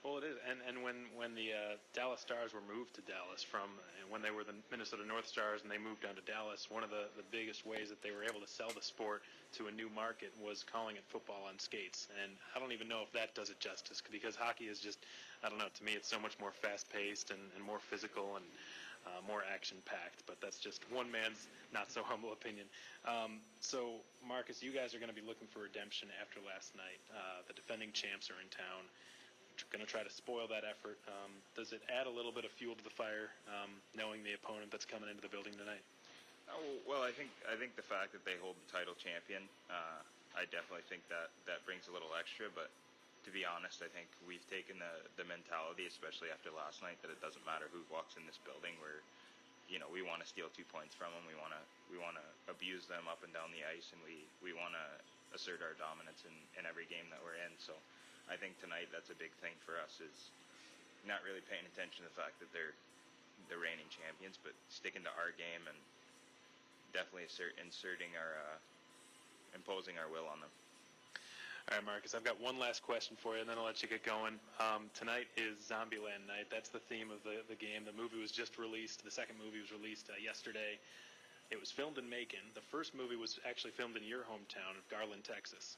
Well, it is, and when the Dallas Stars were moved to Dallas from when they were the Minnesota North Stars and they moved down to Dallas, one of the biggest ways that they were able to sell the sport to a new market was calling it football on skates. And I don't even know if that does it justice, because hockey is just, I don't know, to me it's so much more fast-paced and more physical and more action-packed. But that's just one man's not so humble opinion. So, Marcus, you guys are going to be looking for redemption after last night. The defending champs are in town. Going to try to spoil that effort. Does it add a little bit of fuel to the fire, knowing the opponent that's coming into the building tonight? Oh, well, I think the fact that they hold the title champion, I definitely think that brings a little extra. But to be honest, I think we've taken the mentality, especially after last night, that it doesn't matter who walks in this building. We want to steal 2 points from them. We want to abuse them up and down the ice, and we want to assert our dominance in every game that we're in. So I think tonight that's a big thing for us, is not really paying attention to the fact that they're the reigning champions, but sticking to our game and definitely imposing our will on them. All right, Marcus, I've got one last question for you, and then I'll let you get going. Tonight is Zombieland night. That's the theme of the game. The movie was just released. The second movie was released yesterday. It was filmed in Macon. The first movie was actually filmed in your hometown of Garland, Texas.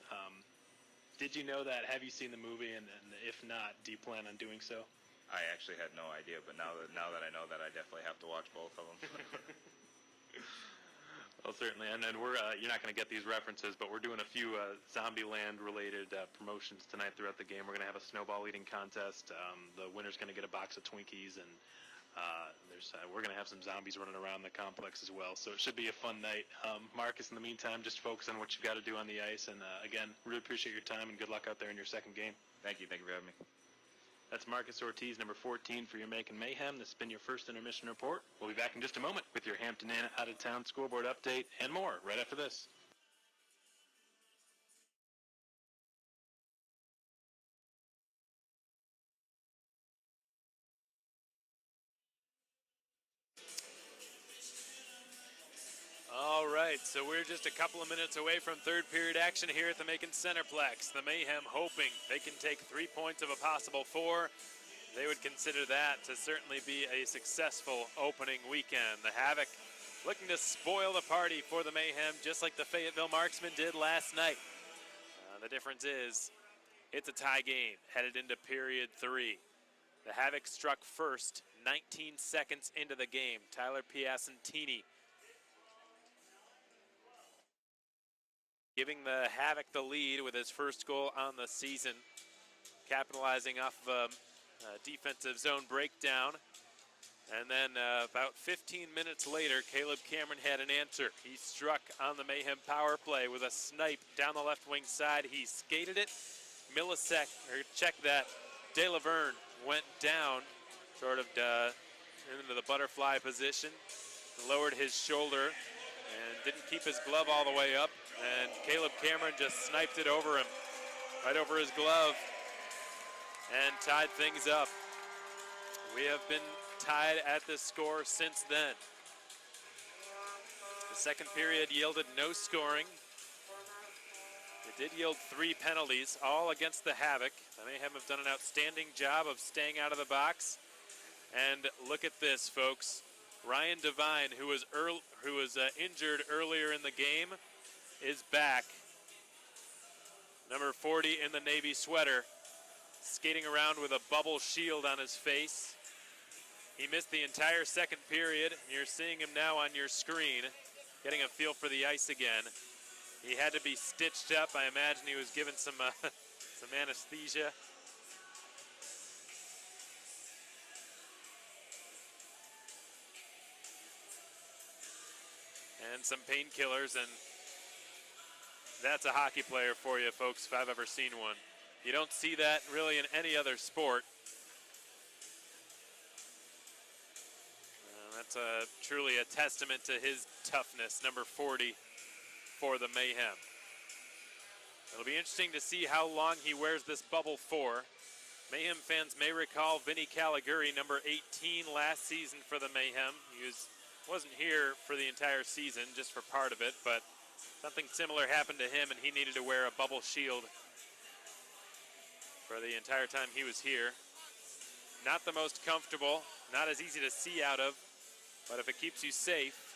Did you know that? Have you seen the movie? And if not, do you plan on doing so? I actually had no idea, but now that I know that, I definitely have to watch both of them. Well, certainly, and we're you're not going to get these references, but we're doing a few Zombieland-related promotions tonight throughout the game. We're going to have a snowball eating contest. The winner's going to get a box of Twinkies, and we're going to have some zombies running around the complex as well. So it should be a fun night. Marcus, in the meantime, just focus on what you've got to do on the ice. And again, really appreciate your time, and good luck out there in your second game. Thank you for having me. That's Marcus Ortiz, number 14 for your Macon Mayhem. This has been your first intermission report. We'll be back in just a moment with your Hampton Inn out-of-town scoreboard update and more right after this. All right, so we're just a couple of minutes away from third period action here at the Macon Centreplex. The Mayhem hoping they can take 3 points of a possible 4. They would consider that to certainly be a successful opening weekend. The Havoc looking to spoil the party for the Mayhem, just like the Fayetteville Marksmen did last night. The difference is it's a tie game headed into period 3. The Havoc struck first 19 seconds into the game. Tyler Piacentini giving the Havoc the lead with his first goal on the season, capitalizing off of a defensive zone breakdown. And then about 15 minutes later, Caleb Cameron had an answer. He struck on the Mayhem power play with a snipe down the left wing side. He skated it. De Laverne went down, sort of into the butterfly position, lowered his shoulder, and didn't keep his glove all the way up. And Caleb Cameron just sniped it over him, right over his glove, and tied things up. We have been tied at this score since then. The second period yielded no scoring. It did yield 3 penalties, all against the Havoc. The Mayhem have done an outstanding job of staying out of the box. And look at this, folks. Ryan Devine, who was injured earlier in the game, is back. Number 40 in the Navy sweater, skating around with a bubble shield on his face. He missed the entire second period. You're seeing him now on your screen, getting a feel for the ice again. He had to be stitched up. I imagine he was given some anesthesia. And some painkillers, and that's a hockey player for you, folks, if I've ever seen one. You don't see that really in any other sport. That's truly a testament to his toughness, number 40 for the Mayhem. It'll be interesting to see how long he wears this bubble for. Mayhem fans may recall Vinny Caliguri, number 18 last season for the Mayhem. He was wasn't here for the entire season, just for part of it, but something similar happened to him, and he needed to wear a bubble shield for the entire time he was here. Not the most comfortable, not as easy to see out of, but if it keeps you safe,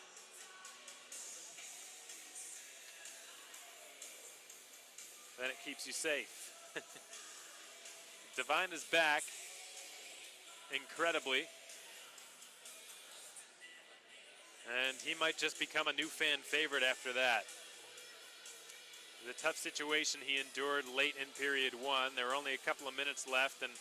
then it keeps you safe. Devine is back, incredibly. And he might just become a new fan favorite after that. The tough situation he endured late in period one. There were only a couple of minutes left, and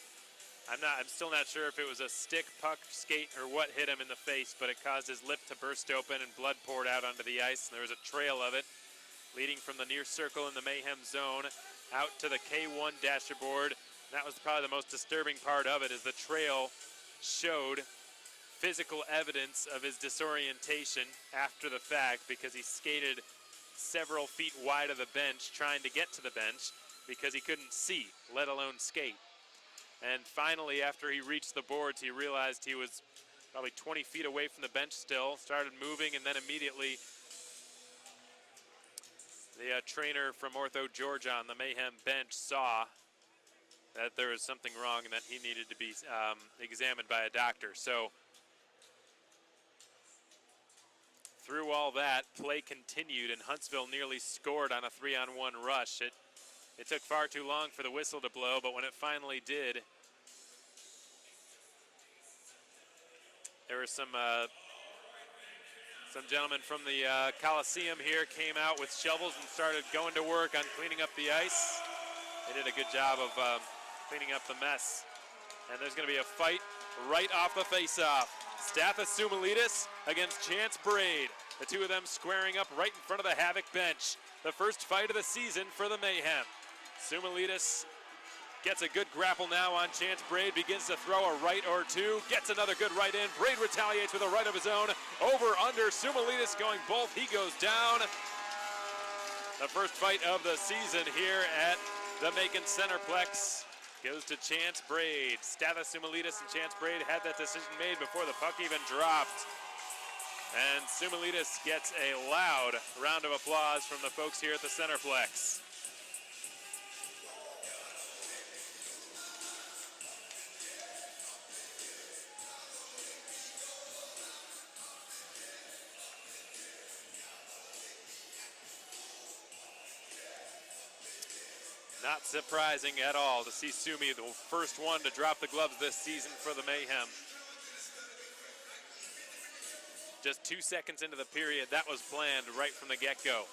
I'm still not sure if it was a stick, puck, skate, or what hit him in the face, but it caused his lip to burst open and blood poured out onto the ice, and there was a trail of it leading from the near circle in the Mayhem zone out to the K1 dashboard. That was probably the most disturbing part of it, is the trail showed physical evidence of his disorientation after the fact, because he skated several feet wide of the bench trying to get to the bench because he couldn't see, let alone skate. And finally, after he reached the boards, he realized he was probably 20 feet away from the bench still, started moving, and then immediately the trainer from Ortho Georgia on the Mayhem bench saw that there was something wrong and that he needed to be examined by a doctor. So through all that, play continued, and Huntsville nearly scored on a 3-on-1 rush. It took far too long for the whistle to blow, but when it finally did, there were some gentlemen from the Coliseum here came out with shovels and started going to work on cleaning up the ice. They did a good job of cleaning up the mess. And there's going to be a fight right off the face-off. Stathis Sumilidis against Chance Braid. The two of them squaring up right in front of the Havoc bench. The first fight of the season for the Mayhem. Sumilidis gets a good grapple now on Chance Braid, begins to throw a right or two, gets another good right in. Braid retaliates with a right of his own. Over, under, Sumilidis going both. He goes down. The first fight of the season here at the Macon Centreplex goes to Chance Braid. Stathis Sumilidis and Chance Braid had that decision made before the puck even dropped. And Sumilidis gets a loud round of applause from the folks here at the Centreplex. Not surprising at all to see Sumi, the first one to drop the gloves this season for the Mayhem. Just 2 seconds into the period, that was planned right from the get-go.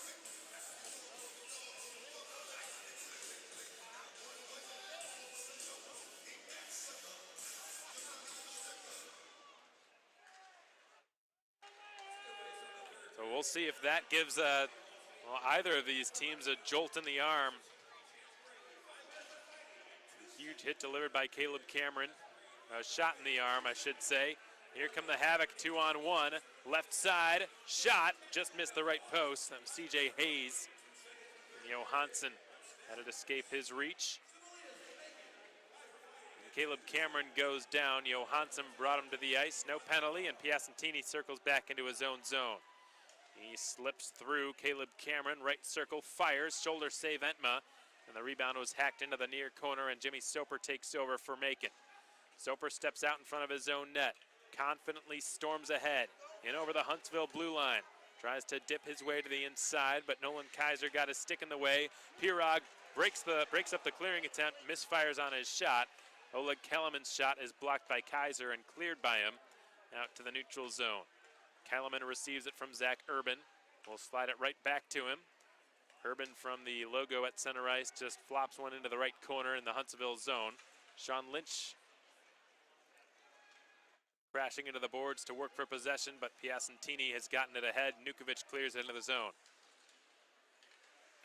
So we'll see if that gives either of these teams a jolt in the arm. Huge hit delivered by Caleb Cameron. A shot in the arm, I should say. Here come the Havoc, 2-on-1. Left side, shot, just missed the right post. That was CJ Hayes. And Johansson had it escape his reach. And Caleb Cameron goes down. Johansson brought him to the ice. No penalty, and Piacentini circles back into his own zone. He slips through Caleb Cameron. Right circle, fires, shoulder save Entma. And the rebound was hacked into the near corner, and Jimmy Soper takes over for Macon. Soper steps out in front of his own net. Confidently storms ahead. In over the Huntsville blue line. Tries to dip his way to the inside, but Nolan Kaiser got his stick in the way. Pirog breaks up the clearing attempt, misfires on his shot. Oleg Kellerman's shot is blocked by Kaiser and cleared by him out to the neutral zone. Kellerman receives it from Zach Urban. Will slide it right back to him. Urban from the logo at center ice just flops one into the right corner in the Huntsville zone. Sean Lynch crashing into the boards to work for possession, but Piacentini has gotten it ahead. Nukovic clears it into the zone.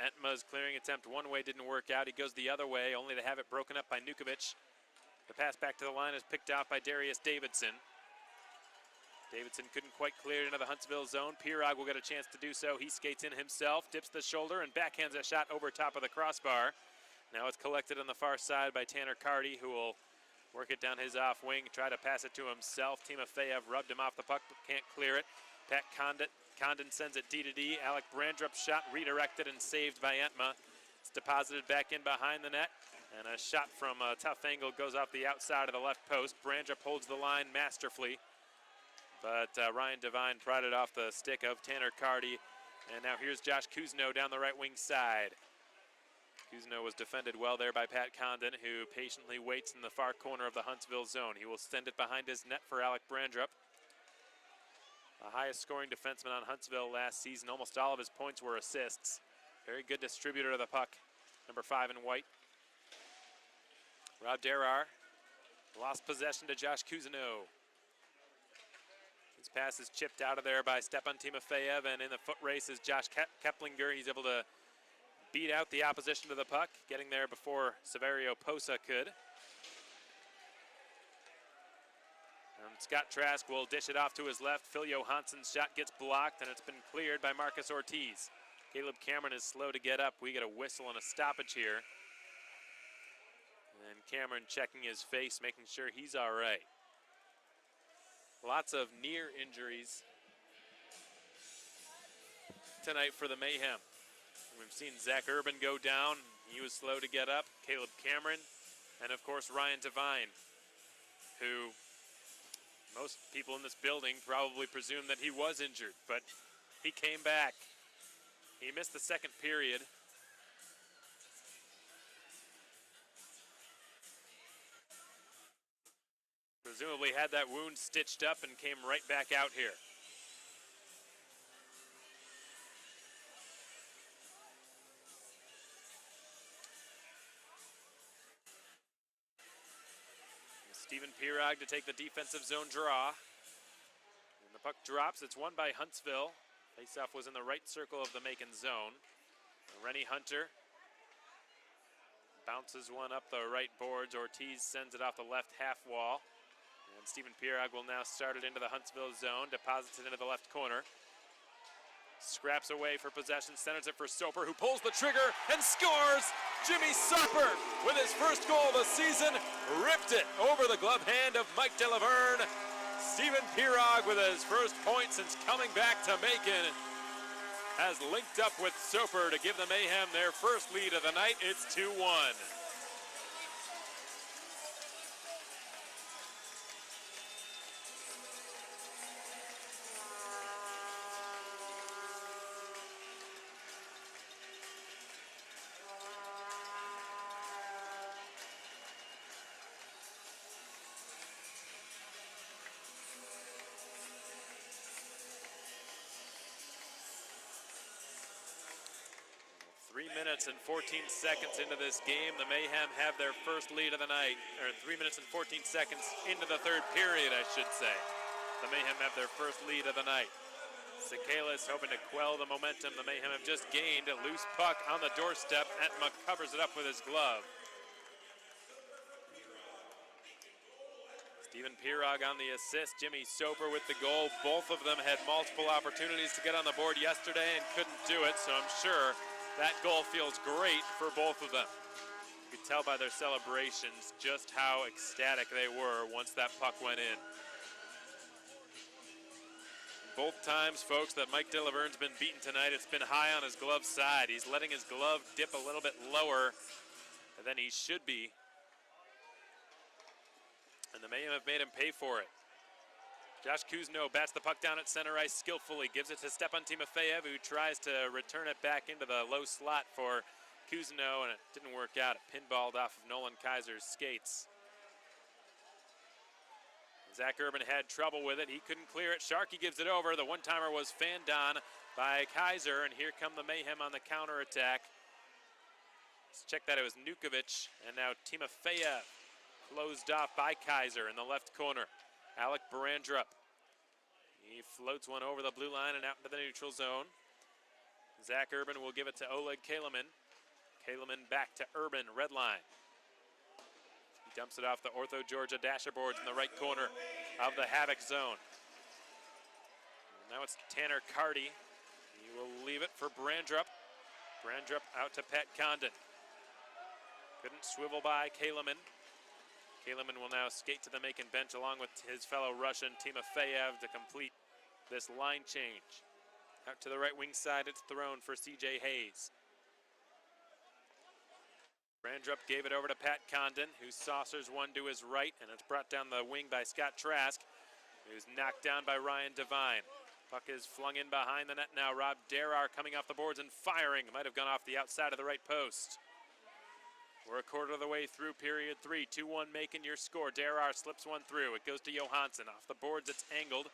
Entma's clearing attempt one way didn't work out. He goes the other way, only to have it broken up by Nukovic. The pass back to the line is picked out by Darius Davidson. Davidson couldn't quite clear it into the Huntsville zone. Pirog will get a chance to do so. He skates in himself, dips the shoulder, and backhands a shot over top of the crossbar. Now it's collected on the far side by Tanner Carty, who will work it down his off wing, try to pass it to himself. Timofeyev rubbed him off the puck, but can't clear it. Pat Condon sends it D to D. Alec Brandrup's shot redirected and saved by Entma. It's deposited back in behind the net. And a shot from a tough angle goes off the outside of the left post. Brandrup holds the line masterfully. But Ryan Devine pried it off the stick of Tanner Carty. And now here's Josh Kuzno down the right wing side. Kuzno was defended well there by Pat Condon, who patiently waits in the far corner of the Huntsville zone. He will send it behind his net for Alec Brandrup. The highest scoring defenseman on Huntsville last season. Almost all of his points were assists. Very good distributor of the puck, number 5 in white. Rob Derar lost possession to Josh Kuzno. His pass is chipped out of there by Stepan Timofeyev, and in the foot race is Josh Keplinger. He's able to beat out the opposition to the puck, getting there before Severio Posa could. And Scott Trask will dish it off to his left. Phil Johansson's shot gets blocked, and it's been cleared by Marcus Ortiz. Caleb Cameron is slow to get up. We get a whistle and a stoppage here. And Cameron checking his face, making sure he's all right. Lots of near injuries tonight for the Mayhem. We've seen Zach Urban go down. He was slow to get up. Caleb Cameron, and of course Ryan Devine, who most people in this building probably presume that he was injured, but he came back. He missed the second period. Presumably had that wound stitched up and came right back out here. Stephen Pirog to take the defensive zone draw. And the puck drops. It's won by Huntsville. Faceoff was in the right circle of the Macon zone. Rennie Hunter bounces one up the right boards. Ortiz sends it off the left half wall. And Stephen Pirog will now start it into the Huntsville zone, deposits it into the left corner. Scraps away for possession, centers it for Soper, who pulls the trigger and scores! Jimmy Soper, with his first goal of the season, ripped it over the glove hand of Mike Delaverne. Stephen Pirog, with his first point since coming back to Macon, has linked up with Soper to give the Mayhem their first lead of the night. It's 2-1. Minutes and 14 seconds into this game, the Mayhem have their first lead of the night, or 3 minutes and 14 seconds into the third period, I should say. The Mayhem have their first lead of the night. Sakalis hoping to quell the momentum the Mayhem have just gained. A loose puck on the doorstep. Entma covers it up with his glove. Stephen Pirog on the assist. Jimmy Soper with the goal. Both of them had multiple opportunities to get on the board yesterday and couldn't do it, so I'm sure that goal feels great for both of them. You could tell by their celebrations just how ecstatic they were once that puck went in. Both times, folks, that Mike Delaverne's been beaten tonight, it's been high on his glove side. He's letting his glove dip a little bit lower than he should be. And the Mayhem have made him pay for it. Josh Kuzno bats the puck down at center ice skillfully, gives it to Stepan Timofeyev, who tries to return it back into the low slot for Kuzno, and it didn't work out. It pinballed off of Nolan Kaiser's skates. Zach Urban had trouble with it. He couldn't clear it. Sharkey gives it over. The one-timer was fanned on by Kaiser, and here come the Mayhem on the counterattack. Let's check that. It was Nukovic, and now Timofeyev closed off by Kaiser in the left corner. Alec Brandrup. He floats one over the blue line and out into the neutral zone. Zach Urban will give it to Oleg Kaleman. Kaleman back to Urban, red line. He dumps it off the Ortho Georgia dasher boards in the right corner of the Havoc zone. And now it's Tanner Carty. He will leave it for Brandrup. Brandrup out to Pat Condon. Couldn't swivel by Kaleman. Kaleman will now skate to the Macon bench along with his fellow Russian Timofeyev to complete this line change. Out to the right wing side, it's thrown for C.J. Hayes. Brandrup gave it over to Pat Condon, who saucers one to his right, and it's brought down the wing by Scott Trask, who's knocked down by Ryan Devine. Puck is flung in behind the net now. Rob Derar coming off the boards and firing. Might have gone off the outside of the right post. We're a quarter of the way through period 3. 2-1 Macon your score. Derar slips one through. It goes to Johansson. Off the boards, it's angled.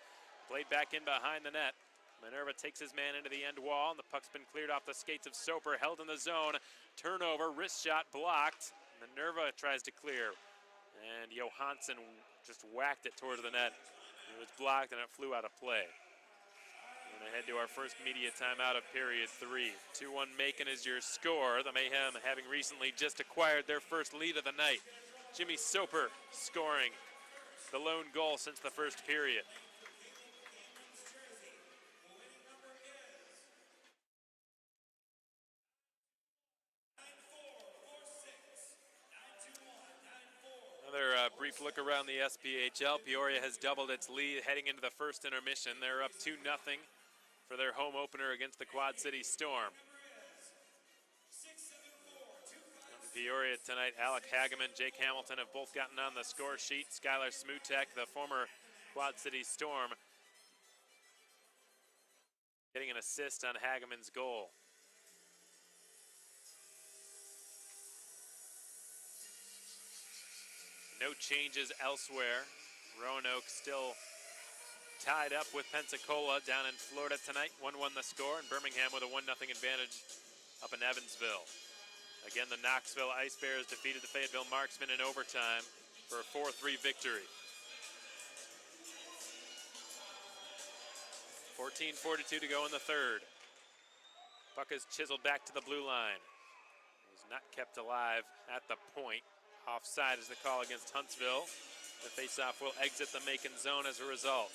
Played back in behind the net. Minerva takes his man into the end wall, and the puck's been cleared off the skates of Soper. Held in the zone. Turnover, wrist shot blocked. Minerva tries to clear. And Johansson just whacked it towards the net. It was blocked, and it flew out of play. We're going to head to our first media timeout of period 3. 2-1 Macon is your score. The Mayhem having recently just acquired their first lead of the night. Jimmy Soper scoring the lone goal since the first period. Another brief look around the SPHL. Peoria has doubled its lead heading into the first intermission. They're up 2-0 for their home opener against the Quad City Storm. In Peoria tonight, Alec Hageman, Jake Hamilton have both gotten on the score sheet. Skylar Smutek, the former Quad City Storm, getting an assist on Hageman's goal. No changes elsewhere. Roanoke still tied up with Pensacola down in Florida tonight. 1-1 the score, and Birmingham with a 1-0 advantage up in Evansville. Again, the Knoxville Ice Bears defeated the Fayetteville Marksmen in overtime for a 4-3 victory. 14:42 to go in the third. Puck is chiseled back to the blue line. It was not kept alive at the point. Offside is the call against Huntsville. The faceoff will exit the Macon zone as a result.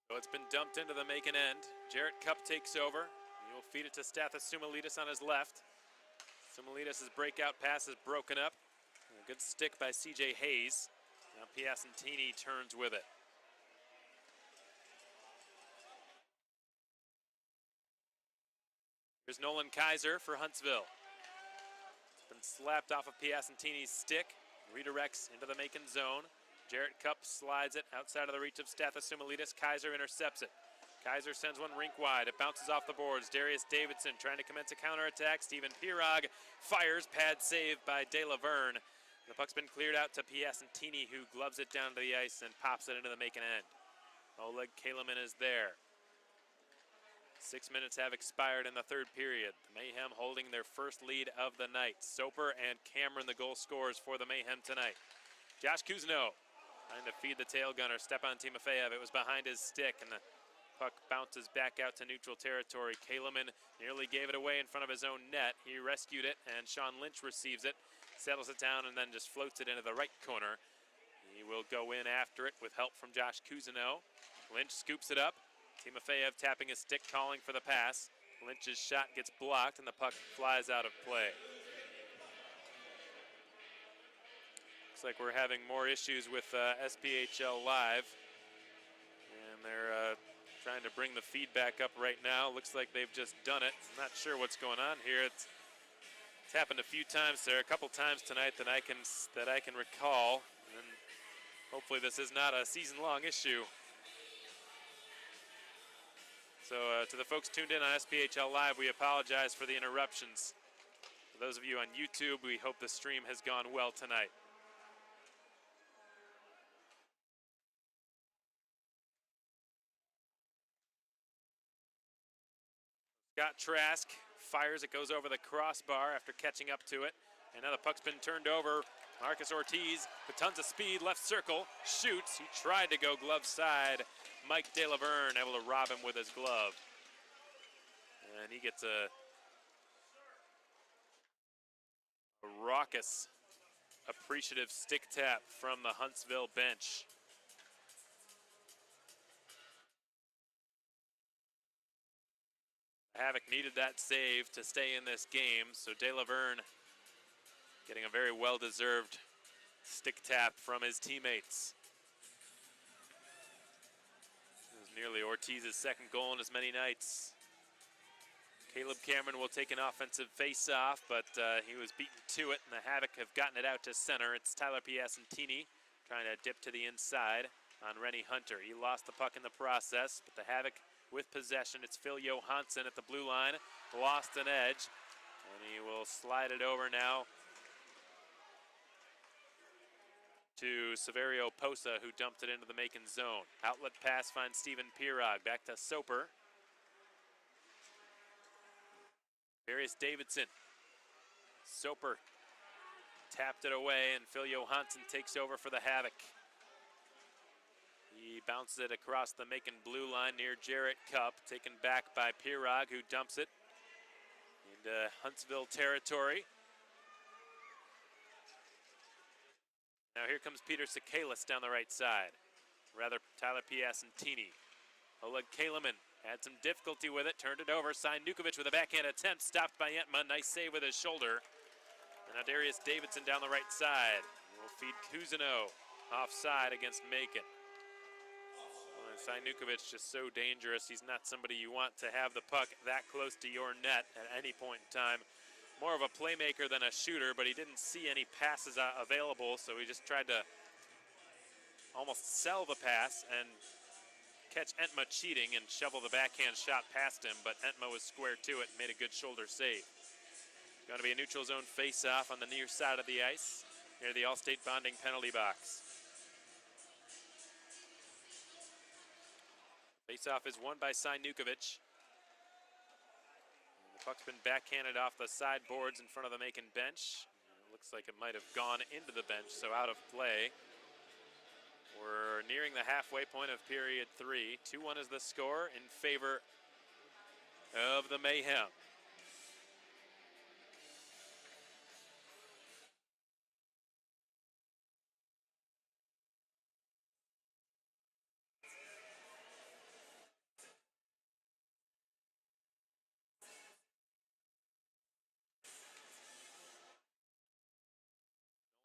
So it's been dumped into the Macon end. Jarrett Cup takes over. He will feed it to Stathis Sumalitis on his left. Sumalitis' breakout pass is broken up. A good stick by C.J. Hayes. Now Piacentini turns with it. Here's Nolan Kaiser for Huntsville. It's been slapped off of Piacentini's stick. Redirects into the Macon zone. Jarrett Cup slides it outside of the reach of Stathis Sumalitis. Kaiser intercepts it. Kaiser sends one rink wide. It bounces off the boards. Darius Davidson trying to commence a counterattack. Steven Pirog fires. Pad saved by De La Verne. The puck's been cleared out to Piacentini, who gloves it down to the ice and pops it into the Macon end. Oleg Kaleman is there. 6 minutes have expired in the third period. The Mayhem holding their first lead of the night. Soper and Cameron, the goal scorers for the Mayhem tonight. Josh Kuzno trying to feed the tail gunner, Stepan Timofeyev. It was behind his stick, and the puck bounces back out to neutral territory. Kaleman nearly gave it away in front of his own net. He rescued it, and Sean Lynch receives it, settles it down, and then just floats it into the right corner. He will go in after it with help from Josh Kuzno. Lynch scoops it up. Timofeyev tapping his stick, calling for the pass. Lynch's shot gets blocked, and the puck flies out of play. Looks like we're having more issues with SPHL Live, and they're trying to bring the feedback up right now. Looks like they've just done it. I'm not sure what's going on here. It's happened a few times there, a couple times tonight that I can recall, and hopefully this is not a season-long issue. So to the folks tuned in on SPHL Live, we apologize for the interruptions. For those of you on YouTube, we hope the stream has gone well tonight. Scott Trask fires. It goes over the crossbar after catching up to it. And now the puck's been turned over. Marcus Ortiz with tons of speed, left circle, shoots. He tried to go glove side. Mike De La Verne able to rob him with his glove. And he gets a raucous, appreciative stick tap from the Huntsville bench. Havoc needed that save to stay in this game, so De La Verne getting a very well-deserved stick tap from his teammates. It was nearly Ortiz's second goal in as many nights. Caleb Cameron will take an offensive face-off, but he was beaten to it, and the Havoc have gotten it out to center. It's Tyler Piacentini trying to dip to the inside on Rennie Hunter. He lost the puck in the process, but the Havoc with possession. It's Phil Johansson at the blue line, lost an edge, and he will slide it over now to Severio Posa, who dumped it into the Macon zone. Outlet pass finds Steven Pirog, back to Soper. Darius Davidson. Soper tapped it away, and Phil Johansson takes over for the Havoc. He bounces it across the Macon blue line near Jarrett Cup, taken back by Pirog, who dumps it into Huntsville territory. Now here comes Peter Sakalis down the right side. Rather, Tyler Piacentini. Oleg Kaliman had some difficulty with it, turned it over. Nukovic with a backhand attempt, stopped by Entma. Nice save with his shoulder. And now Darius Davidson down the right side. Will feed Cousineau offside against Macon. Nukovic just so dangerous. He's not somebody you want to have the puck that close to your net at any point in time. More of a playmaker than a shooter, but he didn't see any passes available, so he just tried to almost sell the pass and catch Entma cheating and shovel the backhand shot past him, but Entma was square to it and made a good shoulder save. It's going to be a neutral zone face-off on the near side of the ice near the Allstate Bonding penalty box. Face-off is won by Nukovic. The puck's been backhanded off the side boards in front of the Macon bench. It looks like it might have gone into the bench, so out of play. We're nearing the halfway point of period 3. 2-1 is the score in favor of the Mayhem.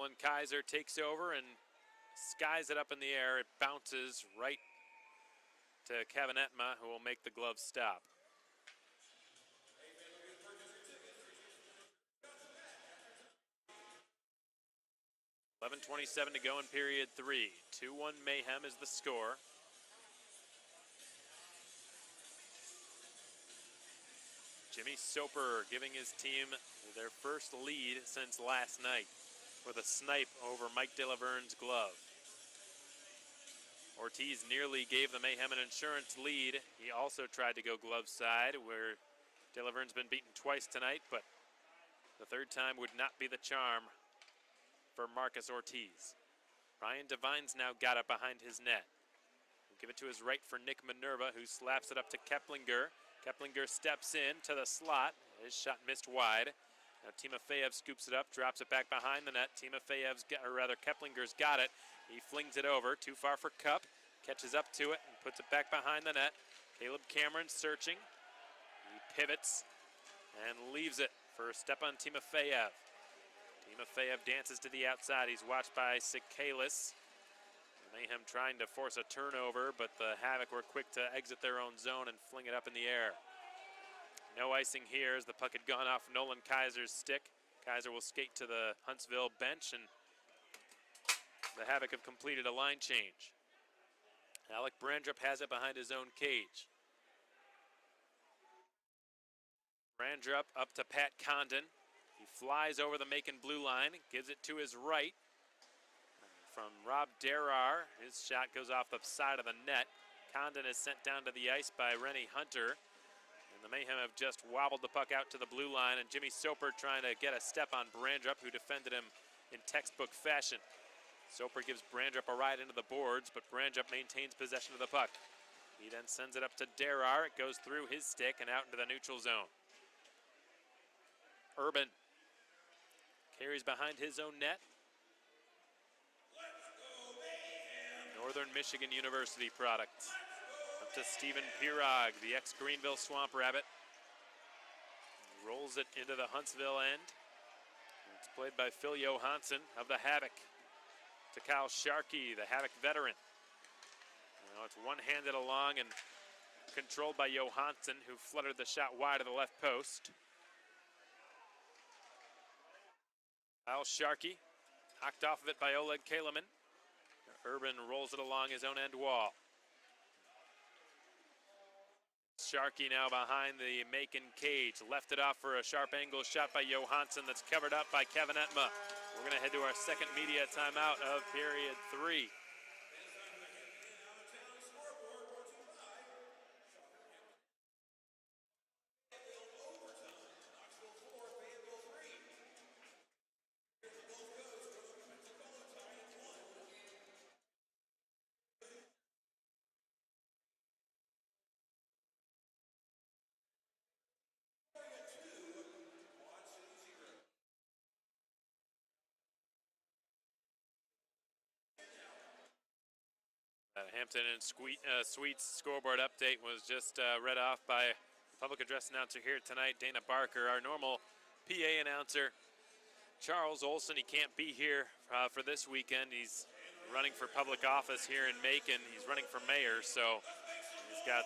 Nolan Kaiser takes over and skies it up in the air. It bounces right to Kevin Entma, who will make the glove stop. .11:27 to go in period 3. 2-1 Mayhem is the score. Jimmy Soper giving his team their first lead since last night with a snipe over Mike De La Verne's glove. Ortiz nearly gave the Mayhem an insurance lead. He also tried to go glove side, where De La Verne's been beaten twice tonight, but the third time would not be the charm for Marcus Ortiz. Ryan Devine's now got it behind his net. He'll give it to his right for Nick Minerva, who slaps it up to Keplinger. Keplinger steps in to the slot. His shot missed wide. Now Timofeyev scoops it up, drops it back behind the net. Keplinger's got it. He flings it over, too far for Cup. Catches up to it and puts it back behind the net. Caleb Cameron searching. He pivots and leaves it for Stepan Timofeyev. Timofeyev dances to the outside. He's watched by Sikalis. Mayhem trying to force a turnover, but the Havoc were quick to exit their own zone and fling it up in the air. No icing here as the puck had gone off Nolan Kaiser's stick. Kaiser will skate to the Huntsville bench, and the Havoc have completed a line change. Alec Brandrup has it behind his own cage. Brandrup up to Pat Condon. He flies over the Macon blue line, gives it to his right. From Rob Derar, his shot goes off the side of the net. Condon is sent down to the ice by Rennie Hunter. And the Mayhem have just wobbled the puck out to the blue line, and Jimmy Soper trying to get a step on Brandrup, who defended him in textbook fashion. Soper gives Brandrup a ride into the boards, but Brandrup maintains possession of the puck. He then sends it up to Derar. It goes through his stick and out into the neutral zone. Urban carries behind his own net. Northern Michigan University product. Up to Stephen Pirog, the ex-Greenville Swamp Rabbit. rolls it into the Huntsville end. It's played by Phil Johansson of the Havoc to Kyle Sharkey, the Havoc veteran. Now it's one-handed along and controlled by Johansson, who fluttered the shot wide of the left post. Kyle Sharkey, knocked off of it by Oleg Kaleman. Urban rolls it along his own end wall. Sharkey now behind the Macon cage. Left it off for a sharp angle shot by Johansson that's covered up by Kevin Etma. We're going to head to our second media timeout of period 3. Hampton and Sweet's scoreboard update was just read off by the public address announcer here tonight, Dana Barker. Our normal PA announcer, Charles Olson, he can't be here for this weekend. He's running for public office here in Macon. He's running for mayor, so he's got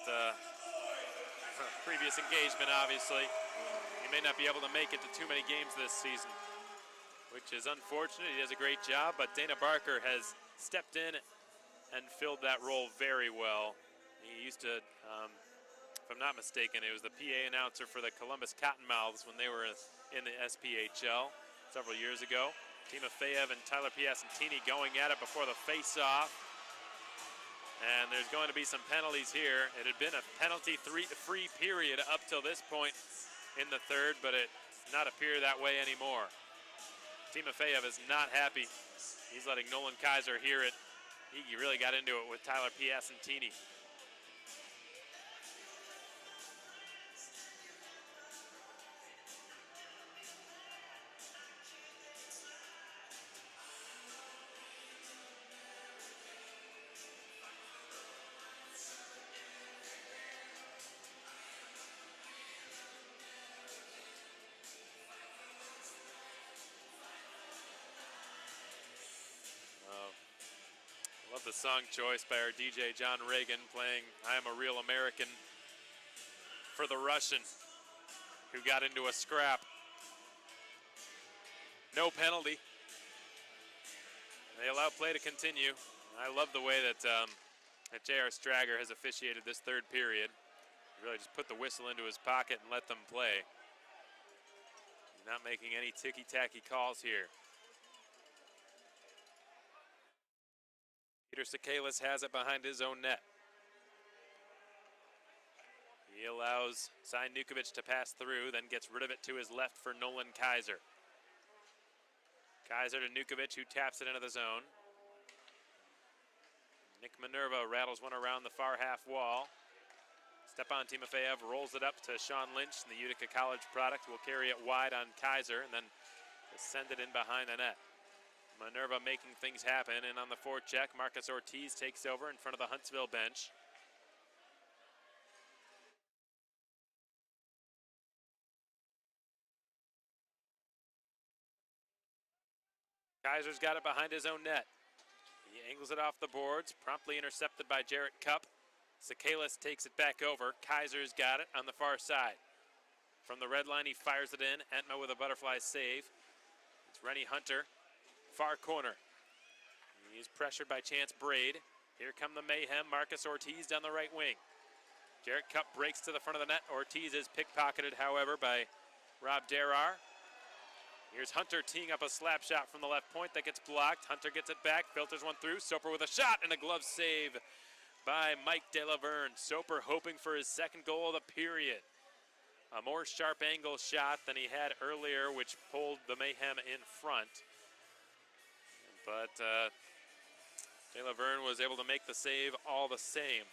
previous engagement, obviously. He may not be able to make it to too many games this season, which is unfortunate. He does a great job, but Dana Barker has stepped in and filled that role very well. He used to, if I'm not mistaken, it was the PA announcer for the Columbus Cottonmouths when they were in the SPHL several years ago. Timofeyev and Tyler Piacentini going at it before the face-off. And there's going to be some penalties here. It had been a penalty-free period up till this point in the third, but it does not appear that way anymore. Timofeyev is not happy. He's letting Nolan Kaiser hear it. He really got into it with Tyler Piacentini. Love the song choice by our DJ John Reagan playing I Am a Real American for the Russian who got into a scrap. No penalty. They allow play to continue. I love the way that J.R. Strager has officiated this third period. He really just put the whistle into his pocket and let them play. He's not making any ticky-tacky calls here. Peter Sakalis has it behind his own net. He allows Sai Nukovic to pass through, then gets rid of it to his left for Nolan Kaiser. Kaiser to Nukovic, who taps it into the zone. Nick Minerva rattles one around the far half wall. Stepan Timofeyev rolls it up to Sean Lynch, and the Utica College product will carry it wide on Kaiser and then send it in behind the net. Minerva making things happen, and on the forecheck, Marcus Ortiz takes over in front of the Huntsville bench. Kaiser's got it behind his own net. He angles it off the boards, promptly intercepted by Jarrett Cupp. Sakalis takes it back over. Kaiser's got it on the far side. From the red line, he fires it in. Entma with a butterfly save. It's Rennie Hunter. Far corner. He's pressured by Chance Braid. Here come the Mayhem. Marcus Ortiz down the right wing. Jarrett Cupp breaks to the front of the net. Ortiz is pickpocketed, however, by Rob Derar. Here's Hunter teeing up a slap shot from the left point that gets blocked. Hunter gets it back, filters one through. Soper with a shot and a glove save by Mike De La Verne. Soper hoping for his second goal of the period. A more sharp angle shot than he had earlier, which pulled the Mayhem in front. But De La Verne was able to make the save all the same.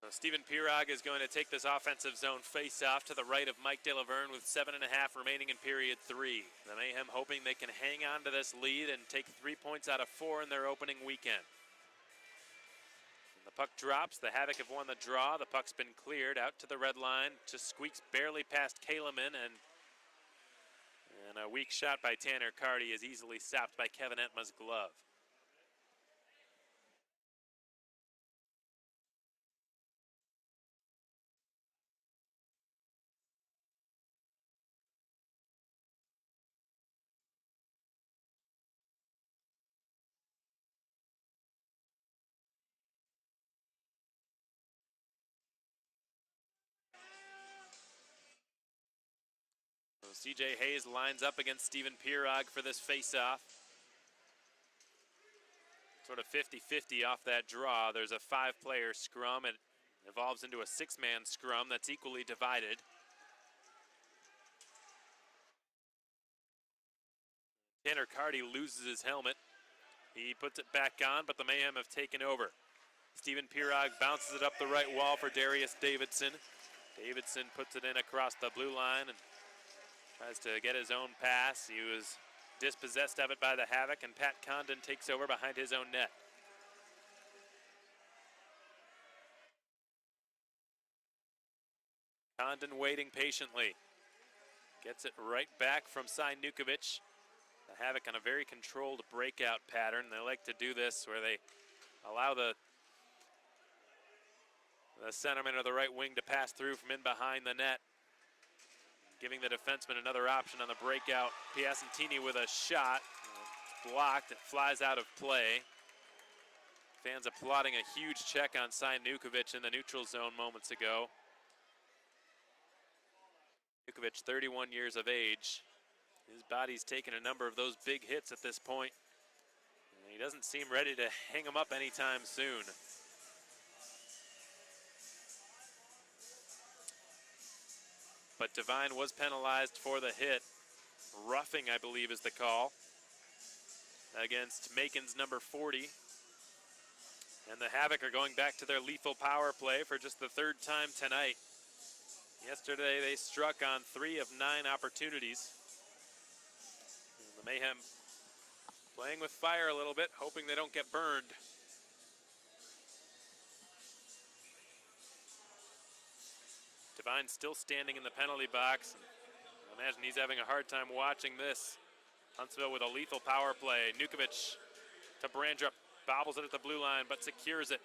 So Stephen Pirog is going to take this offensive zone face-off to the right of Mike De La Verne with 7.5 remaining in period 3. The Mayhem hoping they can hang on to this lead and take 3 points out of 4 in their opening weekend. puck drops. The Havoc have won the draw. The puck's been cleared out to the red line. Just squeaks barely past Kaleman, and a weak shot by Tanner Carty is easily stopped by Kevin Entma's glove. So CJ Hayes lines up against Steven Pirog for this face-off. Sort of 50-50 off that draw. There's a 5-player scrum. It evolves into a 6-man scrum that's equally divided. Tanner Carty loses his helmet. He puts it back on, but the Mayhem have taken over. Steven Pirog bounces it up the right wall for Darius Davidson. Davidson puts it in across the blue line and tries to get his own pass. He was dispossessed of it by the Havoc, and Pat Condon takes over behind his own net. Condon waiting patiently. Gets it right back from Cy Nukovic. The Havoc on a very controlled breakout pattern. They like to do this where they allow the centerman or the right wing to pass through from in behind the net, giving the defenseman another option on the breakout. Piacentini with a shot. It's blocked. It flies out of play. Fans applauding a huge check on Cy Nukovic in the neutral zone moments ago. Nukovic, 31 years of age. His body's taken a number of those big hits at this point. And he doesn't seem ready to hang them up anytime soon. But Devine was penalized for the hit. Roughing, I believe, is the call against Macon's number 40. And the Havoc are going back to their lethal power play for just the 3rd time tonight. Yesterday they struck on 3 of 9 opportunities. And the Mayhem playing with fire a little bit, hoping they don't get burned. Devine still standing in the penalty box. I imagine he's having a hard time watching this. Huntsville with a lethal power play. Nukovic to Brandrup, bobbles it at the blue line, but secures it.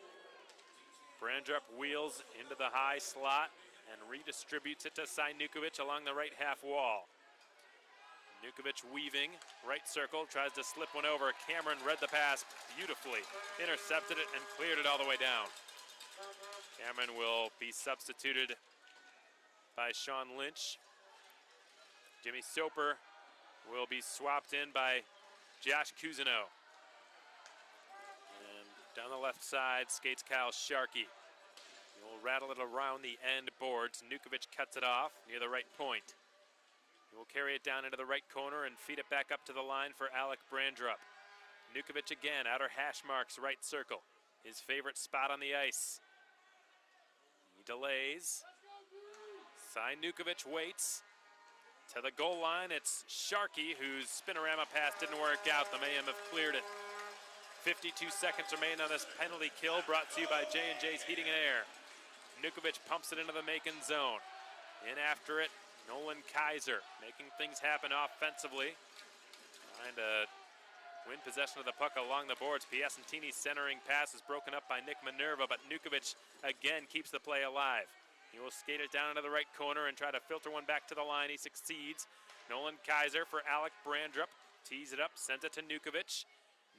Brandrup wheels into the high slot and redistributes it to Cy Nukovic along the right half wall. Nukovic weaving, right circle, tries to slip one over. Cameron read the pass beautifully, intercepted it and cleared it all the way down. Cameron will be substituted by Sean Lynch. Jimmy Soper will be swapped in by Josh Cousineau. And down the left side skates Kyle Sharkey. He will rattle it around the end boards. Nukovic cuts it off near the right point. He will carry it down into the right corner and feed it back up to the line for Alec Brandrup. Nukovic again, outer hash marks, right circle. His favorite spot on the ice. He delays. Cy Nukovic waits. To the goal line, it's Sharkey, whose spinorama pass didn't work out. The Mayhem have cleared it. 52 seconds remain on this penalty kill, brought to you by J&J's Heating and Air. Nukovic pumps it into the Macon zone. In after it, Nolan Kaiser, making things happen offensively. Trying to win possession of the puck along the boards. Piacentini's centering pass is broken up by Nick Minerva, but Nukovic again keeps the play alive. He will skate it down into the right corner and try to filter one back to the line. He succeeds. Nolan Kaiser for Alec Brandrup. Tees it up, sends it to Nukovic.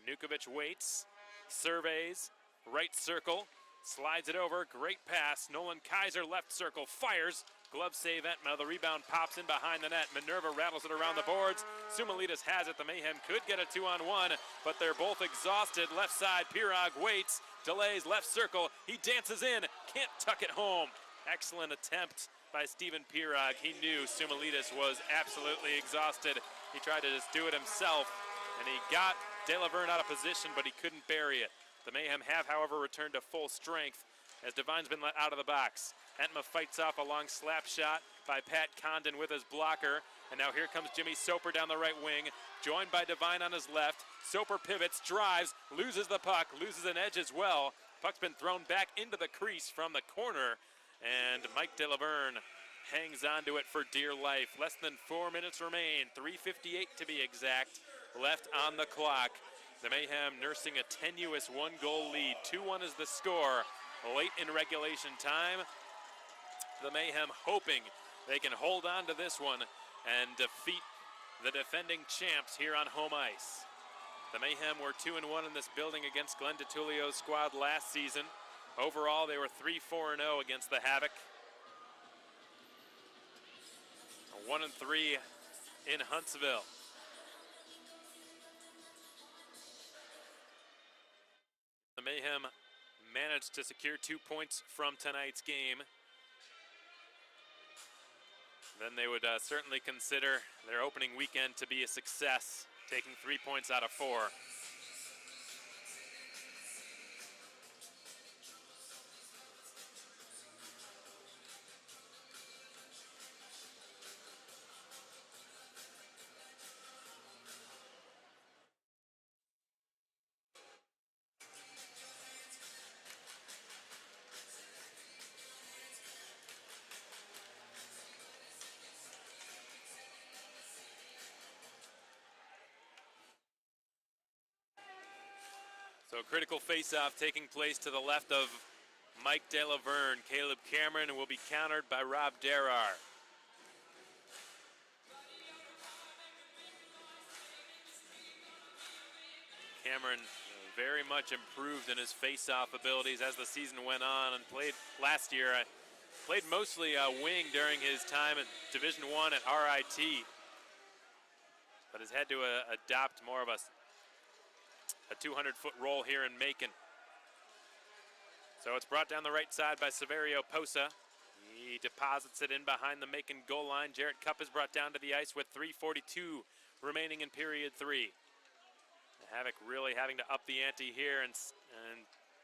Nukovic waits, surveys, right circle, slides it over, great pass. Nolan Kaiser, left circle, fires. Glove save Entma. The rebound pops in behind the net. Minerva rattles it around the boards. Sumalitas has it. The Mayhem could get a 2-on-1, but they're both exhausted. Left side, Pirog waits, delays, left circle. He dances in, can't tuck it home. Excellent attempt by Steven Pirog. He knew Sumalitas was absolutely exhausted. He tried to just do it himself, and he got De La Verne out of position, but he couldn't bury it. The Mayhem have, however, returned to full strength as Devine's been let out of the box. Entma fights off a long slap shot by Pat Condon with his blocker. And now here comes Jimmy Soper down the right wing, joined by Devine on his left. Soper pivots, drives, loses the puck, loses an edge as well, Puck's been thrown back into the crease from the corner, and Mike DeLaverne hangs onto it for dear life. Less than 4 minutes remain, 3:58 to be exact, left on the clock. The Mayhem nursing a tenuous 1-goal lead. 2-1 is the score late in regulation time. The Mayhem hoping they can hold on to this one and defeat the defending champs here on home ice. The Mayhem were 2-1 in this building against Glenn DeTulio's squad last season. Overall, they were 3-4-0 against the Havoc. 1-3 in Huntsville. The Mayhem managed to secure 2 points from tonight's game. Then they would certainly consider their opening weekend to be a success, taking 3 points out of 4. So a critical face-off taking place to the left of Mike DeLaverne. Caleb Cameron will be countered by Rob Derar. Cameron very much improved in his face-off abilities as the season went on and played last year. Played mostly wing during his time at Division I at RIT, but has had to adopt more of a 200-foot roll here in Macon. So it's brought down the right side by Saverio Posa. He deposits it in behind the Macon goal line. Jarrett Cupp is brought down to the ice with 3:42 remaining in period 3. The Havoc really having to up the ante here and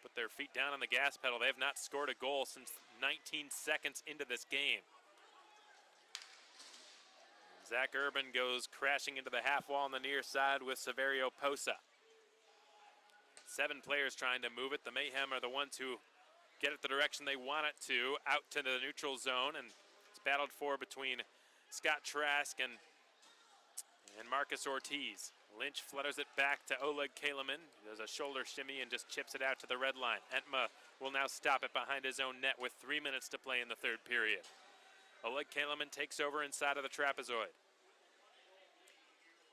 put their feet down on the gas pedal. They have not scored a goal since 19 seconds into this game. Zach Urban goes crashing into the half wall on the near side with Saverio Posa. 7 players trying to move it. The Mayhem are the ones who get it the direction they want it to, out to the neutral zone, and it's battled for between Scott Trask and Marcus Ortiz. Lynch flutters it back to Oleg Kaleman. He does a shoulder shimmy and just chips it out to the red line. Entma will now stop it behind his own net with 3 minutes to play in the third period. Oleg Kaleman takes over inside of the trapezoid.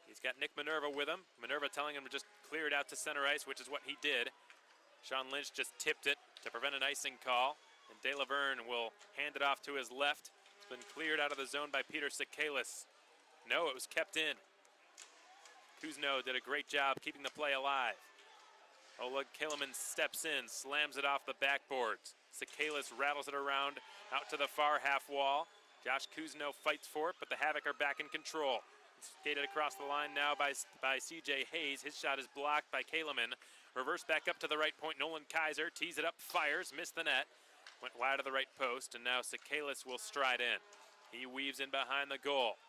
He's got Nick Minerva with him. Minerva telling him to just clear it out to center ice, which is what he did. Sean Lynch just tipped it to prevent an icing call, and DeLaverne will hand it off to his left. It's been cleared out of the zone by Peter Sikalis. No, it was kept in. Kuzno did a great job keeping the play alive. Oleg Kaleman steps in, slams it off the backboards. Sikalis rattles it around out to the far half wall. Josh Kuzno fights for it, but the Havoc are back in control. Skated across the line now by C.J. Hayes. His shot is blocked by Kaleman. Reverse back up to the right point. Nolan Kaiser tees it up, fires, missed the net. Went wide of the right post, and now Sikalis will stride in. He weaves in behind the goal.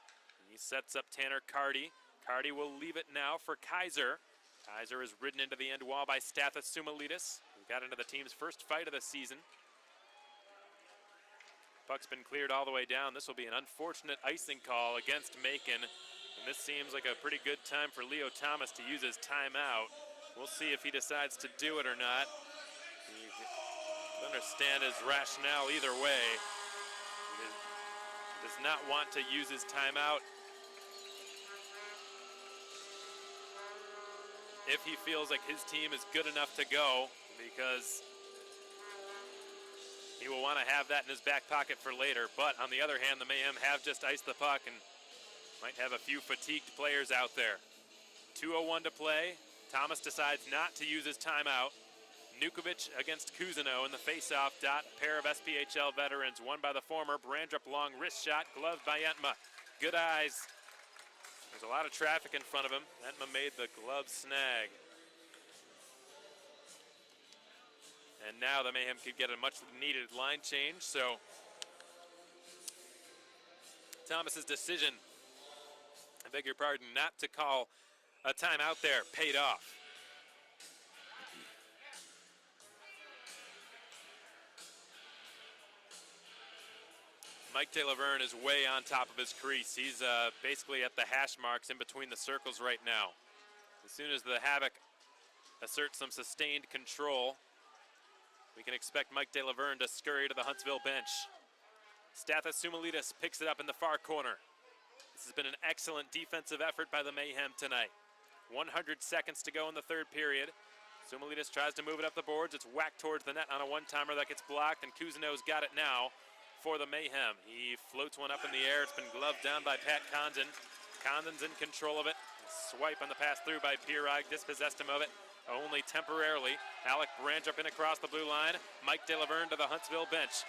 He sets up Tanner Cardy. Cardy will leave it now for Kaiser. Kaiser is ridden into the end wall by Stathis Sumalitis, who got into the team's first fight of the season. Puck's been cleared all the way down. This will be an unfortunate icing call against Macon. And this seems like a pretty good time for Leo Thomas to use his timeout. We'll see if he decides to do it or not. You understand his rationale either way. He does not want to use his timeout if he feels like his team is good enough to go, because he will want to have that in his back pocket for later. But on the other hand, the Mayhem have just iced the puck and might have a few fatigued players out there. 2:01 to play. Thomas decides not to use his timeout. Nukovic against Kuzino in the face-off dot. Pair of SPHL veterans, one by the former. Brandrup long wrist shot, gloved by Entma. Good eyes. There's a lot of traffic in front of him. Entma made the glove snag. And now the Mayhem could get a much-needed line change, so Thomas's decision, I beg your pardon, not to call a timeout there paid off. Mike De Laverne is way on top of his crease. He's basically at the hash marks in between the circles right now. As soon as the Havoc asserts some sustained control, we can expect Mike De Laverne to scurry to the Huntsville bench. Stathis Sumulidis picks it up in the far corner. This has been an excellent defensive effort by the Mayhem tonight. 100 seconds to go in the third period. Sumulidis tries to move it up the boards. It's whacked towards the net on a one-timer that gets blocked, and Cousineau's got it now for the Mayhem. He floats one up in the air. It's been gloved down by Pat Condon. Condon's in control of it. Swipe on the pass through by Pierog, dispossessed him of it, only temporarily. Alec Brandrup in across the blue line. Mike De Laverne to the Huntsville bench.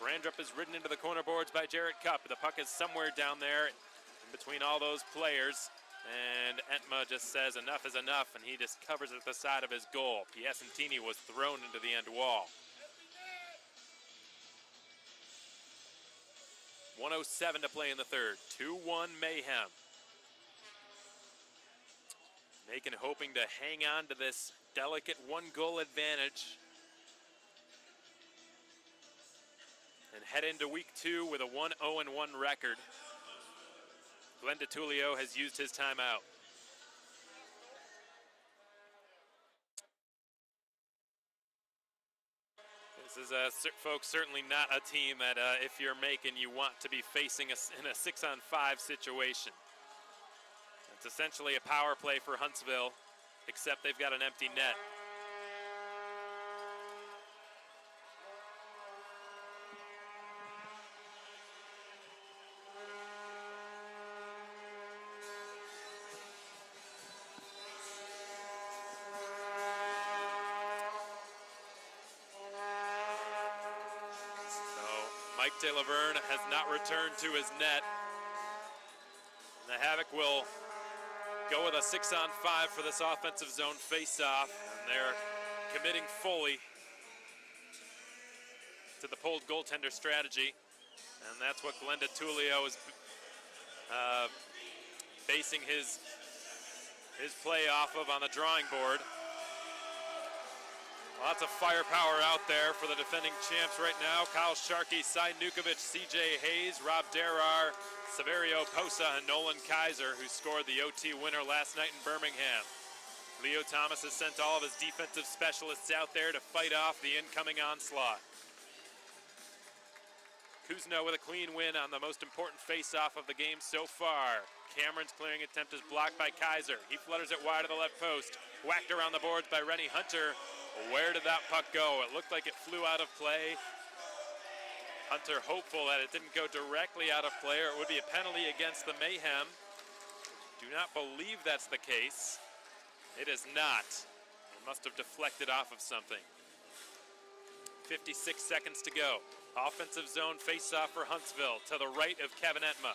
Brandrup is ridden into the corner boards by Jarrett Cupp. The puck is somewhere down there in between all those players. And Entma just says enough is enough, and he just covers it at the side of his goal. Piacentini was thrown into the end wall. 1:07 to play in the third. 2-1 Mayhem. Macon hoping to hang on to this delicate one-goal advantage and head into week 2 with a 1-0-1 record. Glenn DeTulio has used his timeout. This is, folks, certainly not a team that if you're Macon, you want to be facing in a 6-on-5 situation. It's essentially a power play for Huntsville, except they've got an empty net. Mike De Laverne has not returned to his net. The Havoc will go with a 6-on-5 for this offensive zone face-off, and they're committing fully to the pulled goaltender strategy, and that's what Glenn DeTulio is basing his play off of on the drawing board. Lots of firepower out there for the defending champs right now. Kyle Sharkey, Cy Nukovic, CJ Hayes, Rob Derar, Severio Posa, and Nolan Kaiser, who scored the OT winner last night in Birmingham. Leo Thomas has sent all of his defensive specialists out there to fight off the incoming onslaught. Cousineau with a clean win on the most important face-off of the game so far. Cameron's clearing attempt is blocked by Kaiser. He flutters it wide of the left post. Whacked around the boards by Rennie Hunter. Where did that puck go? It looked like it flew out of play. Hunter hopeful that it didn't go directly out of play, or it would be a penalty against the Mayhem. Do not believe that's the case. It is not. It must have deflected off of something. 56 seconds to go. Offensive zone face-off for Huntsville to the right of Kevin Entma.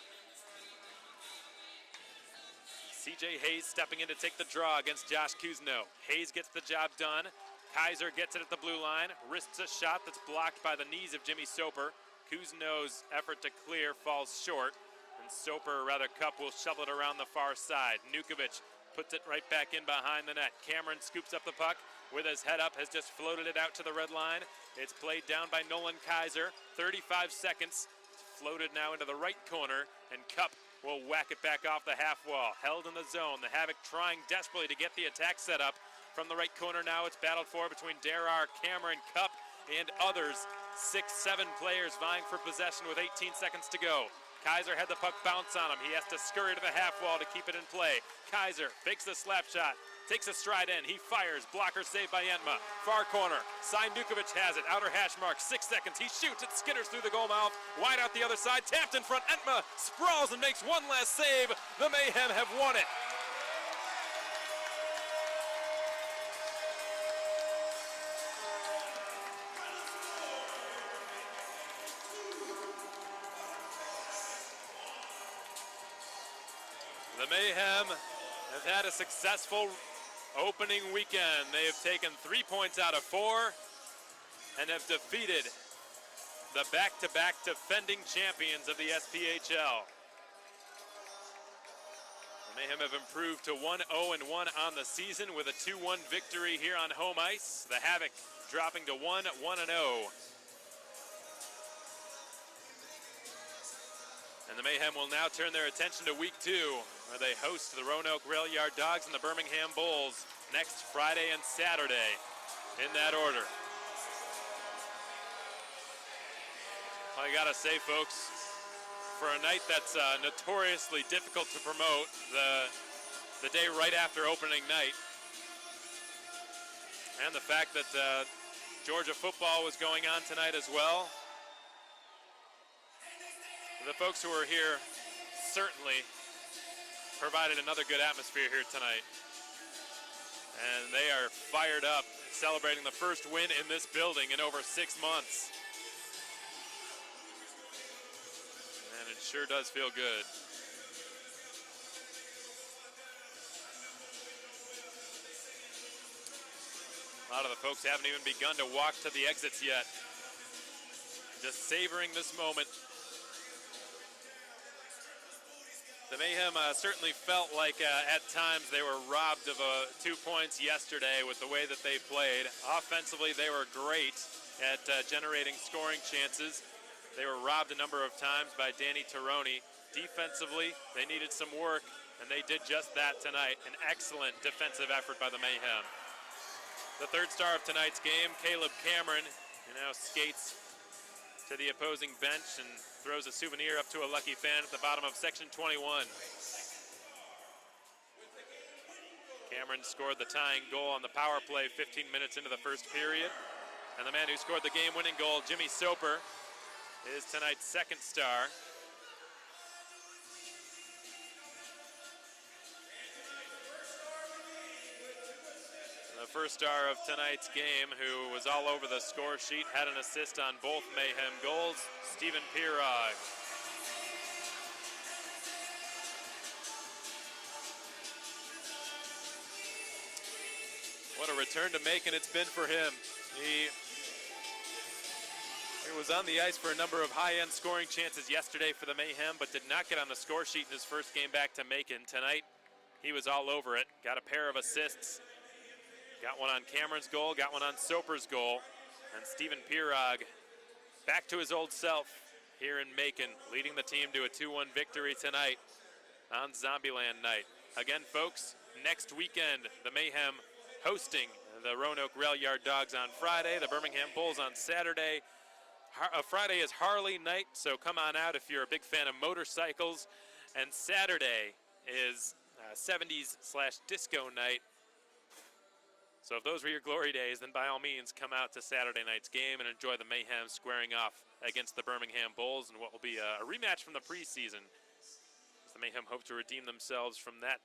CJ Hayes stepping in to take the draw against Josh Cousineau. Hayes gets the job done. Kaiser gets it at the blue line, wrists a shot that's blocked by the knees of Jimmy Soper. Cousineau's effort to clear falls short, and Soper, or rather Cupp, will shovel it around the far side. Nukovic puts it right back in behind the net. Cameron scoops up the puck with his head up, has just floated it out to the red line. It's played down by Nolan Kaiser. 35 seconds. It's floated now into the right corner, and Cupp will whack it back off the half wall. Held in the zone. The Havoc trying desperately to get the attack set up. From the right corner now, it's battled for between Derar, Cameron, Cupp, and others. 6-7 players vying for possession with 18 seconds to go. Kaiser had the puck bounce on him. He has to scurry to the half wall to keep it in play. Kaiser fakes the slap shot, takes a stride in. He fires. Blocker saved by Entma. Far corner. Cy Nukovic has it. Outer hash mark. 6 seconds. He shoots. It skitters through the goal mouth. Wide out the other side. Tapped in front. Entma sprawls and makes one last save. The Mayhem have won it. The Mayhem have had a successful opening weekend. They have taken 3 points out of 4 and have defeated the back-to-back defending champions of the SPHL. The Mayhem have improved to 1-0-1 on the season with a 2-1 victory here on home ice. The Havoc dropping to 1-1-0. And the Mayhem will now turn their attention to week 2, where they host the Roanoke Rail Yard Dogs and the Birmingham Bulls next Friday and Saturday, in that order. Well, I gotta say, folks, for a night that's notoriously difficult to promote, the day right after opening night, and the fact that Georgia football was going on tonight as well, the folks who were here certainly provided another good atmosphere here tonight. And they are fired up, celebrating the first win in this building in over 6 months. And it sure does feel good. A lot of the folks haven't even begun to walk to the exits yet. Just savoring this moment. The Mayhem certainly felt like at times they were robbed of 2 points yesterday with the way that they played. Offensively, they were great at generating scoring chances. They were robbed a number of times by Danny Taroni. Defensively, they needed some work, and they did just that tonight. An excellent defensive effort by the Mayhem. The third star of tonight's game, Caleb Cameron, who now skates to the opposing bench and throws a souvenir up to a lucky fan at the bottom of section 21. Cameron scored the tying goal on the power play 15 minutes into the first period. And the man who scored the game-winning goal, Jimmy Soper, is tonight's second star. The first star of tonight's game, who was all over the score sheet, had an assist on both Mayhem goals, Stephen Pirog. What a return to Macon it's been for him. He was on the ice for a number of high-end scoring chances yesterday for the Mayhem, but did not get on the score sheet in his first game back to Macon. Tonight, he was all over it, got a pair of assists. Got one on Cameron's goal, got one on Soper's goal. And Stephen Pirog back to his old self here in Macon, leading the team to a 2-1 victory tonight on Zombieland night. Again, folks, next weekend, the Mayhem hosting the Roanoke Rail Yard Dogs on Friday, the Birmingham Bulls on Saturday. Friday is Harley night, so come on out if you're a big fan of motorcycles. And Saturday is 70s/disco night. So if those were your glory days, then by all means come out to Saturday night's game and enjoy the Mayhem squaring off against the Birmingham Bulls in what will be a rematch from the preseason, as the Mayhem hope to redeem themselves from that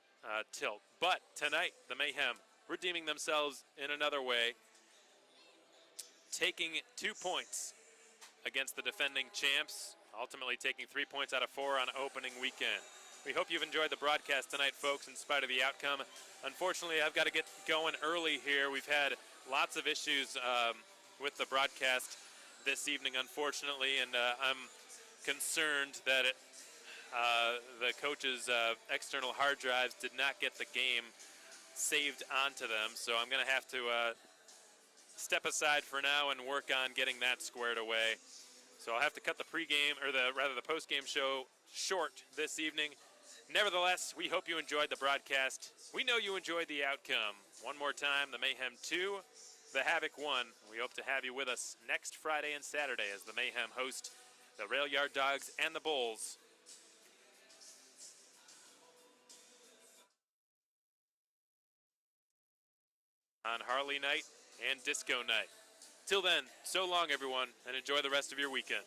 tilt. But tonight, the Mayhem redeeming themselves in another way, taking 2 points against the defending champs, ultimately taking 3 points out of 4 on opening weekend. We hope you've enjoyed the broadcast tonight, folks, in spite of the outcome. Unfortunately, I've got to get going early here. We've had lots of issues with the broadcast this evening, unfortunately, and I'm concerned that the coaches' external hard drives did not get the game saved onto them, so I'm going to have to step aside for now and work on getting that squared away. So I'll have to cut the pregame, or the postgame show short this evening. Nevertheless, we hope you enjoyed the broadcast. We know you enjoyed the outcome. One more time, the Mayhem 2, the Havoc 1. We hope to have you with us next Friday and Saturday as the Mayhem host the Rail Yard Dogs and the Bulls. On Harley night and disco night. Till then, so long everyone, and enjoy the rest of your weekend.